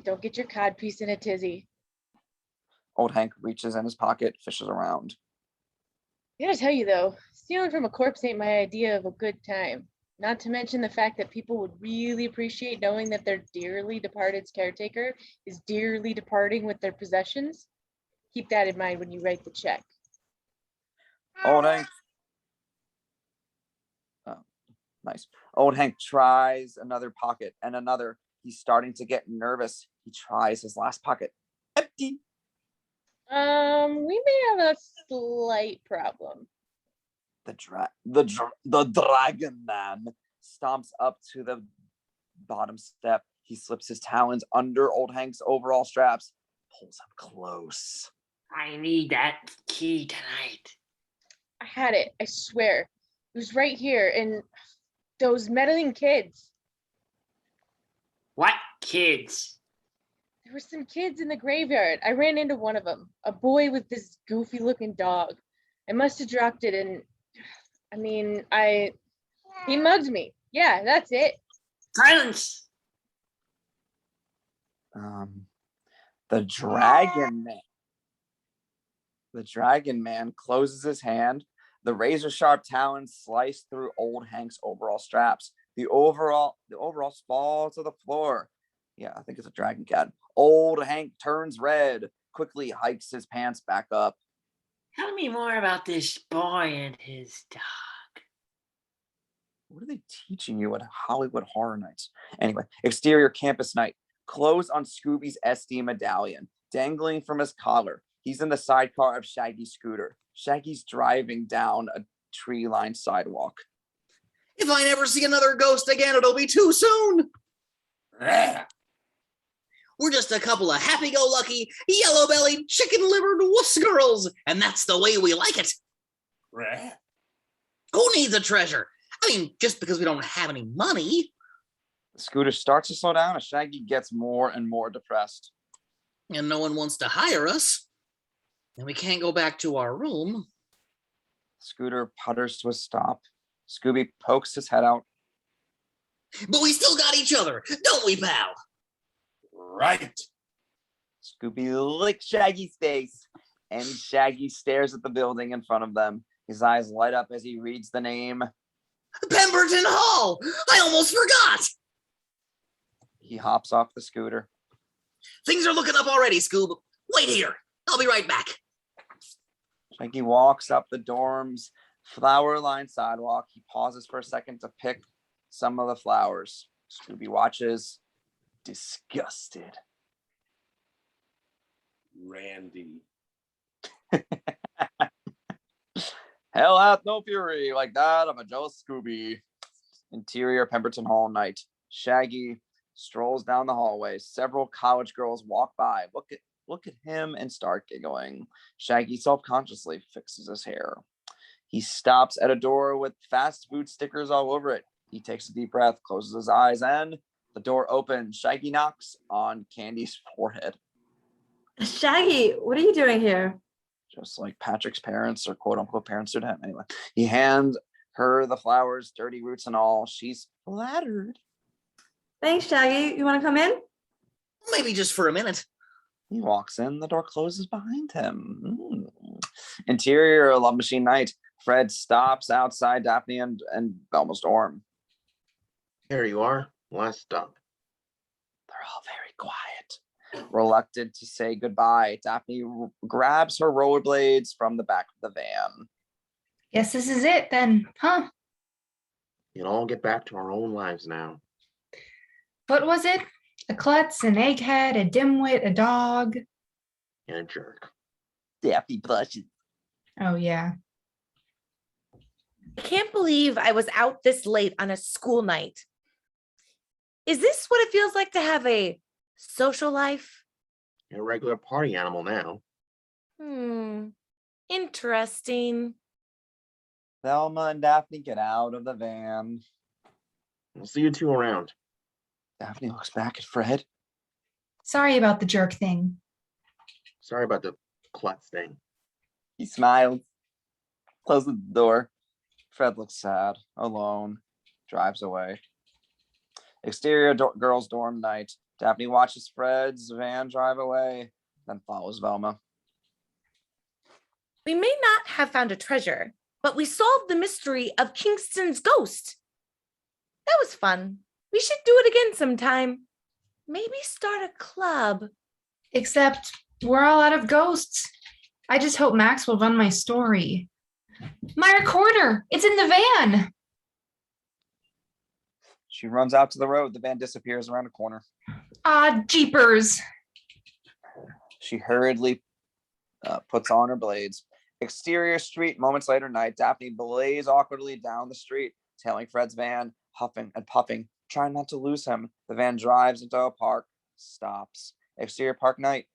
Don't get your codpiece in a tizzy. Old Hank reaches in his pocket, fishes around. I gotta tell you though, stealing from a corpse ain't my idea of a good time. Not to mention the fact that people would really appreciate knowing that their dearly departed's caretaker is dearly departing with their possessions. Keep that in mind when you write the check. Old Hank. Oh, nice. Old Hank tries another pocket and another. He's starting to get nervous. He tries his last pocket. Empty. We may have a slight problem. The dragon man stomps up to the bottom step. He slips his talons under Old Hank's overall straps, pulls up close. I need that key tonight. I had it, I swear. It was right here, and those meddling kids. What kids? There were some kids in the graveyard. I ran into one of them, a boy with this goofy looking dog. I must have dropped it and, he mugged me. Yeah, that's it. Silence! The dragon man closes his hand. The razor sharp talons slice through Old Hank's overall straps. The overall falls to the floor. Yeah, I think it's a dragon cat. Old Hank turns red, quickly hikes his pants back up. Tell me more about this boy and his dog. What are they teaching you at Hollywood Horror Nights? Anyway, exterior campus night. Clothes on Scooby's SD medallion, dangling from his collar. He's in the sidecar of Shaggy's scooter. Shaggy's driving down a tree-lined sidewalk. If I never see another ghost again, it'll be too soon. We're just a couple of happy-go-lucky, yellow-bellied, chicken-livered wuss girls, and that's the way we like it. Who needs a treasure? Just because we don't have any money. The scooter starts to slow down as Shaggy gets more and more depressed. And no one wants to hire us. And we can't go back to our room. Scooter putters to a stop. Scooby pokes his head out. But we still got each other, don't we, pal? Right. Scooby licks Shaggy's face, and Shaggy stares at the building in front of them. His eyes light up as he reads the name. Pemberton Hall! I almost forgot! He hops off the scooter. Things are looking up already, Scoob. Wait here. I'll be right back. Shaggy walks up the dorm's flower-lined sidewalk. He pauses for a second to pick some of the flowers. Scooby watches, disgusted. Randy. Hell hath no fury like that of a jealous Scooby. Interior Pemberton Hall night. Shaggy strolls down the hallway. Several college girls walk by. Look at him and start giggling. Shaggy self-consciously fixes his hair. He stops at a door with fast food stickers all over it. He takes a deep breath, closes his eyes, and the door opens. Shaggy knocks on Kandy's forehead. Shaggy, what are you doing here? Just like Patrick's parents or quote unquote parents did him. Anyway, he hands her the flowers, dirty roots and all. She's flattered. Thanks, Shaggy. You want to come in? Maybe just for a minute. He walks in, the door closes behind him. Interior, Love Machine Night. Fred stops outside Daphne and Velma's dorm. Here you are. Last up. They're all very quiet. Reluctant to say goodbye, Daphne grabs her rollerblades from the back of the van. Guess this is it then, huh? We can all get back to our own lives now. What was it? A klutz, an egghead, a dimwit, a dog. And a jerk. Daphne blushes. Oh, yeah. I can't believe I was out this late on a school night. Is this what it feels like to have a social life? You're a regular party animal now. Interesting. Velma and Daphne get out of the van. We'll see you two around. Daphne looks back at Fred. Sorry about the jerk thing. Sorry about the klutz thing. He smiles, closes the door. Fred looks sad, alone, drives away. Exterior girls' dorm night. Daphne watches Fred's van drive away, then follows Velma. We may not have found a treasure, but we solved the mystery of Kingston's ghost. That was fun. We should do it again sometime. Maybe start a club. Except we're all out of ghosts. I just hope Max will run my story. My recorder! It's in the van! She runs out to the road. The van disappears around a corner. Ah, jeepers. She hurriedly puts on her blades. Exterior street, moments later, night. Daphne blazes awkwardly down the street, tailing Fred's van, huffing and puffing, trying not to lose him. The van drives into a park, stops. Exterior park night.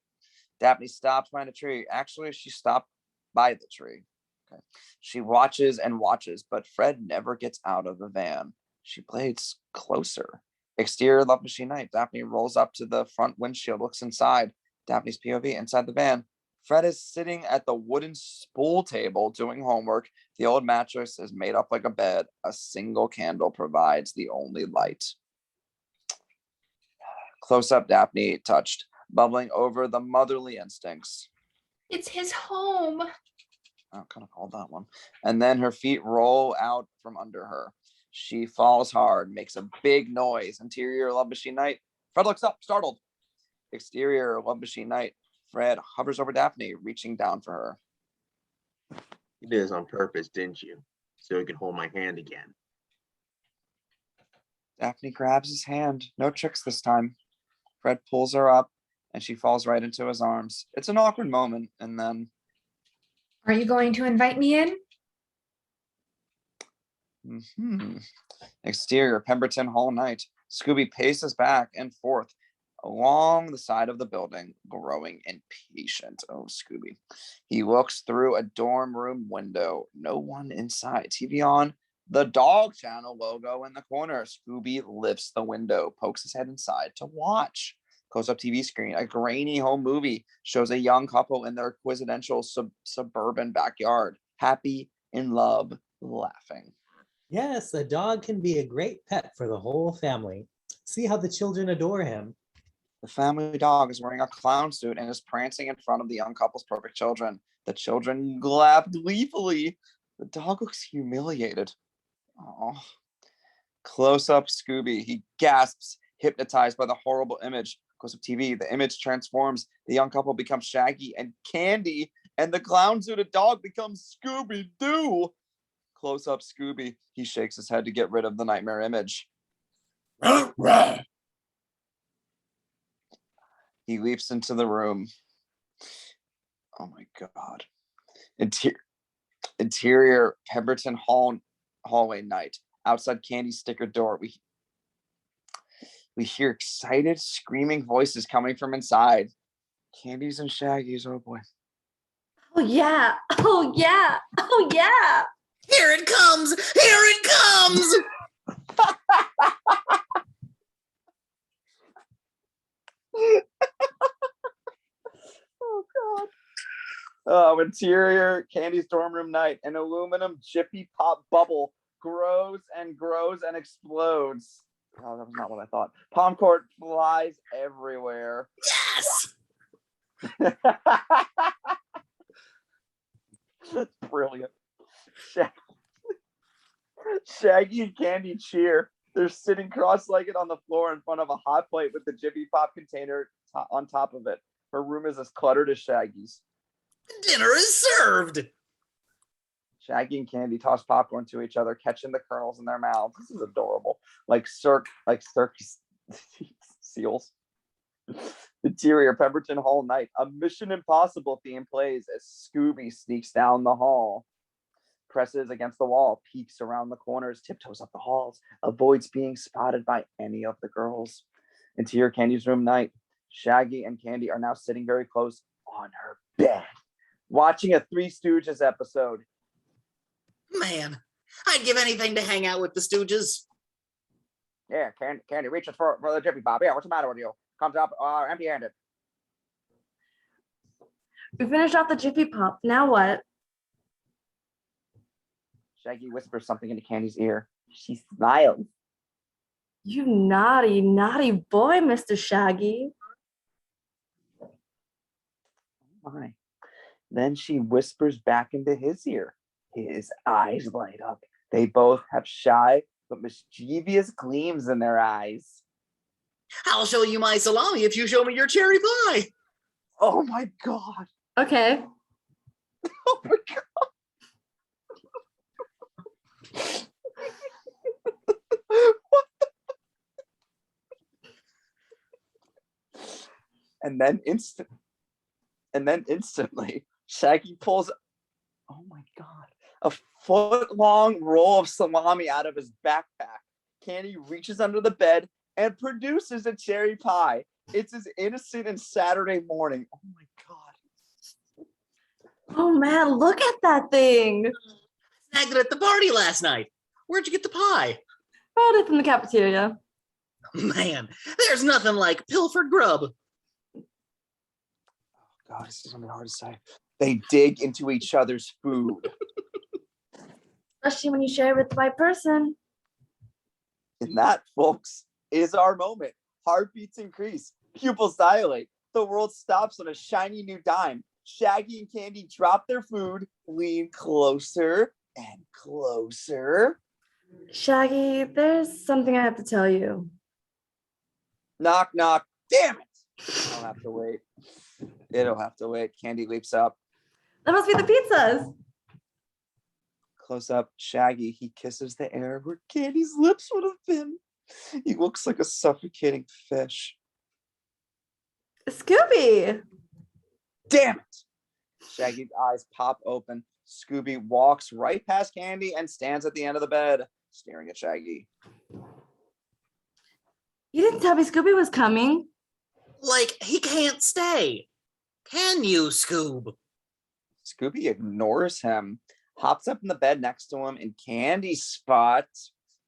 Daphne stops behind a tree. Actually, she stopped by the tree. Okay. She watches and watches, but Fred never gets out of the van. She blades closer. Exterior Love Machine Night. Daphne rolls up to the front windshield, looks inside. Daphne's POV inside the van. Fred is sitting at the wooden spool table doing homework. The old mattress is made up like a bed. A single candle provides the only light. Close up, Daphne touched, bubbling over the motherly instincts. It's his home. I kind of called that one. And then her feet roll out from under her. She falls hard, makes a big noise. Interior Love Machine Night. Fred looks up, startled. Exterior Love Machine Night. Fred hovers over Daphne, reaching down for her. You did this on purpose, didn't you? So you could hold my hand again. Daphne grabs his hand. No tricks this time. Fred pulls her up, and she falls right into his arms. It's an awkward moment, and then... Are you going to invite me in? Exterior, Pemberton Hall night. Scooby paces back and forth along the side of the building, growing impatient. Oh, Scooby. He looks through a dorm room window. No one inside. TV on. The dog channel logo in the corner. Scooby lifts the window, pokes his head inside to watch. Close up TV screen. A grainy home movie shows a young couple in their quintessential suburban backyard. Happy, in love, laughing. Yes, a dog can be a great pet for the whole family. See how the children adore him. The family dog is wearing a clown suit and is prancing in front of the young couple's perfect children. The children laugh gleefully. The dog looks humiliated. Oh. Close up Scooby. He gasps, hypnotized by the horrible image. Close up TV. The image transforms. The young couple becomes Shaggy and Kandy, and the clown suited dog becomes Scooby Doo. Close up Scooby. He shakes his head to get rid of the nightmare image. He leaps into the room. Oh my God. Interior Pemberton hallway night. Outside Kandy's sticker door. We hear excited screaming voices coming from inside. Kandy's and Shaggy's. Oh boy. Oh yeah. Oh yeah. Oh yeah. Here it comes! Here it comes! Oh God. Interior Candy's dorm room night. An aluminum Jiffy Pop bubble grows and grows and explodes. Oh, that was not what I thought. Palm court flies everywhere. Yes. That's brilliant. Shaggy and Kandy cheer. They're sitting cross-legged on the floor in front of a hot plate with the Jiffy Pop container on top of it. Her room is as cluttered as Shaggy's. Dinner is served. Shaggy and Kandy toss popcorn to each other, catching the kernels in their mouths. This is adorable. Like circus seals. Interior Pemberton Hall night. A Mission Impossible theme plays as Scooby sneaks down the hall, presses against the wall, peeks around the corners, tiptoes up the halls, avoids being spotted by any of the girls. Interior Kandy's room night. Shaggy and Kandy are now sitting very close on her bed, watching a Three Stooges episode. Man, I'd give anything to hang out with the Stooges. Yeah, Kandy reaches for the Jiffy Pop. Yeah, what's the matter with you? Comes up empty-handed. We finished off the Jiffy Pop. Now what? Shaggy whispers something into Kandy's ear. She smiles. You naughty, naughty boy, Mr. Shaggy. Oh my. Then she whispers back into his ear. His eyes light up. They both have shy but mischievous gleams in their eyes. I'll show you my salami if you show me your cherry pie. Oh my God. Okay. Oh my God. What the? And then instantly, Shaggy pulls, oh my God, a foot-long roll of salami out of his backpack. Kandy reaches under the bed and produces a cherry pie. It's as innocent as Saturday morning. Oh my God. Oh man, look at that thing. Snagged it at the party last night. Where'd you get the pie? Brought it from the cafeteria. Man, there's nothing like pilfered grub. God, this is gonna be hard to say. They dig into each other's food. Especially when you share with the right person. And that, folks, is our moment. Heartbeats increase, pupils dilate. The world stops on a shiny new dime. Shaggy and Kandy drop their food, lean closer and closer. Shaggy, there's something I have to tell you. Knock, knock. Damn it. I'll have to wait. It'll have to wait. Kandy leaps up. That must be the pizzas. Close up, Shaggy. He kisses the air where Kandy's lips would have been. He looks like a suffocating fish. Scooby. Damn it. Shaggy's eyes pop open. Scooby walks right past Kandy and stands at the end of the bed, staring at Shaggy. You didn't tell me Scooby was coming. Like, he can't stay. Can you, Scoob? Scooby ignores him, hops up in the bed next to him in Kandy's spot.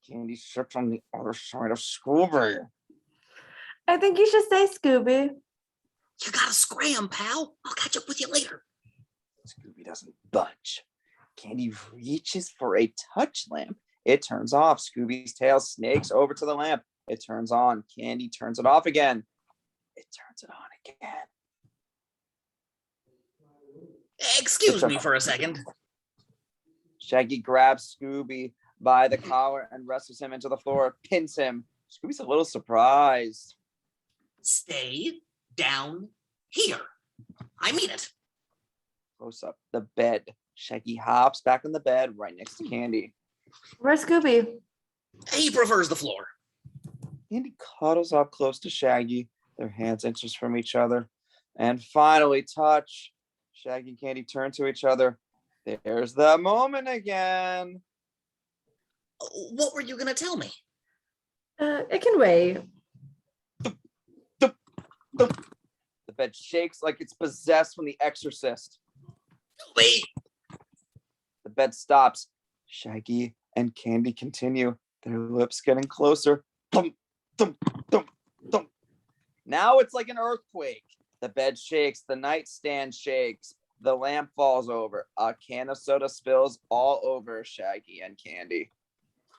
Kandy sits on the other side of Scooby. I think you should stay, Scooby. You gotta scram, pal. I'll catch up with you later. Scooby doesn't budge. Kandy reaches for a touch lamp. It turns off. Scooby's tail snakes over to the lamp. It turns on. Kandy turns it off again. It turns it on again. Excuse me for a second. Shaggy grabs Scooby by the collar and wrestles him into the floor, pins him. Scooby's a little surprised. Stay down here. I mean it. Close up the bed. Shaggy hops back in the bed right next to Kandy. Where's Scooby? He prefers the floor. Kandy cuddles up close to Shaggy, their hands inches from each other, and finally touch. Shaggy and Kandy turn to each other. There's the moment again. What were you gonna tell me? It can wait. The bed shakes like it's possessed from The Exorcist. Wait. The bed stops. Shaggy and Kandy continue. Their lips getting closer. Thump, thump, thump, thump. Now it's like an earthquake. The bed shakes, the nightstand shakes, the lamp falls over. A can of soda spills all over Shaggy and Kandy.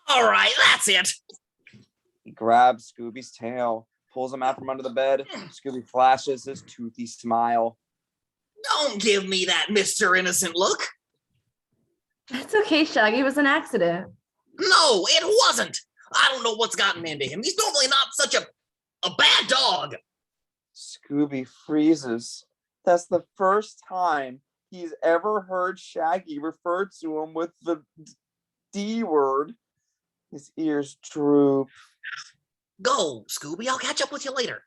All right, that's it. He grabs Scooby's tail, pulls him out from under the bed. Scooby flashes his toothy smile. Don't give me that Mr. Innocent look. It's okay, Shaggy. It was an accident. No, it wasn't. I don't know what's gotten into him. He's normally not such a bad dog. Scooby freezes. That's the first time he's ever heard Shaggy refer to him with the D word. His ears droop. Go, Scooby. I'll catch up with you later.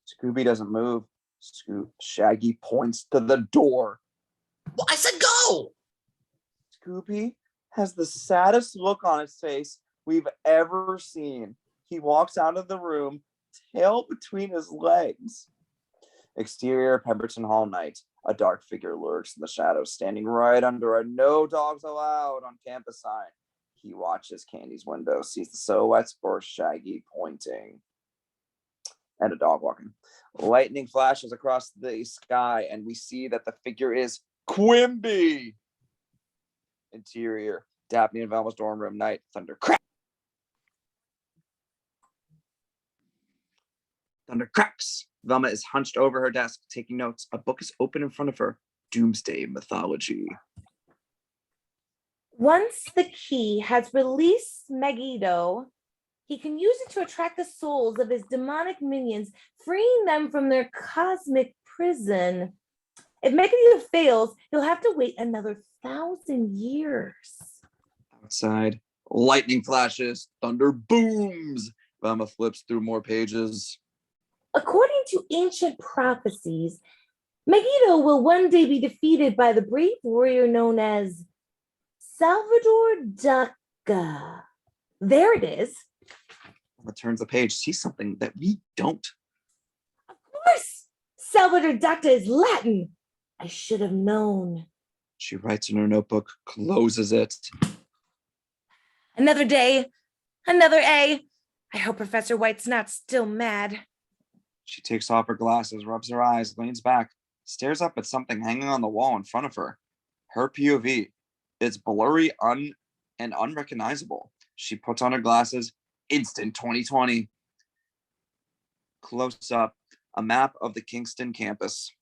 Scooby doesn't move. Shaggy points to the door. Well, I said go. Scooby has the saddest look on his face we've ever seen. He walks out of the room, tail between his legs. Exterior Pemberton Hall night. A dark figure lurks in the shadows, standing right under a "No dogs allowed" on campus sign. He watches Kandy's window, sees the silhouettes for Shaggy pointing, and a dog walking. Lightning flashes across the sky, and we see that the figure is Quimby. Interior, Daphne and Velma's dorm room night. Thunder cracks. Thunder cracks. Velma is hunched over her desk, taking notes. A book is open in front of her. Doomsday Mythology. Once the key has released Meggido, he can use it to attract the souls of his demonic minions, freeing them from their cosmic prison. If Meggido fails, he'll have to wait another 1,000 years. Outside, lightning flashes, thunder booms. Velma flips through more pages. According to ancient prophecies, Meggido will one day be defeated by the brave warrior known as Salvador Daca. There it is. Velma turns the page, sees something that we don't. Of course, Salvador Daca is Latin. I should have known. She writes in her notebook, closes it. Another day, another A. I hope Professor White's not still mad. She takes off her glasses, rubs her eyes, leans back, stares up at something hanging on the wall in front of her. Her POV. It's blurry and unrecognizable. She puts on her glasses. Instant 2020. Close up, a map of the Kingston campus.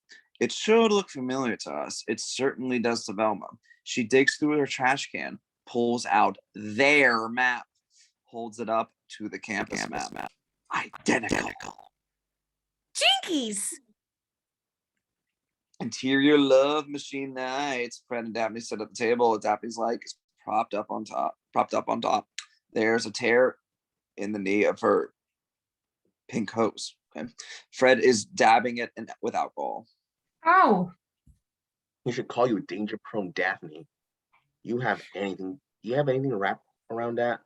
It should look familiar to us. It certainly does to Velma. She digs through her trash can, pulls out their map, holds it up to the campus map. Identical. Jinkies! Interior love machine nights. Fred and Daphne sit at the table. Daphne's like propped up on top. There's a tear in the knee of her pink hose. Okay. Fred is dabbing it with alcohol. Oh, He should call you a danger-prone Daphne. You have anything to wrap around that?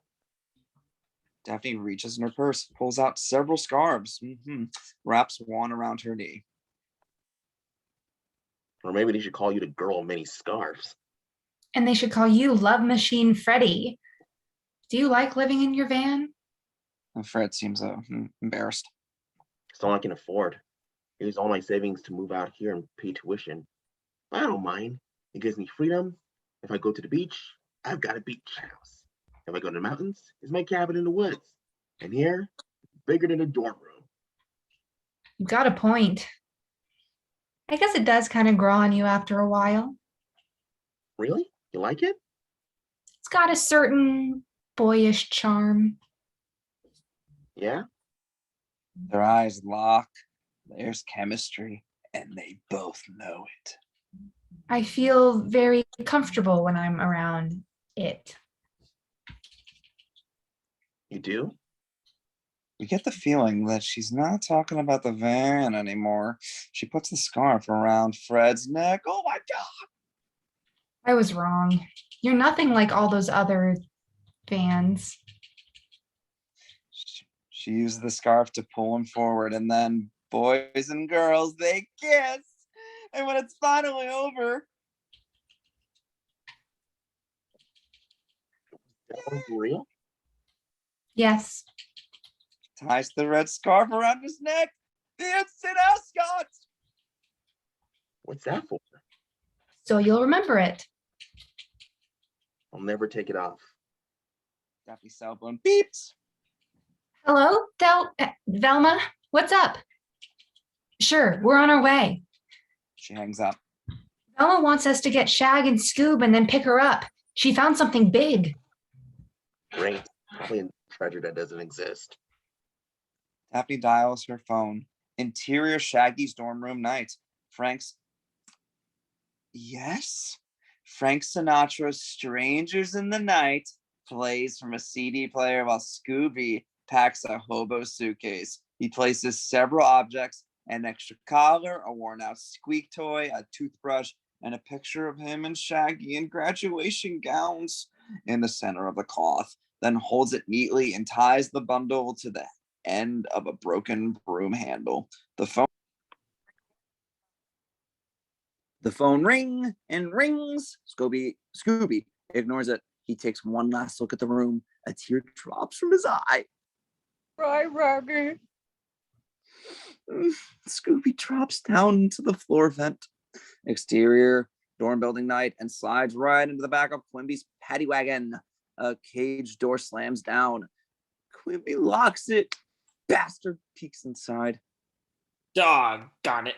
Daphne reaches in her purse, pulls out several scarves, wraps one around her knee. Or maybe they should call you the girl of many scarves. and they should call you Love Machine Freddy. Do you like living in your van? Fred seems embarrassed. It's all I can afford. I use all my savings to move out here and pay tuition. I don't mind. It gives me freedom. If I go to the beach, I've got a beach house. If I go to the mountains, it's my cabin in the woods. And here, bigger than a dorm room. You've got a point. I guess it does kind of grow on you after a while. Really? You like it? It's got a certain boyish charm. Yeah? Their eyes lock. There's chemistry, and they both know it. I feel very comfortable when I'm around it. You do? We get the feeling that she's not talking about the van anymore. She puts the scarf around Fred's neck. Oh my God! I was wrong. You're nothing like all those other fans. She uses the scarf to pull him forward, and then boys and girls, they kiss. And when it's finally over, That was real? Yes. Ties the red scarf around his neck. The instant ascot. What's that for? So you'll remember it. I'll never take it off. Daphne's cell phone beeps. Hello, Velma? What's up? Sure, we're on our way. She hangs up. Velma wants us to get Shag and Scoob and then pick her up. She found something big. Great. Probably a treasure that doesn't exist. Daphne dials her phone. Interior Shaggy's dorm room night. Frank's. Yes? Frank Sinatra's Strangers in the Night plays from a CD player while Scooby packs a hobo suitcase. He places several objects, an extra collar, a worn out squeak toy, a toothbrush, and a picture of him and Shaggy in graduation gowns in the center of the cloth, then holds it neatly and ties the bundle to the end of a broken broom handle. The phone rings and rings. Scooby ignores it. He takes one last look at the room. A tear drops from his eye. Right, Roger. Scooby drops down into the floor vent. Exterior dorm building night and slides right into the back of Quimby's paddy wagon. A cage door slams down. Quimby locks it. Bastard peeks inside. Doggone it.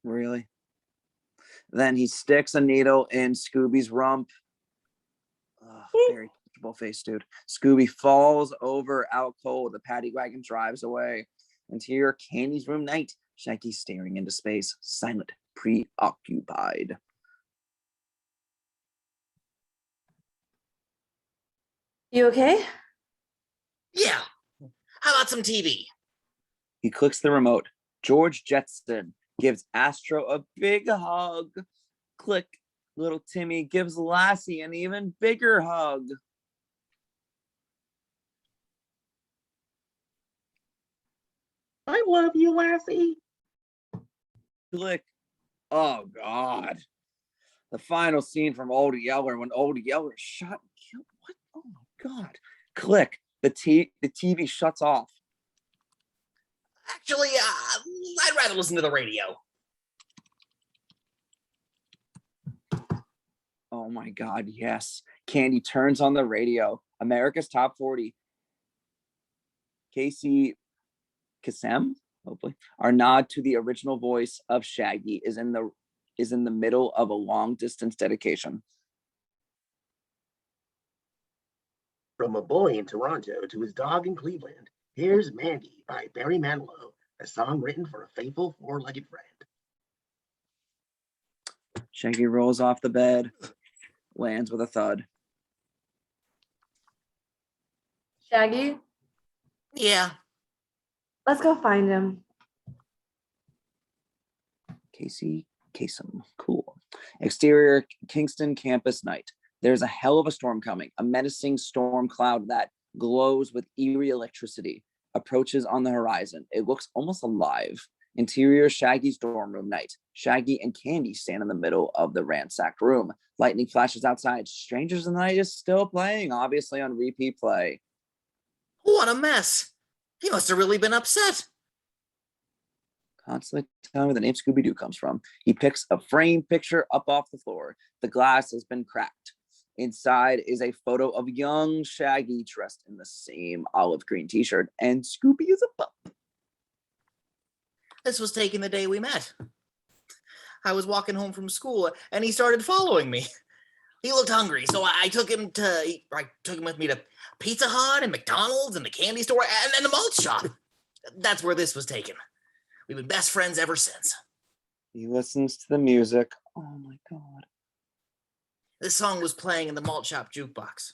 Really? Then he sticks a needle in Scooby's rump. Very touchable face, dude. Scooby falls over out cold. The paddy wagon drives away. Interior Kandy's room night. Shaggy staring into space, silent, preoccupied. You okay? Yeah. How about some TV? He clicks the remote. George Jetson gives Astro a big hug. Click. Little Timmy gives Lassie an even bigger hug. I love you, Lassie. Click. Oh, God. The final scene from Old Yeller when Old Yeller is shot and killed. What? Oh, my God. Click. The TV shuts off. Actually, I'd rather listen to the radio. Oh my God, yes. Kandy turns on the radio. America's Top 40. Kasem, hopefully. Our nod to the original voice of Shaggy is in the middle of a long distance dedication. From a boy in Toronto to his dog in Cleveland, here's Mandy by Barry Manilow, a song written for a faithful four-legged friend. Shaggy rolls off the bed, lands with a thud. Shaggy, Yeah. let's go find him. Kasem, cool. Exterior Kingston campus night. There's a hell of a storm coming. A menacing storm cloud that glows with eerie electricity approaches on the horizon. It looks almost alive. Interior Shaggy's dorm room night. Shaggy and Kandy stand in the middle of the ransacked room. Lightning flashes outside. Strangers in the Night is still playing, obviously on repeat play. What a mess. He must have really been upset. Constantly telling where the name Scooby Doo comes from. He picks a framed picture up off the floor. The glass has been cracked. Inside is a photo of young Shaggy dressed in the same olive green t-shirt, and Scooby is a pup. This was taken the day we met. I was walking home from school and he started following me. He looked hungry, so I took him with me to Pizza Hut and McDonald's and the candy store and the malt shop. That's where this was taken. We've been best friends ever since. He listens to the music. Oh my God. This song was playing in the malt shop jukebox.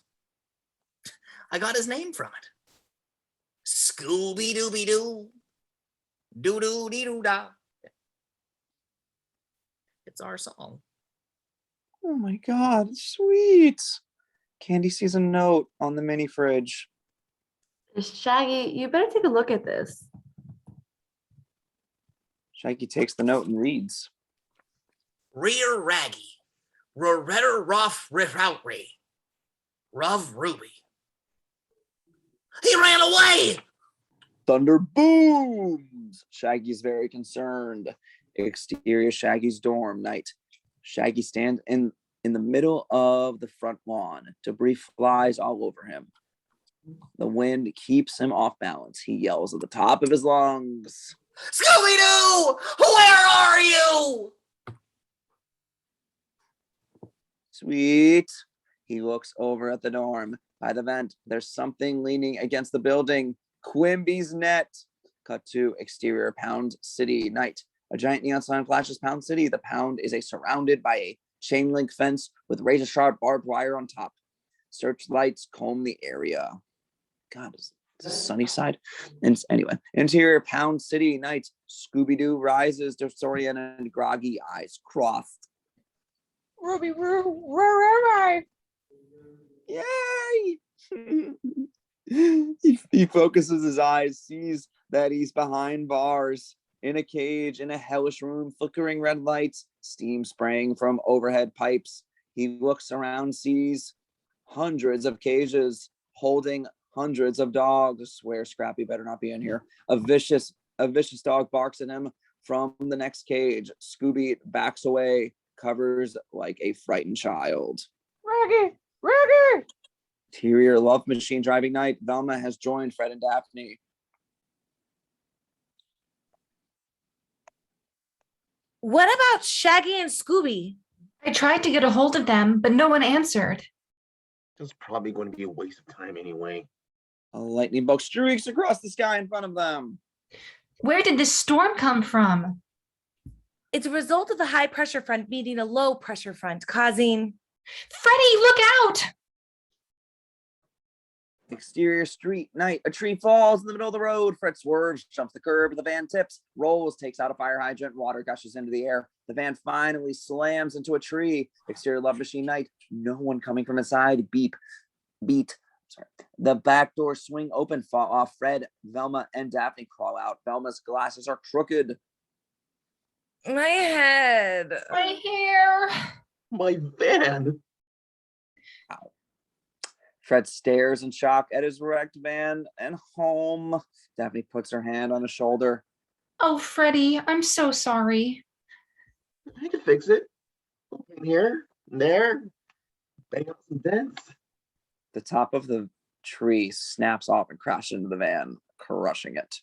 I got his name from it. Scooby Dooby Doo. Doo doo dee doo da. It's our song. Oh my God, sweet. Kandy sees a note on the mini fridge. Shaggy, you better take a look at this. Shaggy takes the note and reads. Rear Raggy. Roretter Rough Rifroutry. Ruv Ruby. He ran away! Thunder booms! Shaggy's very concerned. Exterior Shaggy's dorm night. Shaggy stands in the middle of the front lawn. Debris flies all over him. The wind keeps him off balance. He yells at the top of his lungs. Scooby Doo! Where are you? Sweet. He looks over at the dorm. By the vent, there's something leaning against the building. Quimby's net. Cut to exterior Pound City night. A giant neon sign flashes Pound City. The Pound is surrounded by a chain link fence with razor sharp barbed wire on top. Searchlights comb the area. God, is this sunny side? And anyway, interior Pound City night. Scooby Doo rises, disoriented and groggy, eyes crossed. Ruby, where am I? Yay! he focuses his eyes, sees that he's behind bars, in a cage, in a hellish room, flickering red lights, steam spraying from overhead pipes. He looks around, sees hundreds of cages holding hundreds of dogs. Swear Scrappy better not be in here. A vicious dog barks at him from the next cage. Scooby backs away, covers like a frightened child. Raggy! Interior love machine driving night. Velma has joined Fred and Daphne. What about Shaggy and Scooby? I tried to get a hold of them, but no one answered. This is probably going to be a waste of time anyway. A lightning bolt streaks across the sky in front of them. Where did this storm come from? It's a result of the high pressure front meeting a low pressure front, causing... Freddie, look out! Exterior street night. A tree falls in the middle of the road. Fred swerves, jumps the curb. The van tips, rolls, takes out a fire hydrant. Water gushes into the air. The van finally slams into a tree. Exterior love machine night. No one coming from inside. Beat. Sorry. The back door swing open. Fall off. Fred, Velma, and Daphne crawl out. Velma's glasses are crooked. My head. My hair. My van. Ow. Fred stares in shock at his wrecked van and home. Daphne puts her hand on his shoulder. Oh, Freddie, I'm so sorry. I can fix it. Open here, there, bang out some dents. The top of the tree snaps off and crashes into the van, crushing it.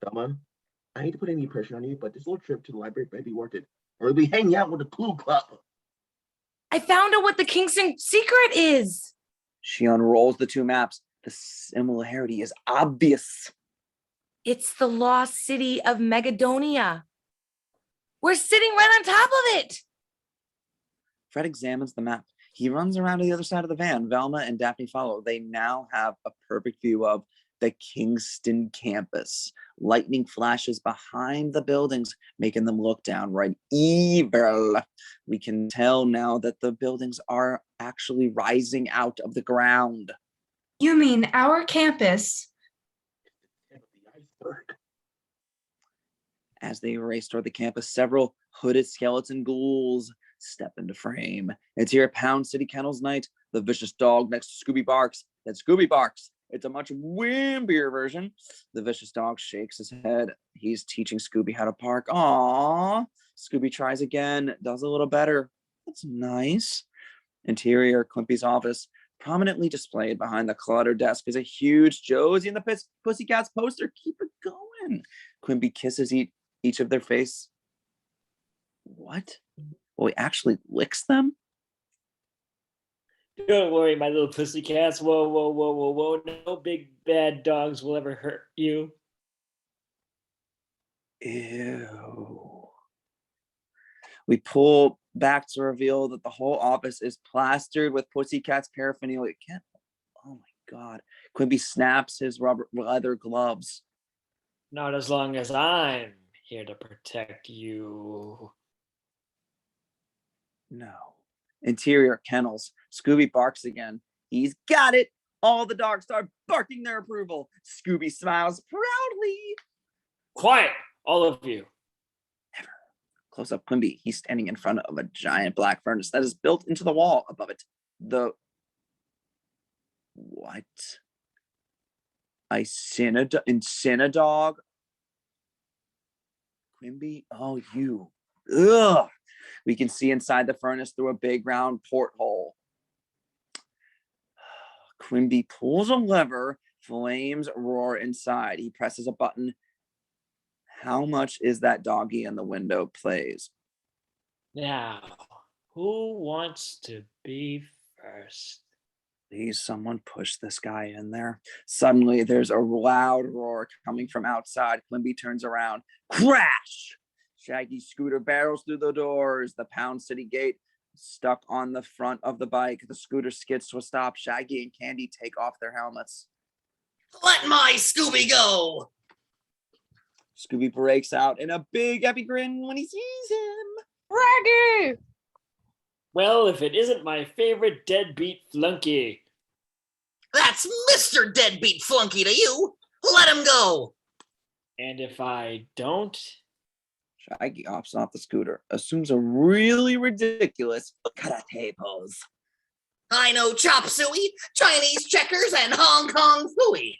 Velma, I hate to put any pressure on you, but this little trip to the library might be worth it. Or we'll be hanging out with the Clue Club. I found out what the Kingston secret is. She unrolls the two maps. The similarity is obvious. It's the lost city of Meggidonia. We're sitting right on top of it. Fred examines the map. He runs around to the other side of the van. Velma and Daphne follow. They now have a perfect view of the Kingston campus. Lightning flashes behind the buildings, making them look downright evil. We can tell now that the buildings are actually rising out of the ground. You mean our campus? As they race toward the campus, several hooded skeleton ghouls step into frame. It's here at Pound City Kennels night. The vicious dog next to Scooby barks. Then Scooby barks. It's a much wimpier version. The vicious dog shakes his head. He's teaching Scooby how to bark. Aww. Scooby tries again, does a little better. That's nice. Interior Quimby's office. Prominently displayed behind the cluttered desk is a huge Josie and the Pussycats poster. Keep it going. Quimby kisses each of their face. What? Well, he actually licks them? Don't worry, my little pussycats. Whoa. No big bad dogs will ever hurt you. Ew. We pull back to reveal that the whole office is plastered with Pussycat's paraphernalia. Oh my God. Quimby snaps his rubber leather gloves. Not as long as I'm here to protect you. No. Interior kennels. Scooby barks again. He's got it. All the dogs start barking their approval. Scooby smiles proudly. Quiet, all of you. Never. Close up Quimby. He's standing in front of a giant black furnace that is built into the wall above it. The What? Incinadog? Quimby? Oh, you. Ugh. We can see inside the furnace through a big round porthole. Quimby pulls a lever, flames roar inside. He presses a button. How much is that doggy in the window plays? Now, who wants to be first? Please, someone push this guy in there. Suddenly, there's a loud roar coming from outside. Quimby turns around. Crash! Shaggy's scooter barrels through the doors. The Pound City gate stuck on the front of the bike. The scooter skids to a stop. Shaggy and Kandy take off their helmets. Let my Scooby go! Scooby breaks out in a big happy grin when he sees him. Raggy! Well, if it isn't my favorite deadbeat flunky. That's Mr. Deadbeat Flunky to you. Let him go. And if I don't? Shaggy hops off the scooter, assumes a really ridiculous karate pose. I know chop suey, Chinese checkers, and Hong Kong phooey.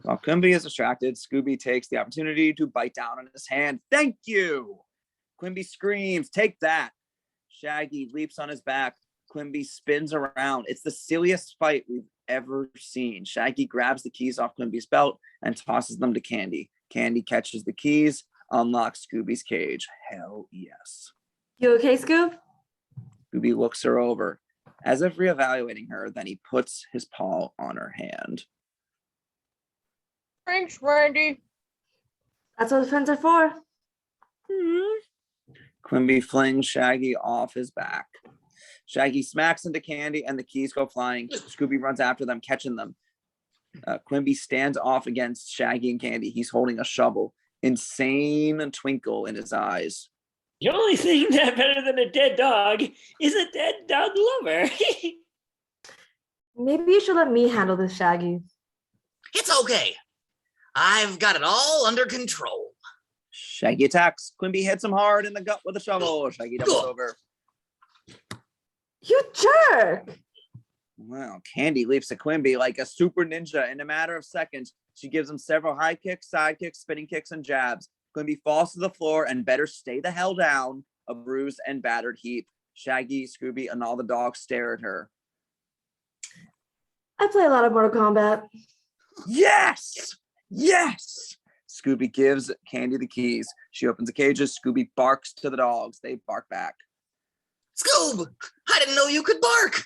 While Quimby is distracted, Scooby takes the opportunity to bite down on his hand. Thank you! Quimby screams, take that! Shaggy leaps on his back. Quimby spins around. It's the silliest fight we've ever seen. Shaggy grabs the keys off Quimby's belt and tosses them to Kandy. Kandy catches the keys, unlocks Scooby's cage. Hell yes. You okay, Scoob? Scooby looks her over, as if reevaluating her, then he puts his paw on her hand. Thanks, Randy. That's what friends are for. Quimby flings Shaggy off his back. Shaggy smacks into Kandy and the keys go flying. Scooby runs after them, catching them. Quimby stands off against Shaggy and Kandy. He's holding a shovel. Insane twinkle in his eyes. The only thing that's better than a dead dog is a dead dog lover. Maybe you should let me handle this, Shaggy. It's okay. I've got it all under control. Shaggy attacks. Quimby hits him hard in the gut with a shovel. Shaggy doubles over. You jerk! Wow, Kandy leaps at Quimby like a super ninja. In a matter of seconds, she gives him several high kicks, side kicks, spinning kicks, and jabs. Quimby falls to the floor and better stay the hell down, a bruised and battered heap. Shaggy, Scooby, and all the dogs stare at her. I play a lot of Mortal Kombat. Yes! Yes! Scooby gives Kandy the keys. She opens the cages. Scooby barks to the dogs. They bark back. Scoob! I didn't know you could bark!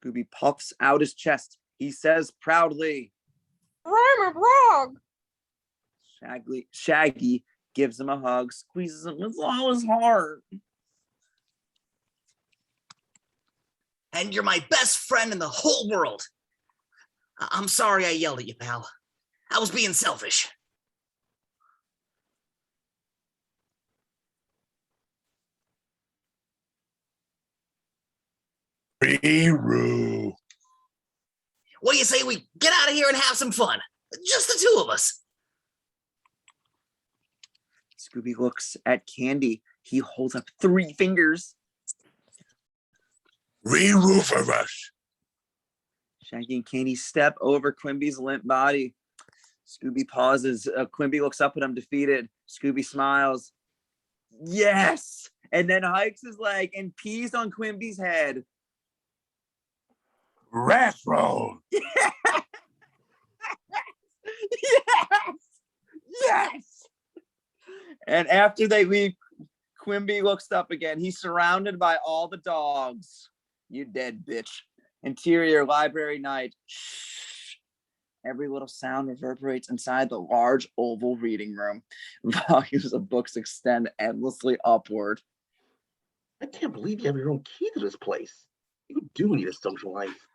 Scooby puffs out his chest. He says proudly, I'm a frog. Shaggy gives him a hug, squeezes him with all his heart. And you're my best friend in the whole world. I'm sorry I yelled at you, pal. I was being selfish. Roo. What do you say we get out of here and have some fun? Just the two of us. Scooby looks at Kandy. He holds up 3 fingers. Roo for us. Shaggy and Kandy step over Quimby's limp body. Scooby pauses. Quimby looks up at him, defeated. Scooby smiles. Yes! And then hikes his leg and pees on Quimby's head. Rat roll. Yes! Yes! And after they leave, Quimby looks up again. He's surrounded by all the dogs. You dead bitch. Interior library night. Shh. Every little sound reverberates inside the large oval reading room. Volumes of books extend endlessly upward. I can't believe you have your own key to this place. You do need a social life.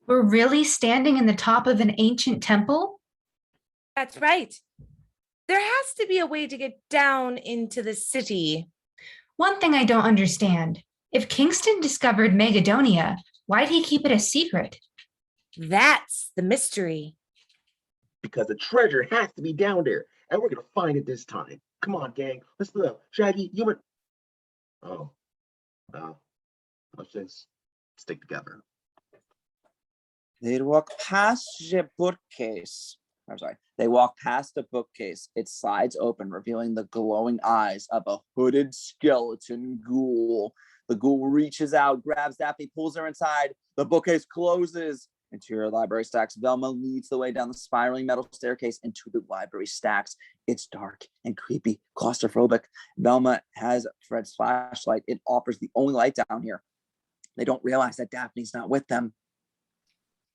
We're really standing in the top of an ancient temple? That's right. There has to be a way to get down into the city. One thing I don't understand. If Kingston discovered Meggidonia, why'd he keep it a secret? That's the mystery. Because the treasure has to be down there, and we're gonna find it this time. Come on, gang. Let's do it. Shaggy, you went. Oh. What's this? stick together. They'd walk past the bookcase. I'm sorry. They walk past the bookcase. It slides open, revealing the glowing eyes of a hooded skeleton ghoul. The ghoul reaches out, grabs Daphne, pulls her inside. The bookcase closes. Interior library stacks. Velma leads the way down the spiraling metal staircase into the library stacks. It's dark and creepy, claustrophobic. Velma has Fred's flashlight. It offers the only light down here. They don't realize that Daphne's not with them.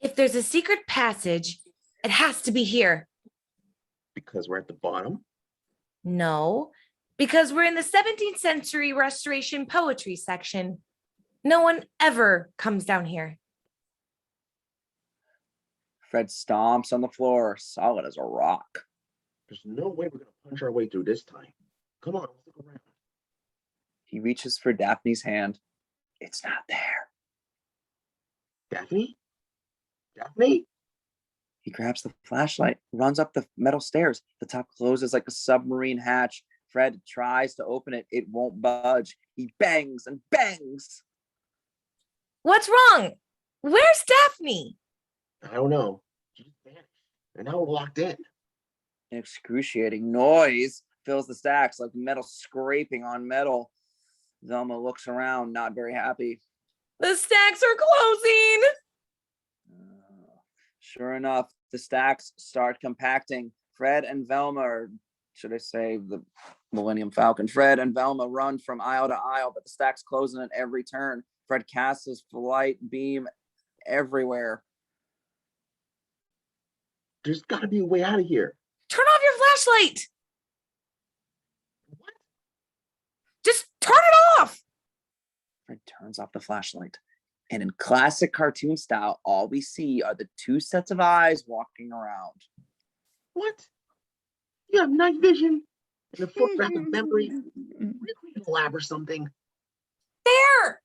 If there's a secret passage, it has to be here. Because we're at the bottom? No, because we're in the 17th century restoration poetry section. No one ever comes down here. Fred stomps on the floor, solid as a rock. There's no way we're going to punch our way through this time. Come on, let's look around. He reaches for Daphne's hand. It's not there. Daphne? Daphne? He grabs the flashlight, runs up the metal stairs. The top closes like a submarine hatch. Fred tries to open it. It won't budge. He bangs and bangs. What's wrong? Where's Daphne? I don't know. She just vanished. And now we're locked in. An excruciating noise fills the stacks like metal scraping on metal. Velma looks around, not very happy. The stacks are closing. Sure enough, the stacks start compacting. Fred and Velma, or should I say the Millennium Falcon, Fred and Velma run from aisle to aisle, but the stacks closing at every turn. Fred casts his flight beam everywhere. There's got to be a way out of here. Turn off your flashlight. What? Just turn it off. Fred turns off the flashlight. And in classic cartoon style, all we see are the two sets of eyes walking around. What? You have night vision and a photographic memory? Are you a lab or something? There.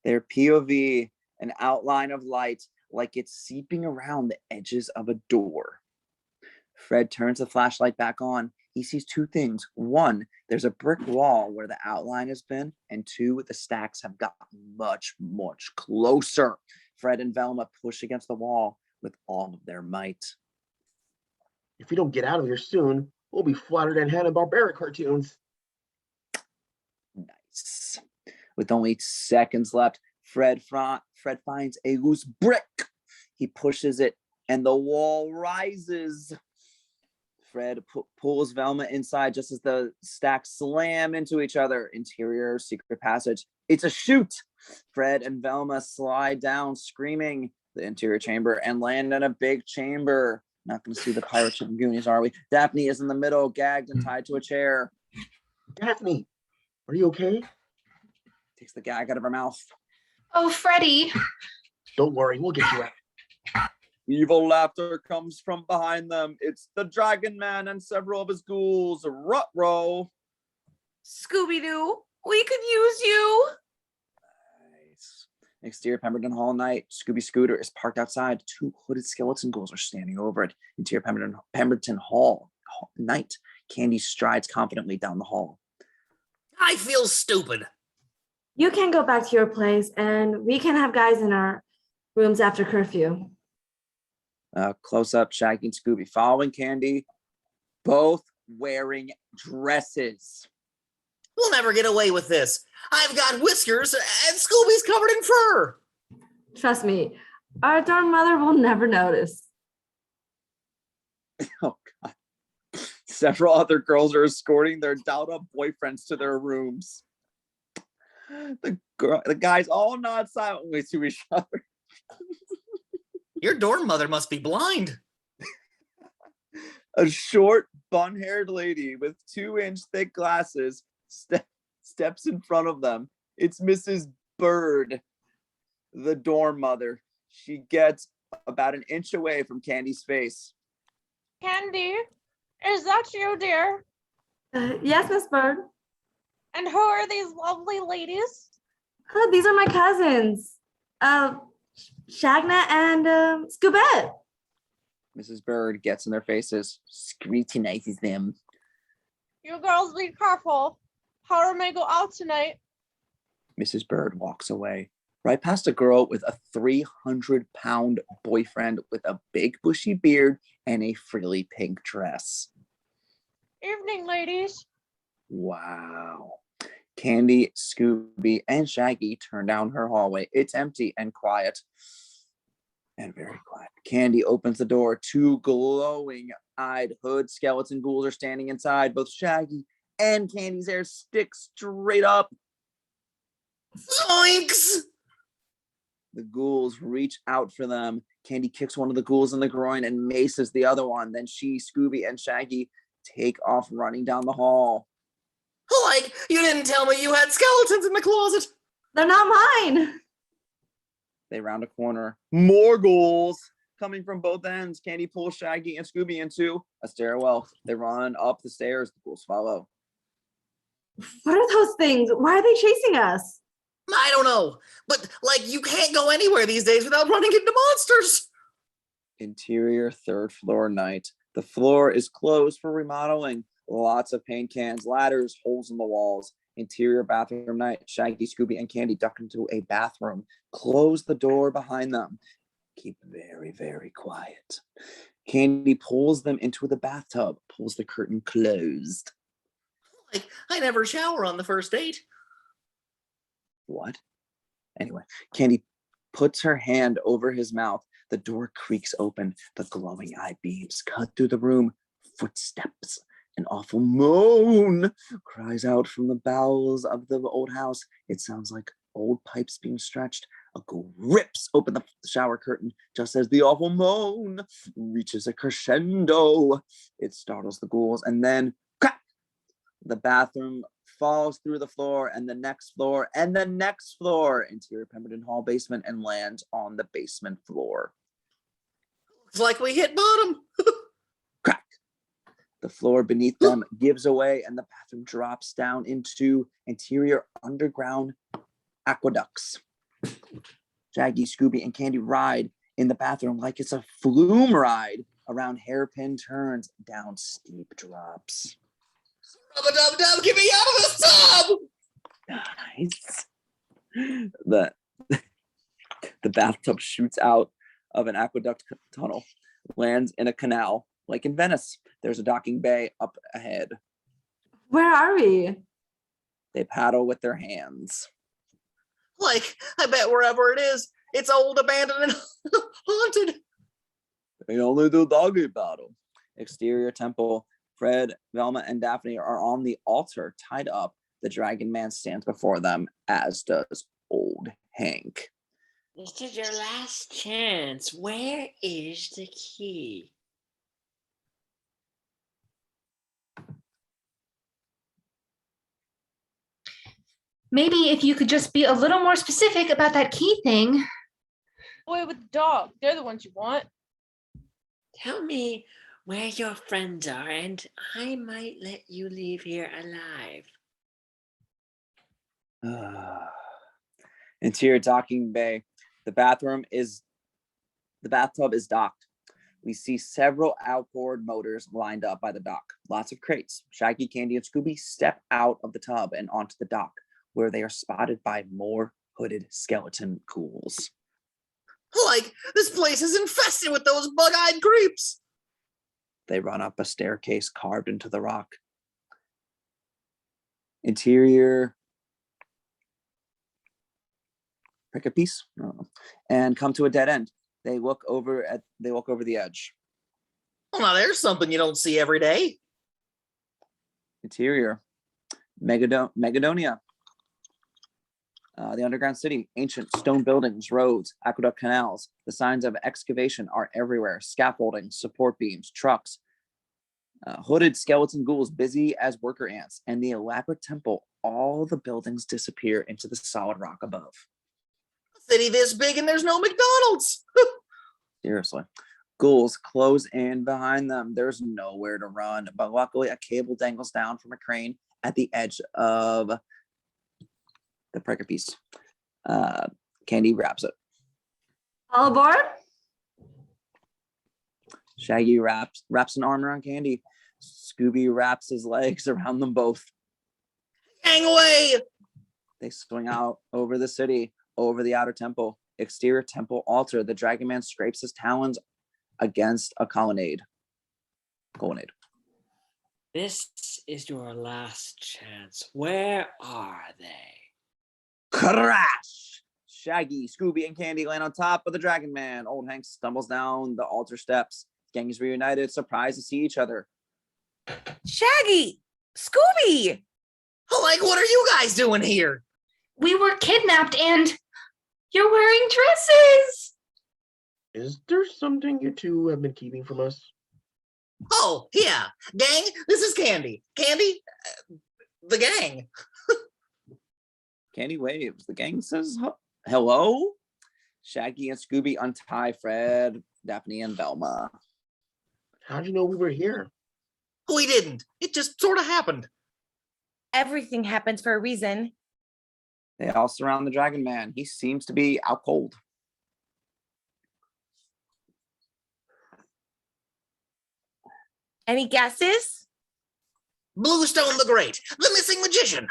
Their POV, an outline of light, like it's seeping around the edges of a door. Fred turns the flashlight back on. He sees two things. One, there's a brick wall where the outline has been, and two, the stacks have gotten much, much closer. Fred and Velma push against the wall with all of their might. If we don't get out of here soon, we'll be flattered and Hanna-Barbera cartoons. Nice. With only seconds left, Fred finds a loose brick. He pushes it, and the wall rises. Fred pulls Velma inside just as the stacks slam into each other. Interior secret passage. It's a chute. Fred and Velma slide down, screaming the interior chamber, and land in a big chamber. Not going to see the Pirates of the Goonies, are we? Daphne is in the middle, gagged and tied to a chair. Daphne, are you okay? Takes the gag out of her mouth. Oh, Freddie. Don't worry, we'll get you out. Evil laughter comes from behind them. It's the Dragon Man and several of his ghouls. Ruh-roh. Scooby Doo, we could use you. Nice. Exterior Pemberton Hall night. Scooby Scooter is parked outside. Two hooded skeleton ghouls are standing over it. Interior Pemberton Hall night. Kandy strides confidently down the hall. I feel stupid. You can go back to your place and we can have guys in our rooms after curfew. Close up, Shaggy and Scooby following Kandy, both wearing dresses. We'll never get away with this. I've got whiskers and Scooby's covered in fur. Trust me, our dorm mother will never notice. Oh, God. Several other girls are escorting their dolled-up boyfriends to their rooms. The guys all nod silently to each other. Your dorm mother must be blind. A short, bun-haired lady with 2-inch thick glasses steps in front of them. It's Mrs. Bird, the dorm mother. She gets about an inch away from Kandy's face. Kandy, is that you, dear? Yes, Miss Bird. And who are these lovely ladies? These are my cousins. Shagna and Scoobette. Mrs. Bird gets in their faces, scrutinizes them. You girls be careful. Power may go out tonight. Mrs. Bird walks away. right past a girl with a 300-pound boyfriend with a big bushy beard and a frilly pink dress. Evening, ladies. Wow. Kandy, Scooby, and Shaggy turn down her hallway. It's empty and quiet. And very quiet. Kandy opens the door. Two glowing-eyed hood skeleton ghouls are standing inside. Both Shaggy and Kandy's hair sticks straight up. Zoinks! The ghouls reach out for them. Kandy kicks one of the ghouls in the groin and maces the other one. Then she, Scooby, and Shaggy take off running down the hall. Like, you didn't tell me you had skeletons in the closet. They're not mine. They round a corner. More ghouls coming from both ends. Kandy pulls Shaggy and Scooby into a stairwell. They run up the stairs. The ghouls follow. What are those things? Why are they chasing us? I don't know, but like you can't go anywhere these days without running into monsters. Interior third floor night. The floor is closed for remodeling. Lots of paint cans, ladders, holes in the walls. Interior bathroom night. Shaggy, Scooby, and Kandy duck into a bathroom. Close the door behind them. Keep very, very quiet. Kandy pulls them into the bathtub, pulls the curtain closed. Like, I never shower on the first date. What? Anyway, Kandy puts her hand over his mouth. The door creaks open. The glowing eye beams cut through the room. Footsteps. An awful moan cries out from the bowels of the old house. It sounds like old pipes being stretched. A ghoul rips open the shower curtain just as the awful moan reaches a crescendo. It startles the ghouls, and then crack! The bathroom falls through the floor, and the next floor, and the next floor. Interior Pemberton Hall basement, and lands on the basement floor. Looks like we hit bottom. Crack! The floor beneath them gives away, and the bathroom drops down into interior underground aqueducts. Shaggy, Scooby, and Kandy ride in the bathroom like it's a flume ride around hairpin turns down steep drops. Rub-a-dub-dub, get me out of this tub! Nice. The bathtub shoots out of an aqueduct tunnel, lands in a canal, like in Venice. There's a docking bay up ahead. Where are we? They paddle with their hands. Like, I bet wherever it is, it's old, abandoned, and haunted. They only do doggy paddle. Exterior temple. Fred, Velma, and Daphne are on the altar, tied up. The dragon man stands before them, as does old Hank. This is your last chance. Where is the key? Maybe if you could just be a little more specific about that key thing. Boy with the dog. They're the ones you want. Tell me where your friends are, and I might let you leave here alive. Interior docking bay. The bathtub is docked. We see several outboard motors lined up by the dock. Lots of crates. Shaggy, Kandy, and Scooby step out of the tub and onto the dock, where they are spotted by more hooded skeleton ghouls. Like, this place is infested with those bug-eyed creeps. They run up a staircase carved into the rock. Interior pick a piece and come to a dead end. They look over the edge. Well, now there's something you don't see every day. Interior Meggido, the underground city, ancient stone buildings, roads, aqueduct canals. The signs of excavation are everywhere. Scaffolding, support beams, trucks, hooded skeleton ghouls busy as worker ants, and the elaborate temple. All the buildings disappear into the solid rock above. A city this big and there's no McDonald's. Seriously. Ghouls close in behind them. There's nowhere to run, but luckily a cable dangles down from a crane at the edge of the breaker piece. Kandy grabs it. All aboard? Shaggy wraps an arm around Kandy. Scooby wraps his legs around them both. Hang away! They swing out over the city. over the outer temple, exterior temple altar. The Dragon Man scrapes his talons against a colonnade. This is your last chance. Where are they? Crash! Shaggy, Scooby, and Kandy land on top of the Dragon Man. Old Hank stumbles down the altar steps. Gangs reunited, surprised to see each other. Shaggy! Scooby! Like, what are you guys doing here? We were kidnapped and you're wearing dresses. Is there something you two have been keeping from us? Oh, yeah. Gang, this is Kandy. Kandy, the gang. Kandy waves. The gang says hello. Shaggy and Scooby untie Fred, Daphne, and Velma. How'd you know we were here? We didn't. It just sort of happened. Everything happens for a reason. They all surround the Dragon Man. He seems to be out cold. Any guesses? Bluestone the Great, the missing magician.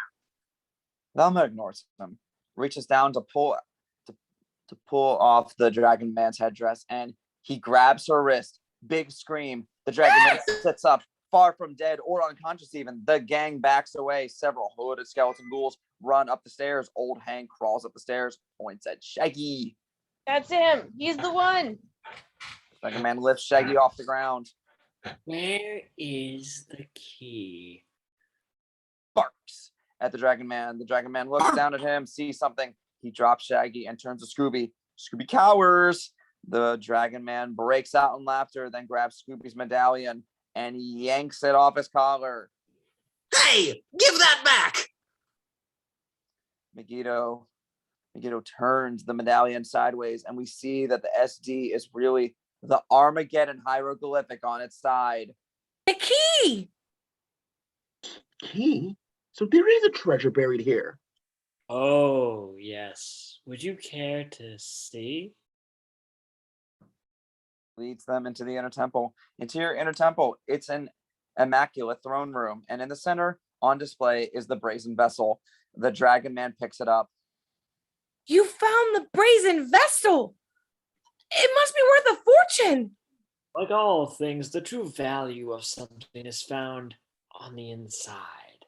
Velma ignores him, reaches down to pull off the Dragon Man's headdress, and he grabs her wrist. Big scream. The Dragon Man sits up, far from dead or unconscious even. The gang backs away. Several hooded skeleton ghouls run up the stairs. Old Hank crawls up the stairs, points at Shaggy. That's him. He's the one. Dragon Man lifts Shaggy off the ground. Where is the key? Barks at the Dragon Man. The Dragon Man looks down at him, sees something. He drops Shaggy and turns to Scooby. Scooby cowers. The Dragon Man breaks out in laughter, then grabs Scooby's medallion and yanks it off his collar. Hey, give that back! Meggido turns the medallion sideways, and we see that the SD is really the Armageddon hieroglyphic on its side. The key! Key? So there is a treasure buried here. Oh, yes. Would you care to see? Leads them into the inner temple. Interior inner temple. It's an immaculate throne room, and in the center, on display, is the brazen vessel. The Dragon Man picks it up. You found the brazen vessel! It must be worth a fortune! Like all things, the true value of something is found on the inside.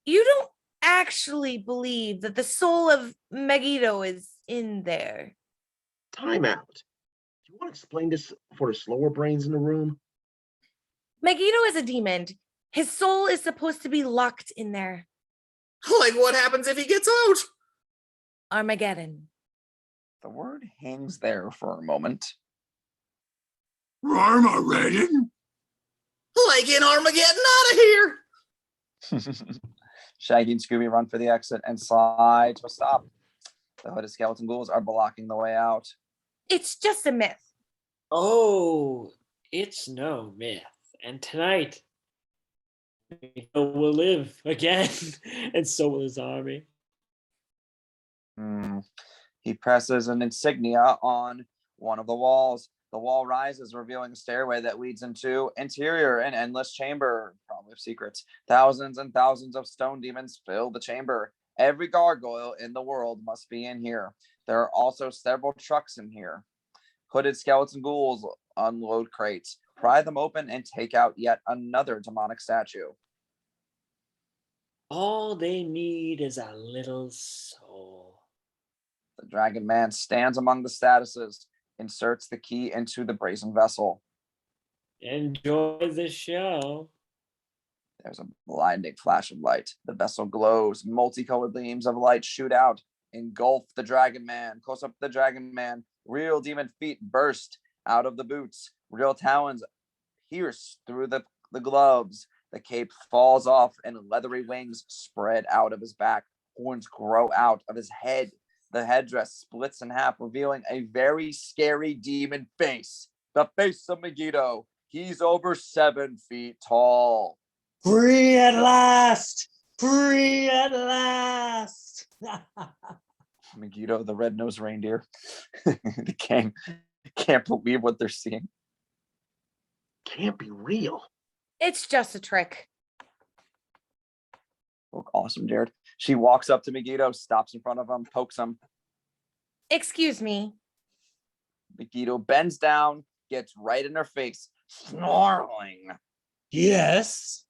You don't actually believe that the soul of Meggido is in there. Time out. Do you want to explain this for the slower brains in the room? Meggido is a demon. His soul is supposed to be locked in there. Like, what happens if he gets out? Armageddon. The word hangs there for a moment. Armageddon? Like in Armageddon, out of here! Shaggy and Scooby run for the exit and slide to a stop. The hooded skeleton ghouls are blocking the way out. It's just a myth. Oh, it's no myth. And tonight, Meggido will live again, and so will his army. He presses an insignia on one of the walls. The wall rises, revealing a stairway that leads into interior, an endless chamber, probably of secrets. Thousands and thousands of stone demons fill the chamber. Every gargoyle in the world must be in here. There are also several trucks in here. Hooded skeleton ghouls unload crates, pry them open, and take out yet another demonic statue. All they need is a little soul. The Dragon Man stands among the statues, inserts the key into the brazen vessel. Enjoy the show. There's a blinding flash of light. The vessel glows. Multicolored beams of light shoot out, engulf the Dragon Man. Close up the Dragon Man. Real demon feet burst out of the boots. Real talons pierce through the gloves. The cape falls off and leathery wings spread out of his back. Horns grow out of his head. The headdress splits in half, revealing a very scary demon face. The face of Meggido. He's over 7 feet tall. Free at last! Free at last! Meggido, the red-nosed reindeer. The gang can't believe what they're seeing. Can't be real. It's just a trick. Look awesome, Jarod. She walks up to Meggido, stops in front of him, pokes him. Excuse me. Meggido bends down, gets right in her face, snarling. Yes.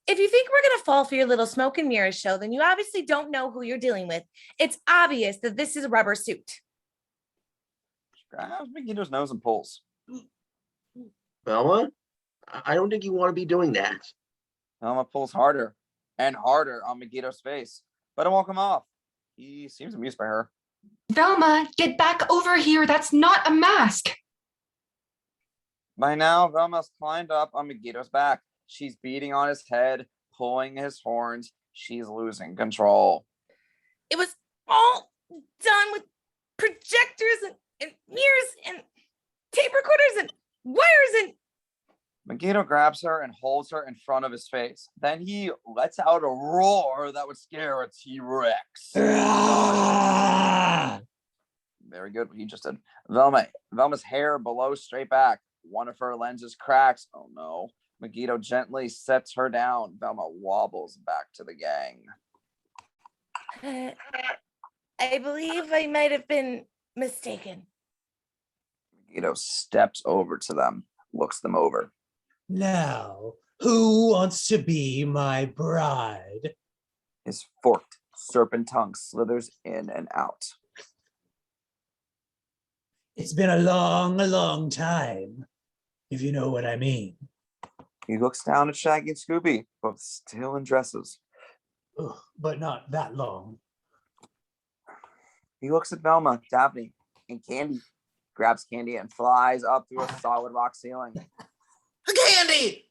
If you think we're going to fall for your little smoke and mirrors show, then you obviously don't know who you're dealing with. It's obvious that this is a rubber suit. She grabs Meggido's nose and pulls. Velma, I don't think you want to be doing that. Velma pulls harder and harder on Meggido's face, but it won't come off. He seems amused by her. Velma, get back over here. That's not a mask. By now, Velma's climbed up on Meggido's back. She's beating on his head, pulling his horns. She's losing control. It was all done with projectors and mirrors and tape recorders and wires and... Meggido grabs her and holds her in front of his face. Then he lets out a roar that would scare a T-Rex. Very good what he just did. Velma's hair blows straight back. One of her lenses cracks. Oh no. Meggido gently sets her down. Velma wobbles back to the gang. I believe I might have been mistaken. Meggido steps over to them, looks them over. Now, who wants to be my bride? His forked serpent tongue slithers in and out. It's been a long time, if you know what I mean. He looks down at Shaggy and Scooby, both still in dresses. Ugh, but not that long. He looks at Velma, Daphne, and Kandy, grabs Kandy and flies up through a solid rock ceiling. Kandy!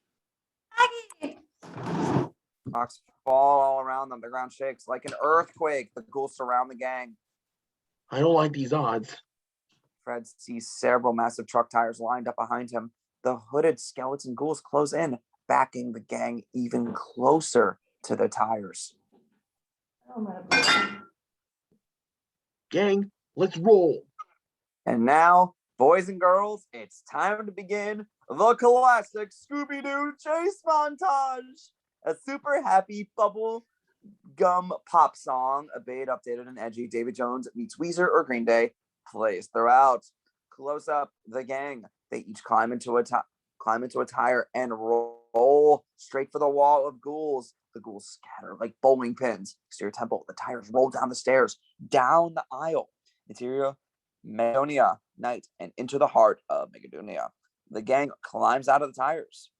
Rocks fall all around them. The ground shakes like an earthquake. The ghouls surround the gang. I don't like these odds. Fred sees several massive truck tires lined up behind him. The hooded skeleton ghouls close in, backing the gang even closer to the tires. Gang, let's roll. And now, boys and girls, it's time to begin the classic Scooby Doo chase montage. A super happy bubble gum pop song, a bit updated and edgy. David Jones meets Weezer or Green Day plays throughout. Close up the gang. They each climb into a tire and roll straight for the wall of ghouls. The ghouls scatter like bowling pins. Exterior temple. The tires roll down the stairs, down the aisle. Interior Meggidonia night and into the heart of Meggidonia. The gang climbs out of the tires.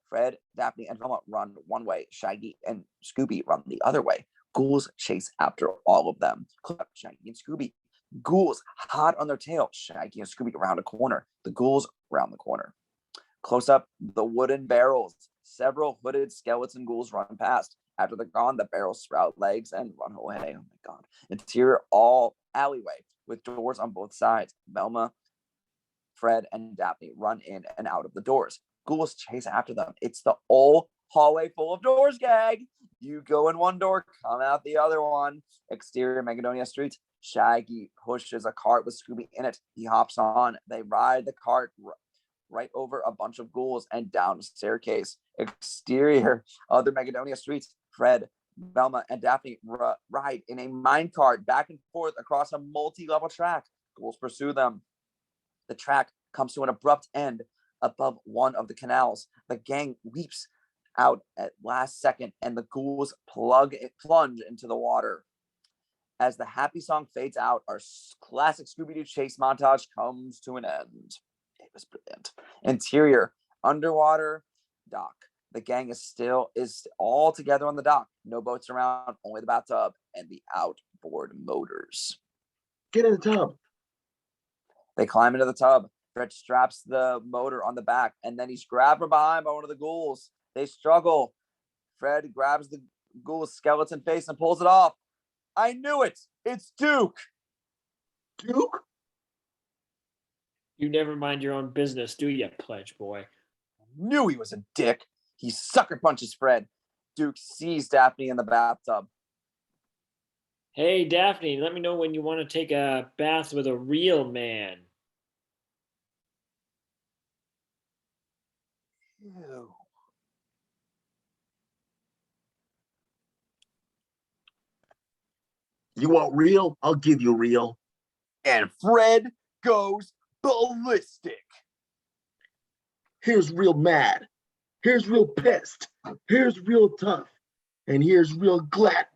Fred, Daphne, and Velma run one way. Shaggy and Scooby run the other way. Ghouls chase after all of them. Shaggy and Scooby. Ghouls hot on their tail. Shaggy and Scooby around a corner. The ghouls round the corner. Close up, the wooden barrels. Several hooded skeleton ghouls run past. After they're gone, the barrels sprout legs and run away. Oh my god. Interior all alleyway with doors on both sides. Velma, Fred, and Daphne run in and out of the doors. Ghouls chase after them. It's the old hallway full of doors, gang. You go in one door, come out the other one. Exterior Meggidonia streets. Shaggy pushes a cart with Scooby in it. He hops on. They ride the cart right over a bunch of ghouls and down a staircase. Exterior other Meggidonia streets. Fred, Velma, and Daphne ride in a minecart back and forth across a multi-level track. Ghouls pursue them. The track comes to an abrupt end above one of the canals. The gang leaps out at last second, and the ghouls plunge into the water. As the happy song fades out, our classic Scooby-Doo chase montage comes to an end. It was brilliant. Interior, underwater dock. The gang is all together on the dock. No boats around, only the bathtub and the outboard motors. Get in the tub. They climb into the tub. Fred straps the motor on the back, and then he's grabbed from behind by one of the ghouls. They struggle. Fred grabs the ghoul's skeleton face and pulls it off. I knew it. It's Duke. Duke? You never mind your own business, do you, pledge boy? Knew he was a dick. He sucker punches Fred. Duke sees Daphne in the bathtub. Hey, Daphne, let me know when you want to take a bath with a real man. Ew. You want real? I'll give you real. And Fred goes ballistic. Here's real mad. Here's real pissed. Here's real tough. And here's real glad.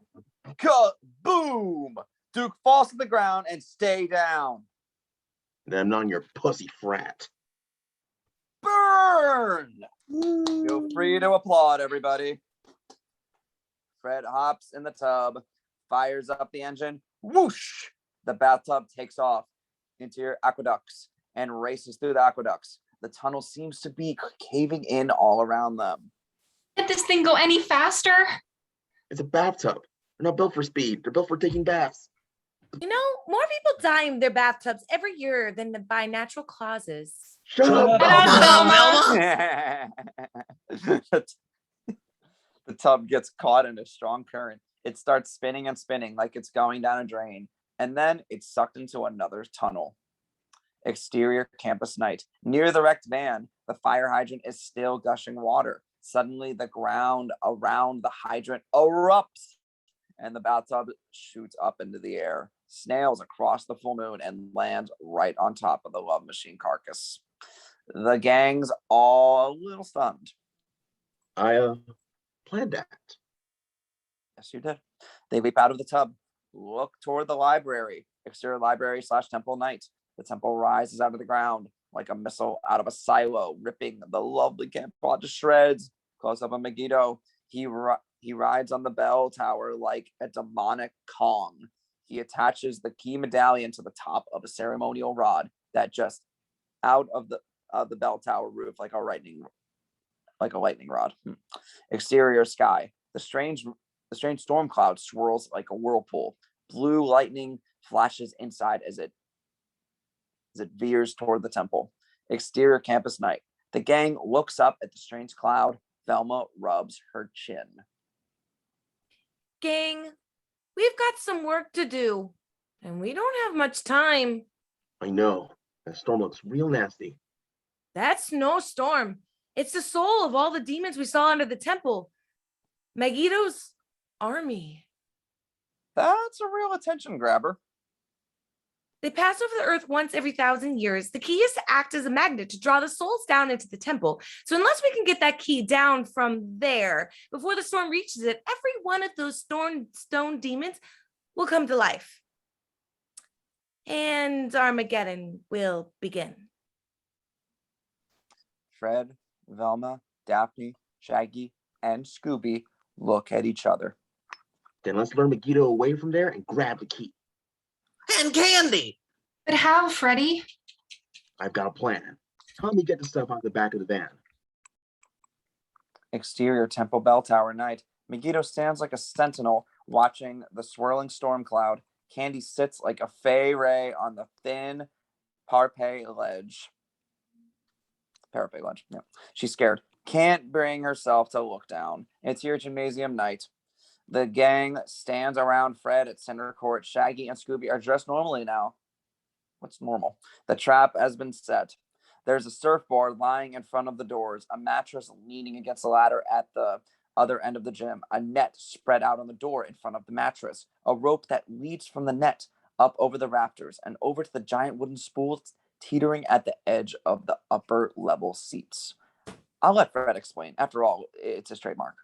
Boom! Duke falls to the ground and stay down. And I'm not your pussy frat. Burn! Feel free to applaud, everybody. Fred hops in the tub, fires up the engine. Whoosh! The bathtub takes off into your aqueducts and races through the aqueducts. The tunnel seems to be caving in all around them. Did this thing go any faster? It's a bathtub. They're not built for speed. They're built for taking baths. You know, more people die in their bathtubs every year than by natural causes. Shut up, Velma! The tub gets caught in a strong current. It starts spinning and spinning like it's going down a drain, and then it's sucked into another tunnel. Exterior campus night. Near the wrecked van, the fire hydrant is still gushing water. Suddenly, the ground around the hydrant erupts, and the bathtub shoots up into the air, snails across the full moon, and lands right on top of the love machine carcass. The gang's all a little stunned. I planned that. Yes, you did. They leap out of the tub, look toward the library, exterior library / temple night. The temple rises out of the ground like a missile out of a silo, ripping the lovely camp plot to shreds. Close up on Meggido. He rides on the bell tower like a demonic Kong. He attaches the key medallion to the top of a ceremonial rod that just out of the bell tower roof like a lightning rod. Exterior sky. The strange storm cloud swirls like a whirlpool. Blue lightning flashes inside as it veers toward the temple. Exterior campus night. The gang looks up at the strange cloud. Velma rubs her chin. Gang, we've got some work to do, and we don't have much time. I know. That storm looks real nasty. That's no storm. It's the soul of all the demons we saw under the temple. Meggido's army. That's a real attention grabber. They pass over the earth once every 1,000 years. The key is to act as a magnet to draw the souls down into the temple. So unless we can get that key down from there before the storm reaches it, every one of those stone demons will come to life. And Armageddon will begin. Fred, Velma, Daphne, Shaggy, and Scooby look at each other. Then let's lure Meggido away from there and grab the key. And Kandy! But how, Freddy? I've got a plan. Help me get the stuff out the back of the van. Exterior temple bell tower night. Meggido stands like a sentinel watching the swirling storm cloud. Kandy sits like a fey ray on the thin parapet ledge. Yeah. She's scared. Can't bring herself to look down. It's your gymnasium night. The gang stands around Fred at center court. Shaggy and Scooby are dressed normally now. What's normal? The trap has been set. There's a surfboard lying in front of the doors, a mattress leaning against the ladder at the other end of the gym, a net spread out on the door in front of the mattress, a rope that leads from the net up over the rafters and over to the giant wooden spools teetering at the edge of the upper level seats. I'll let Fred explain. After all, it's his trademark.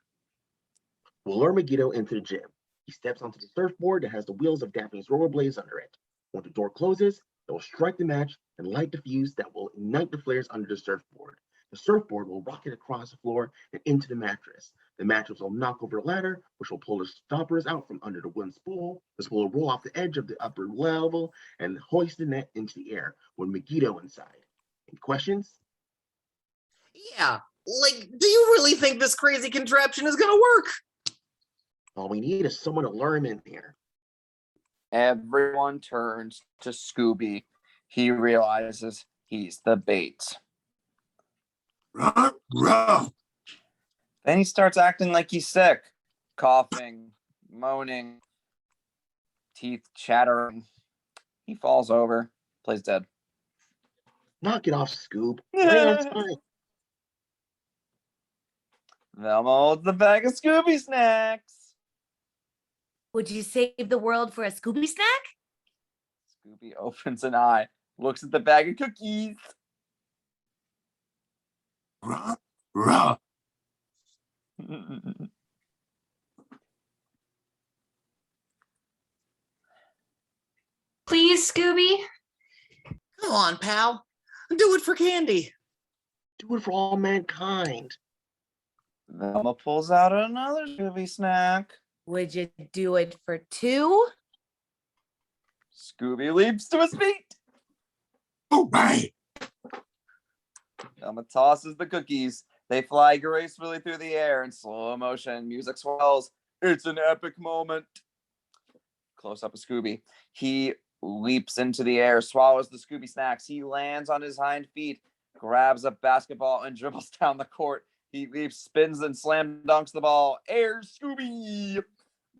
We'll lure Meggido into the gym. He steps onto the surfboard that has the wheels of Daphne's rollerblades under it. When the door closes, it will strike the match and light the fuse that will ignite the flares under the surfboard. The surfboard will rocket across the floor and into the mattress. The mattress will knock over the ladder, which will pull the stoppers out from under the wooden spool. The spool will roll off the edge of the upper level and hoist the net into the air with Meggido inside. Any questions? Yeah, do you really think this crazy contraption is gonna work? All we need is someone to lure him in here. Everyone turns to Scooby. He realizes he's the bait. Ruh. Then he starts acting like he's sick, coughing, moaning, teeth chattering. He falls over, plays dead. Knock it off, Scoob. Right on time. Velma holds the bag of Scooby snacks. Would you save the world for a Scooby snack? Scooby opens an eye, looks at the bag of cookies. Ruh, ruh. Please, Scooby. Come on, pal. Do it for Kandy. Do it for all mankind. Velma pulls out another Scooby snack. Would you do it for 2? Scooby leaps to his feet. Hooray! Velma tosses the cookies. They fly gracefully through the air in slow motion. Music swells. It's an epic moment. Close up of Scooby. He leaps into the air, swallows the Scooby snacks. He lands on his hind feet, grabs a basketball, and dribbles down the court. He leaps, spins, and slam dunks the ball. Air Scooby!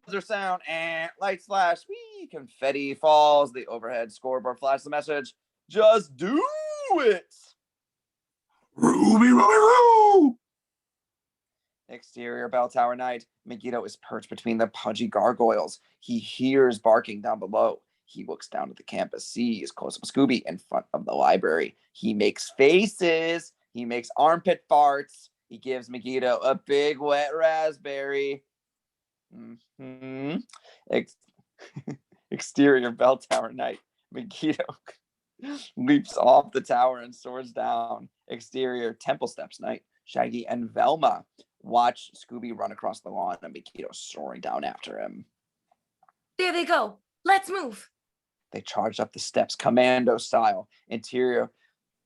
Buzzer sound, and lights flash. Whee! Confetti falls. The overhead scoreboard flashes the message. Just do it! Ruby, Ruby, Roo! Exterior bell tower night. Meggido is perched between the pudgy gargoyles. He hears barking down below. He looks down at the campus, sees close-up Scooby in front of the library. He makes faces. He makes armpit farts. He gives Meggido a big wet raspberry. Exterior bell tower night. Meggido leaps off the tower and soars down. Exterior temple steps night. Shaggy and Velma watch Scooby run across the lawn and Meggido soaring down after him. There they go. Let's move. They charge up the steps, commando style. Interior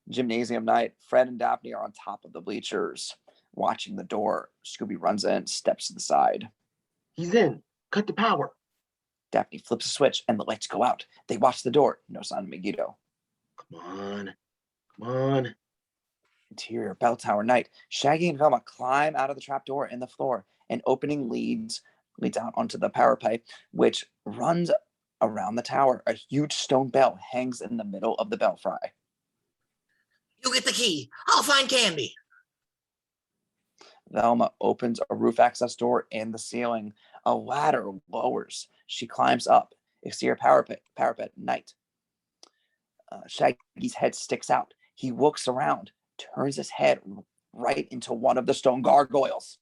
gymnasium night. Fred and Daphne are on top of the bleachers, watching the door. Scooby runs in, steps to the side. He's in. Cut the power. Daphne flips a switch and the lights go out. They watch the door. No sign of Meggido. Come on. Come on. Interior bell tower night. Shaggy and Velma climb out of the trapdoor in the floor. An opening leads out onto the power pipe, which runs around the tower. A huge stone bell hangs in the middle of the belfry. You get the key. I'll find Kandy. Velma opens a roof access door in the ceiling. A ladder lowers. She climbs up. Exterior parapet night. Shaggy's head sticks out. He looks around, turns his head right into one of the stone gargoyles.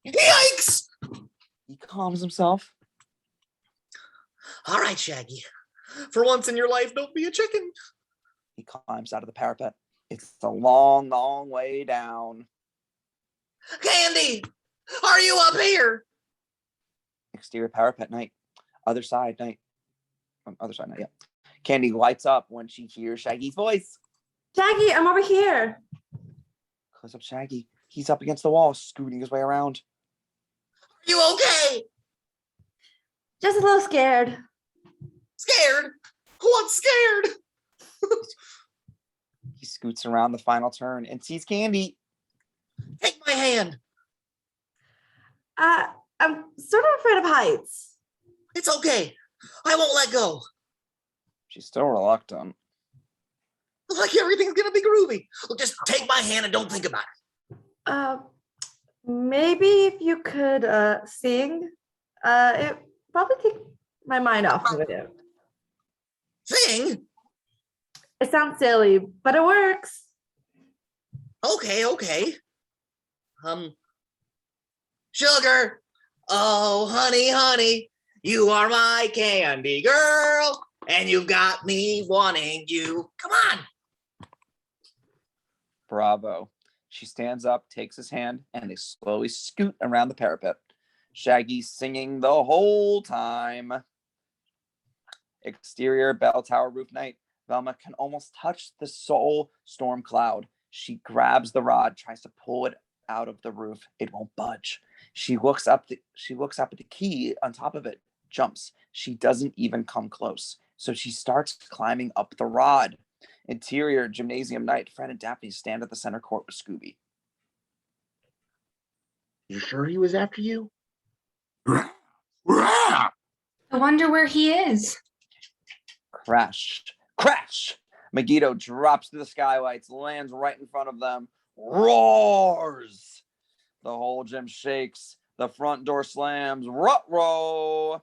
Yikes! He calms himself. All right, Shaggy. For once in your life, don't be a chicken. He climbs out of the parapet. It's a long, long way down. Kandy! Are you up here? Exterior parapet night. Other side night, yeah. Kandy lights up when she hears Shaggy's voice. Shaggy, I'm over here. Close up Shaggy. He's up against the wall, scooting his way around. Are you okay? Just a little scared. Scared? What's scared? He scoots around the final turn and sees Kandy. Take my hand. I'm sort of afraid of heights. It's okay. I won't let go. She's still reluctant. Like everything's gonna be groovy. Well, just take my hand and don't think about it. Maybe if you could sing, it probably take my mind off of it. Sing? It sounds silly, but it works. Okay. Sugar. Oh, honey, honey, you are my candy girl, and you've got me wanting you. Come on. Bravo. She stands up, takes his hand, and they slowly scoot around the parapet. Shaggy's singing the whole time. Exterior bell tower roof night. Velma can almost touch the soul storm cloud. She grabs the rod, tries to pull it out of the roof. It won't budge. She looks up at the key on top of it, jumps. She doesn't even come close. So she starts climbing up the rod. Interior gymnasium night. Fred and Daphne stand at the center court with Scooby. You sure he was after you? I wonder where he is. Crash. Meggido drops to the skylights, lands right in front of them, roars. The whole gym shakes. The front door slams. Ruh-roh.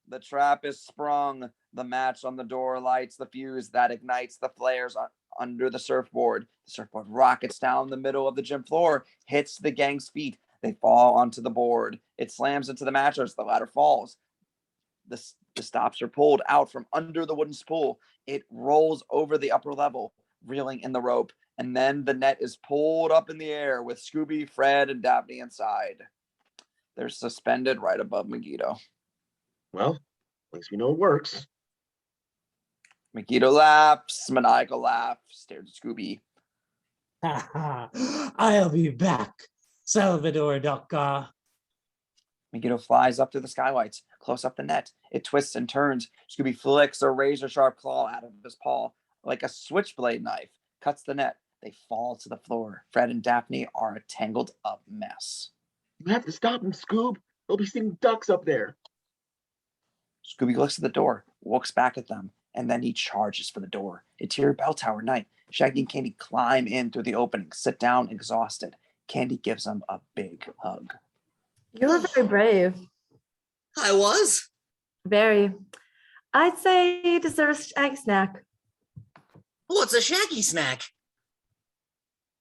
The trap is sprung. The match on the door lights the fuse that ignites the flares under the surfboard. The surfboard rockets down the middle of the gym floor, hits the gang's feet. They fall onto the board. It slams into the mattress. The ladder falls. The stops are pulled out from under the wooden spool. It rolls over the upper level, reeling in the rope. And then the net is pulled up in the air with Scooby, Fred, and Daphne inside. They're suspended right above Meggido. Well, at least we know it works. Meggido laughs, maniacal laugh, stares at Scooby. I'll be back, Salvador Doca. Meggido flies up to the skylights, close up the net. It twists and turns. Scooby flicks a razor-sharp claw out of his paw like a switchblade knife, cuts the net. They fall to the floor. Fred and Daphne are a tangled up mess. You have to stop him, Scoob. They'll be seeing ducks up there. Scooby looks at the door, looks back at them, and then he charges for the door. Interior bell tower night. Shaggy and Kandy climb in through the opening, sit down exhausted. Kandy gives them a big hug. You were very brave. I was. Very. I'd say you deserve a Shaggy snack. What's a Shaggy snack?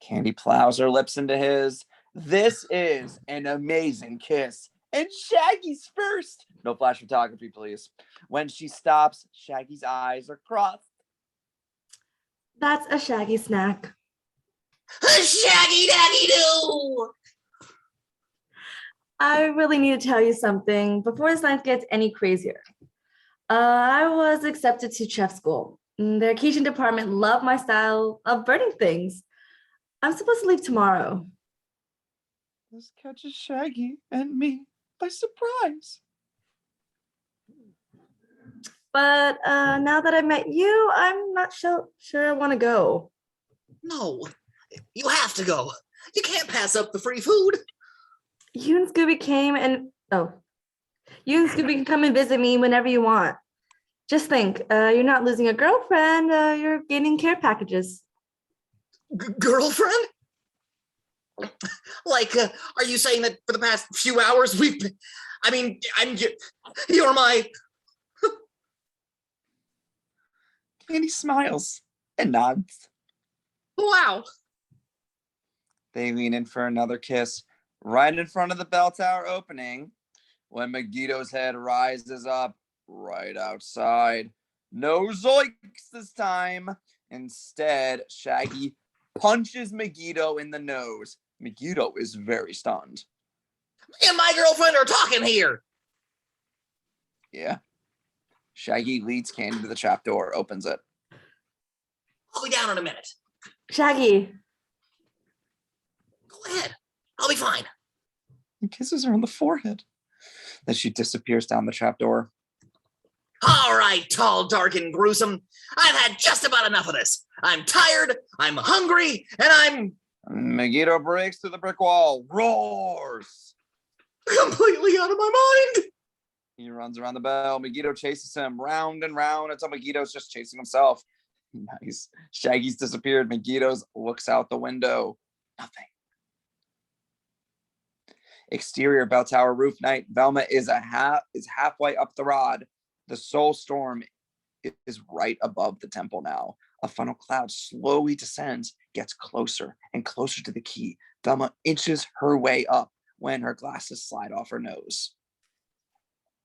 Kandy plows her lips into his. This is an amazing kiss. And Shaggy's first. No flash photography, please. When she stops, Shaggy's eyes are crossed. That's a Shaggy snack. A Shaggy Daggy Doo! I really need to tell you something before this night gets any crazier. I was accepted to chef school. Their kitchen department loved my style of burning things. I'm supposed to leave tomorrow. This catches Shaggy and me by surprise. But now that I met you, I'm not sure I want to go. No, you have to go. You can't pass up the free food. You and Scooby can come and visit me whenever you want. Just think, you're not losing a girlfriend, you're gaining care packages. Girlfriend? Like, are you saying that for the past few hours you're my... Kandy smiles and nods. Wow. They lean in for another kiss right in front of the bell tower opening when Meggido's head rises up right outside. No zoinks this time. Instead, Shaggy punches Meggido in the nose. Meggido is very stunned. Me and my girlfriend are talking here. Yeah. Shaggy leads Kandy to the trapdoor, opens it. I'll be down in a minute. Shaggy. Go ahead. I'll be fine. He kisses her on the forehead. Then she disappears down the trapdoor. All right, tall, dark, and gruesome. I've had just about enough of this. I'm tired, I'm hungry, and Meggido breaks through the brick wall, roars. completely out of my mind. He runs around the bell. Meggido chases him round and round until Meggido's just chasing himself. Nice. Shaggy's disappeared. Meggido's looks out the window. Nothing. Exterior bell tower roof night. Velma is halfway up the rod. The soul storm is right above the temple now. A funnel cloud slowly descends, gets closer and closer to the key. Velma inches her way up when her glasses slide off her nose.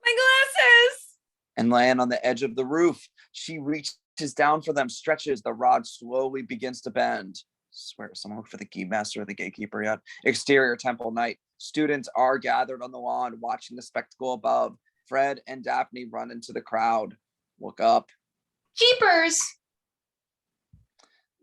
My glasses! And land on the edge of the roof. She reaches down for them, stretches. The rod slowly begins to bend. Swear, someone look for the key master or the gatekeeper yet. Exterior temple night. Students are gathered on the lawn watching the spectacle above. Fred and Daphne run into the crowd. Look up. Jeepers!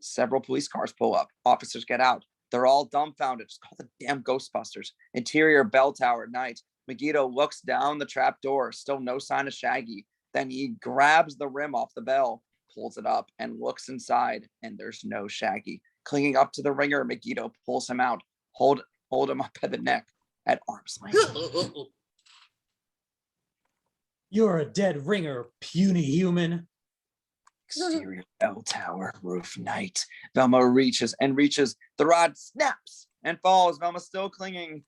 Several police cars pull up. Officers get out. They're all dumbfounded. Just call the damn Ghostbusters. Interior bell tower night. Meggido looks down the trap door. Still no sign of Shaggy. Then he grabs the rim off the bell, pulls it up, and looks inside. And there's no Shaggy. Clinging up to the ringer, Meggido pulls him out. Hold him up by the neck at arm's length. You're a dead ringer, puny human. Exterior bell tower roof night. Velma reaches and reaches. The rod snaps and falls. Velma still clinging.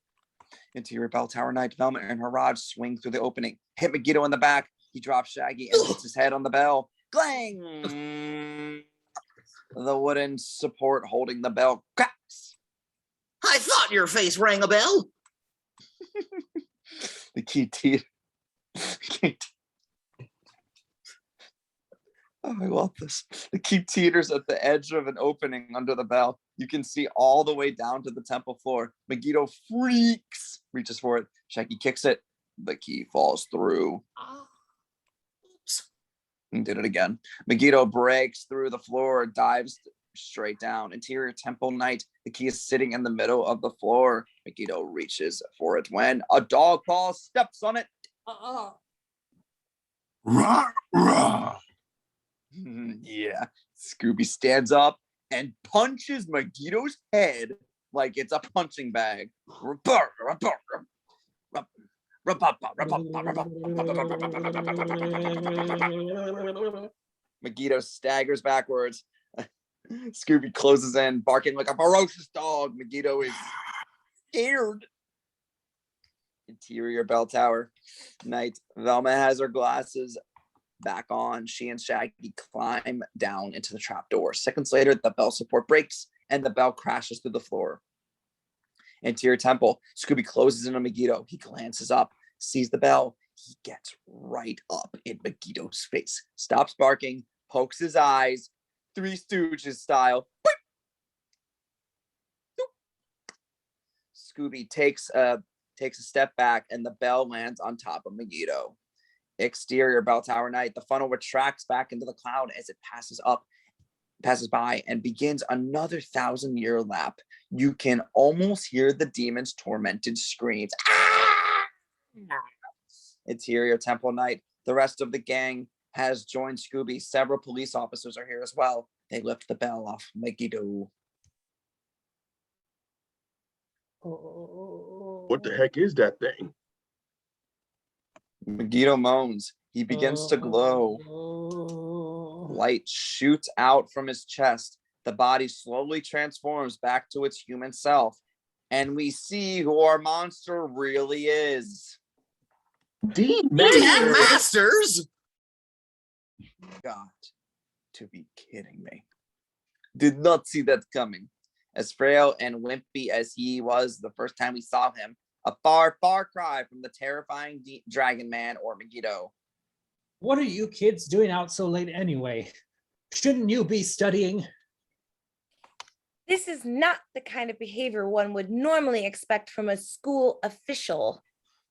Interior bell tower night. Velma and her rod swing through the opening. Hit Meggido in the back. He drops Shaggy and hits his head on the bell. Clang! The wooden support holding the bell cracks. I thought your face rang a bell. The key teeters. Oh, I love this. The key teeters at the edge of an opening under the bell. You can see all the way down to the temple floor. Meggido freaks, reaches for it. Shaggy kicks it. The key falls through. Oops. And did it again. Meggido breaks through the floor, dives straight down. Interior temple night. The key is sitting in the middle of the floor. Meggido reaches for it when a dog paw steps on it. Rah, rah. Yeah. Scooby stands up and punches Meggido's head like it's a punching bag. Meggido staggers backwards. Scooby closes in, barking like a ferocious dog. Meggido is scared. Interior bell tower night. Velma has her glasses back on. She and Shaggy climb down into the trapdoor. Seconds later, the bell support breaks and the bell crashes through the floor. Interior temple. Scooby closes in on Meggido. He glances up, sees the bell. He gets right up in Meggido's face. Stops barking, pokes his eyes, Three Stooges style. Scooby takes a step back and the bell lands on top of Meggido. Exterior bell tower night. The funnel retracts back into the cloud as it passes by and begins another 1,000-year lap. You can almost hear the demon's tormented screams. Ah! Interior temple night. The rest of the gang has joined Scooby. Several police officers are here as well. They lift the bell off Meggido. What the heck is that thing? Meggido moans. He begins to glow. Light shoots out from his chest. The body slowly transforms back to its human self. And we see who our monster really is. Dean Masters? Got to be kidding me. Did not see that coming. As frail and wimpy as he was the first time we saw him, a far, far cry from the terrifying Dragon Man or Meggido. What are you kids doing out so late anyway? Shouldn't you be studying? This is not the kind of behavior one would normally expect from a school official.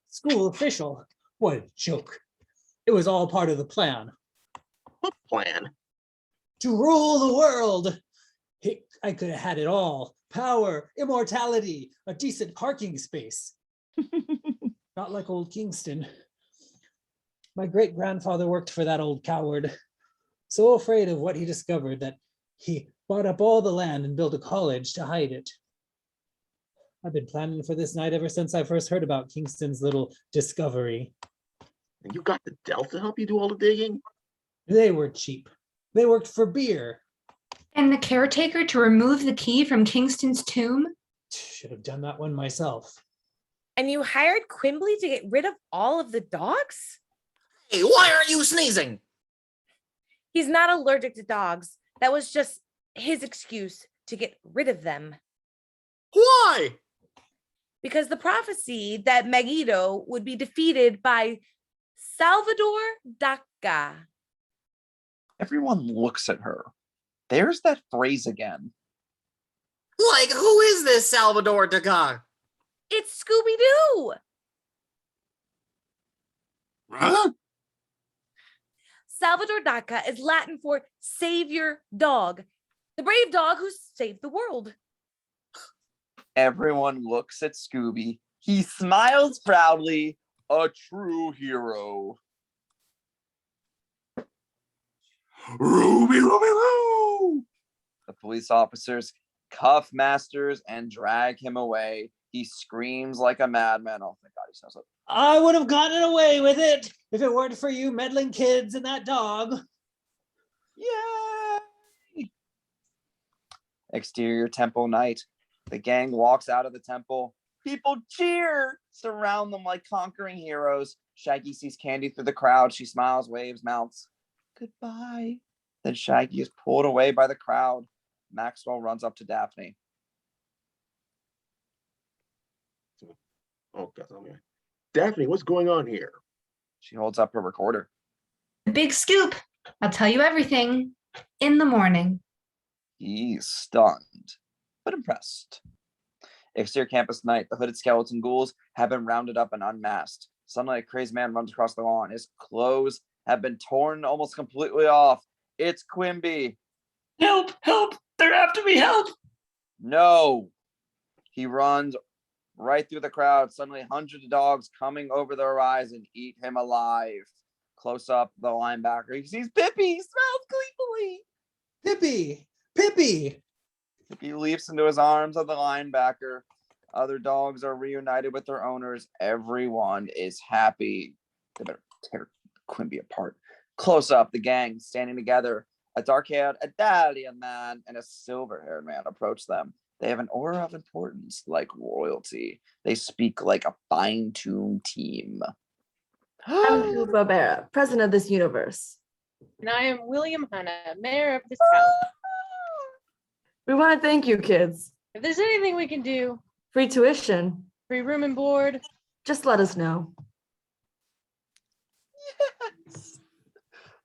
School official? What a joke. It was all part of the plan. What plan? To rule the world. Hey, I could have had it all. Power, immortality, a decent parking space. Not like old Kingston. My great-grandfather worked for that old coward. So afraid of what he discovered that he bought up all the land and built a college to hide it. I've been planning for this night ever since I first heard about Kingston's little discovery. And you got the Delta to help you do all the digging? They were cheap. They worked for beer. And the caretaker to remove the key from Kingston's tomb? Should have done that one myself. And you hired Quimby to get rid of all of the dogs? Hey, why aren't you sneezing? He's not allergic to dogs. That was just his excuse to get rid of them. Why? Because the prophecy that Meggido would be defeated by Salvador Daca. Everyone looks at her. There's that phrase again. Like, who is this Salvador Daca? It's Scooby Doo. Huh? Salvador Daca is Latin for savior dog, the brave dog who saved the world. Everyone looks at Scooby. He smiles proudly. A true hero. Ruby, Ruby, Roo! The police officers cuff Masters and drag him away. He screams like a madman. Oh, thank God he sounds like. I would have gotten away with it if it weren't for you meddling kids and that dog. Yay! Exterior temple night. The gang walks out of the temple. People cheer, surround them like conquering heroes. Shaggy sees Kandy through the crowd. She smiles, waves, mouths, goodbye. Then Shaggy is pulled away by the crowd. Maxwell runs up to Daphne. Oh, God, oh, man. Daphne, what's going on here? She holds up her recorder. The big scoop. I'll tell you everything in the morning. He's stunned, but impressed. Exterior campus night, the hooded skeleton ghouls have been rounded up and unmasked. Suddenly, a crazed man runs across the lawn. His clothes have been torn almost completely off. It's Quimby. Help! Help! There have to be help! No. He runs right through the crowd. Suddenly, hundreds of dogs coming over the horizon eat him alive. Close up, the linebacker. He sees Pippi. He smells gleefully. Pippi! Pippi! He leaps into his arms of the linebacker. Other dogs are reunited with their owners. Everyone is happy. They better tear Quimby apart. Close up, the gang standing together. A dark-haired Italian man and a silver-haired man approach them. They have an aura of importance, like royalty. They speak like a fine-tuned team. I'm Barbera, president of this universe. And I am William Hanna, mayor of this town. We want to thank you, kids. If there's anything we can do, Free tuition. free room and board, Just let us know. Yes.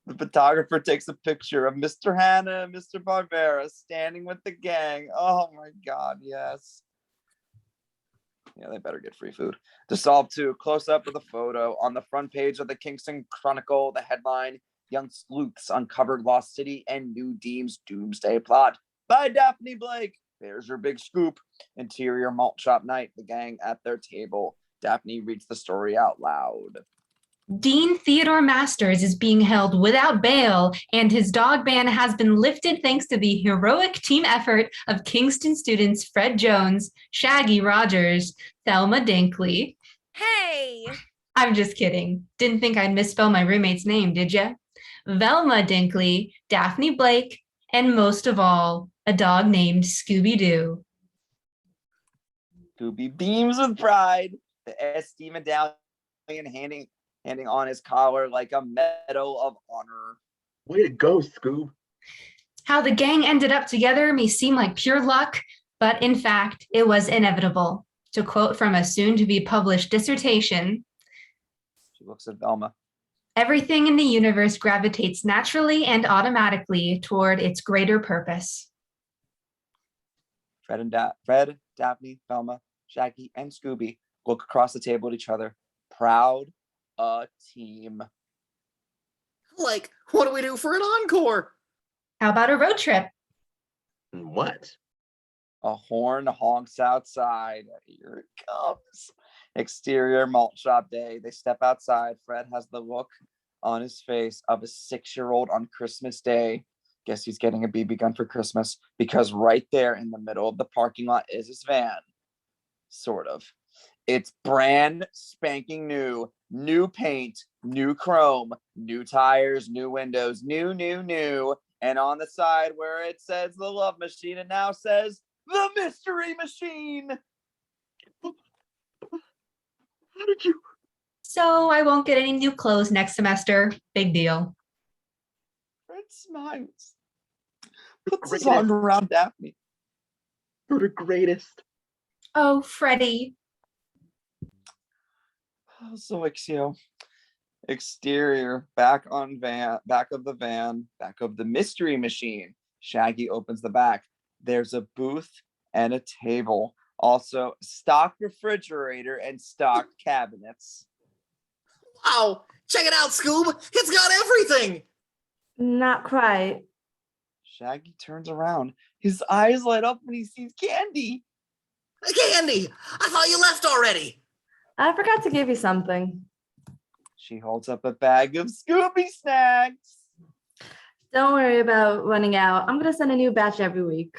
The photographer takes a picture of Mr. Hanna and Mr. Barbera standing with the gang. Oh my God, yes. Yeah, they better get free food. To solve two, close up with a photo on the front page of the Kingston Chronicle, the headline, Young Sleuths Uncovered Lost City and New Deem's Doomsday Plot by Daphne Blake. There's your big scoop. Interior malt shop night, the gang at their table. Daphne reads the story out loud. Dean Theodore Masters is being held without bail, and his dog ban has been lifted thanks to the heroic team effort of Kingston students Fred Jones, Shaggy Rogers, Thelma Dinkley. Hey! I'm just kidding. Didn't think I'd misspell my roommate's name, did ya? Velma Dinkley, Daphne Blake, and most of all, a dog named Scooby Doo. Scooby beams with pride. The SD medallion handing on his collar like a medal of honor. Way to go, Scoob. How the gang ended up together may seem like pure luck, but in fact, it was inevitable. To quote from a soon-to-be-published dissertation, She looks at Velma. everything in the universe gravitates naturally and automatically toward its greater purpose. Fred, Daphne, Velma, Shaggy, and Scooby look across the table at each other. Proud a team. Like, what do we do for an encore? How about a road trip? What? A horn honks outside. Here it comes. Exterior malt shop day. They step outside. Fred has the look on his face of a 6-year-old on Christmas Day. Guess he's getting a BB gun for Christmas, because right there in the middle of the parking lot is his van. Sort of. It's brand spanking new. New paint, new chrome, new tires, new windows, new. And on the side where it says the love machine, it now says the mystery machine. How did you? So I won't get any new clothes next semester. Big deal. Fred smiles. Puts his arm around Daphne. You're the greatest. Oh, Freddie. So exterior, back of the van, back of the mystery machine. Shaggy opens the back. There's a booth and a table. Also, stock refrigerator and stock cabinets. Wow, check it out, Scoob. It's got everything. Not quite. Shaggy turns around. His eyes light up when he sees Kandy. Kandy, I thought you left already. I forgot to give you something. She holds up a bag of Scooby snacks. Don't worry about running out. I'm going to send a new batch every week.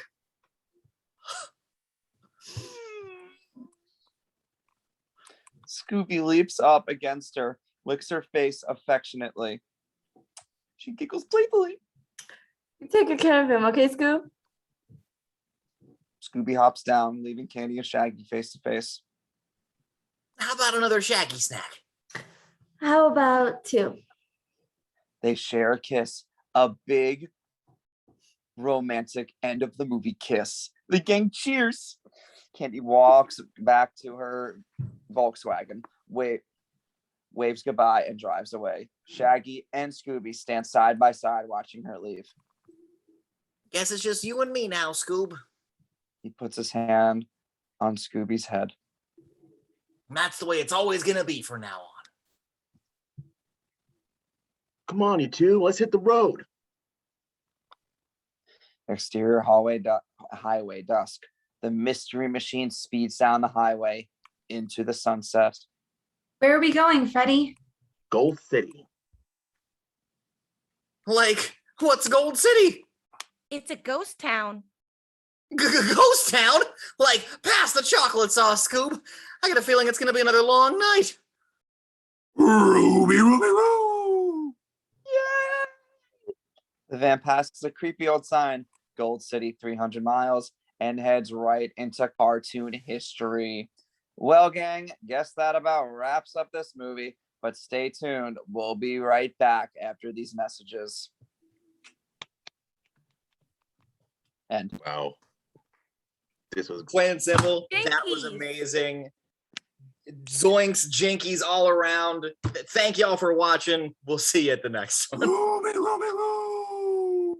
Scooby leaps up against her, licks her face affectionately. She giggles playfully. Take good care of him, okay, Scoob? Scooby hops down, leaving Kandy and Shaggy face to face. How about another Shaggy snack? How about 2? They share a kiss, a big romantic end of the movie kiss. The gang cheers. Kandy walks back to her Volkswagen, waves goodbye, and drives away. Shaggy and Scooby stand side by side watching her leave. Guess it's just you and me now, Scoob. He puts his hand on Scooby's head. That's the way it's always gonna be from now on. Come on, you two, let's hit the road. Exterior highway dusk. The mystery machine speeds down the highway into the sunset. Where are we going, Freddie? Gold City. Like, what's Gold City? It's a ghost town. Ghost town? Like, pass the chocolate sauce, Scoob. I got a feeling it's gonna be another long night. Ruby, Ruby, Roo! Yay! The van passes a creepy old sign, Gold City 300 miles, and heads right into cartoon history. Well, gang, guess that about wraps up this movie, but stay tuned. We'll be right back after these messages. And Wow. This was Plain and simple. That was Jinkies. amazing. Zoinks, jinkies all around. Thank y'all for watching. We'll see you at the next one. Ruby, Ruby, Roo!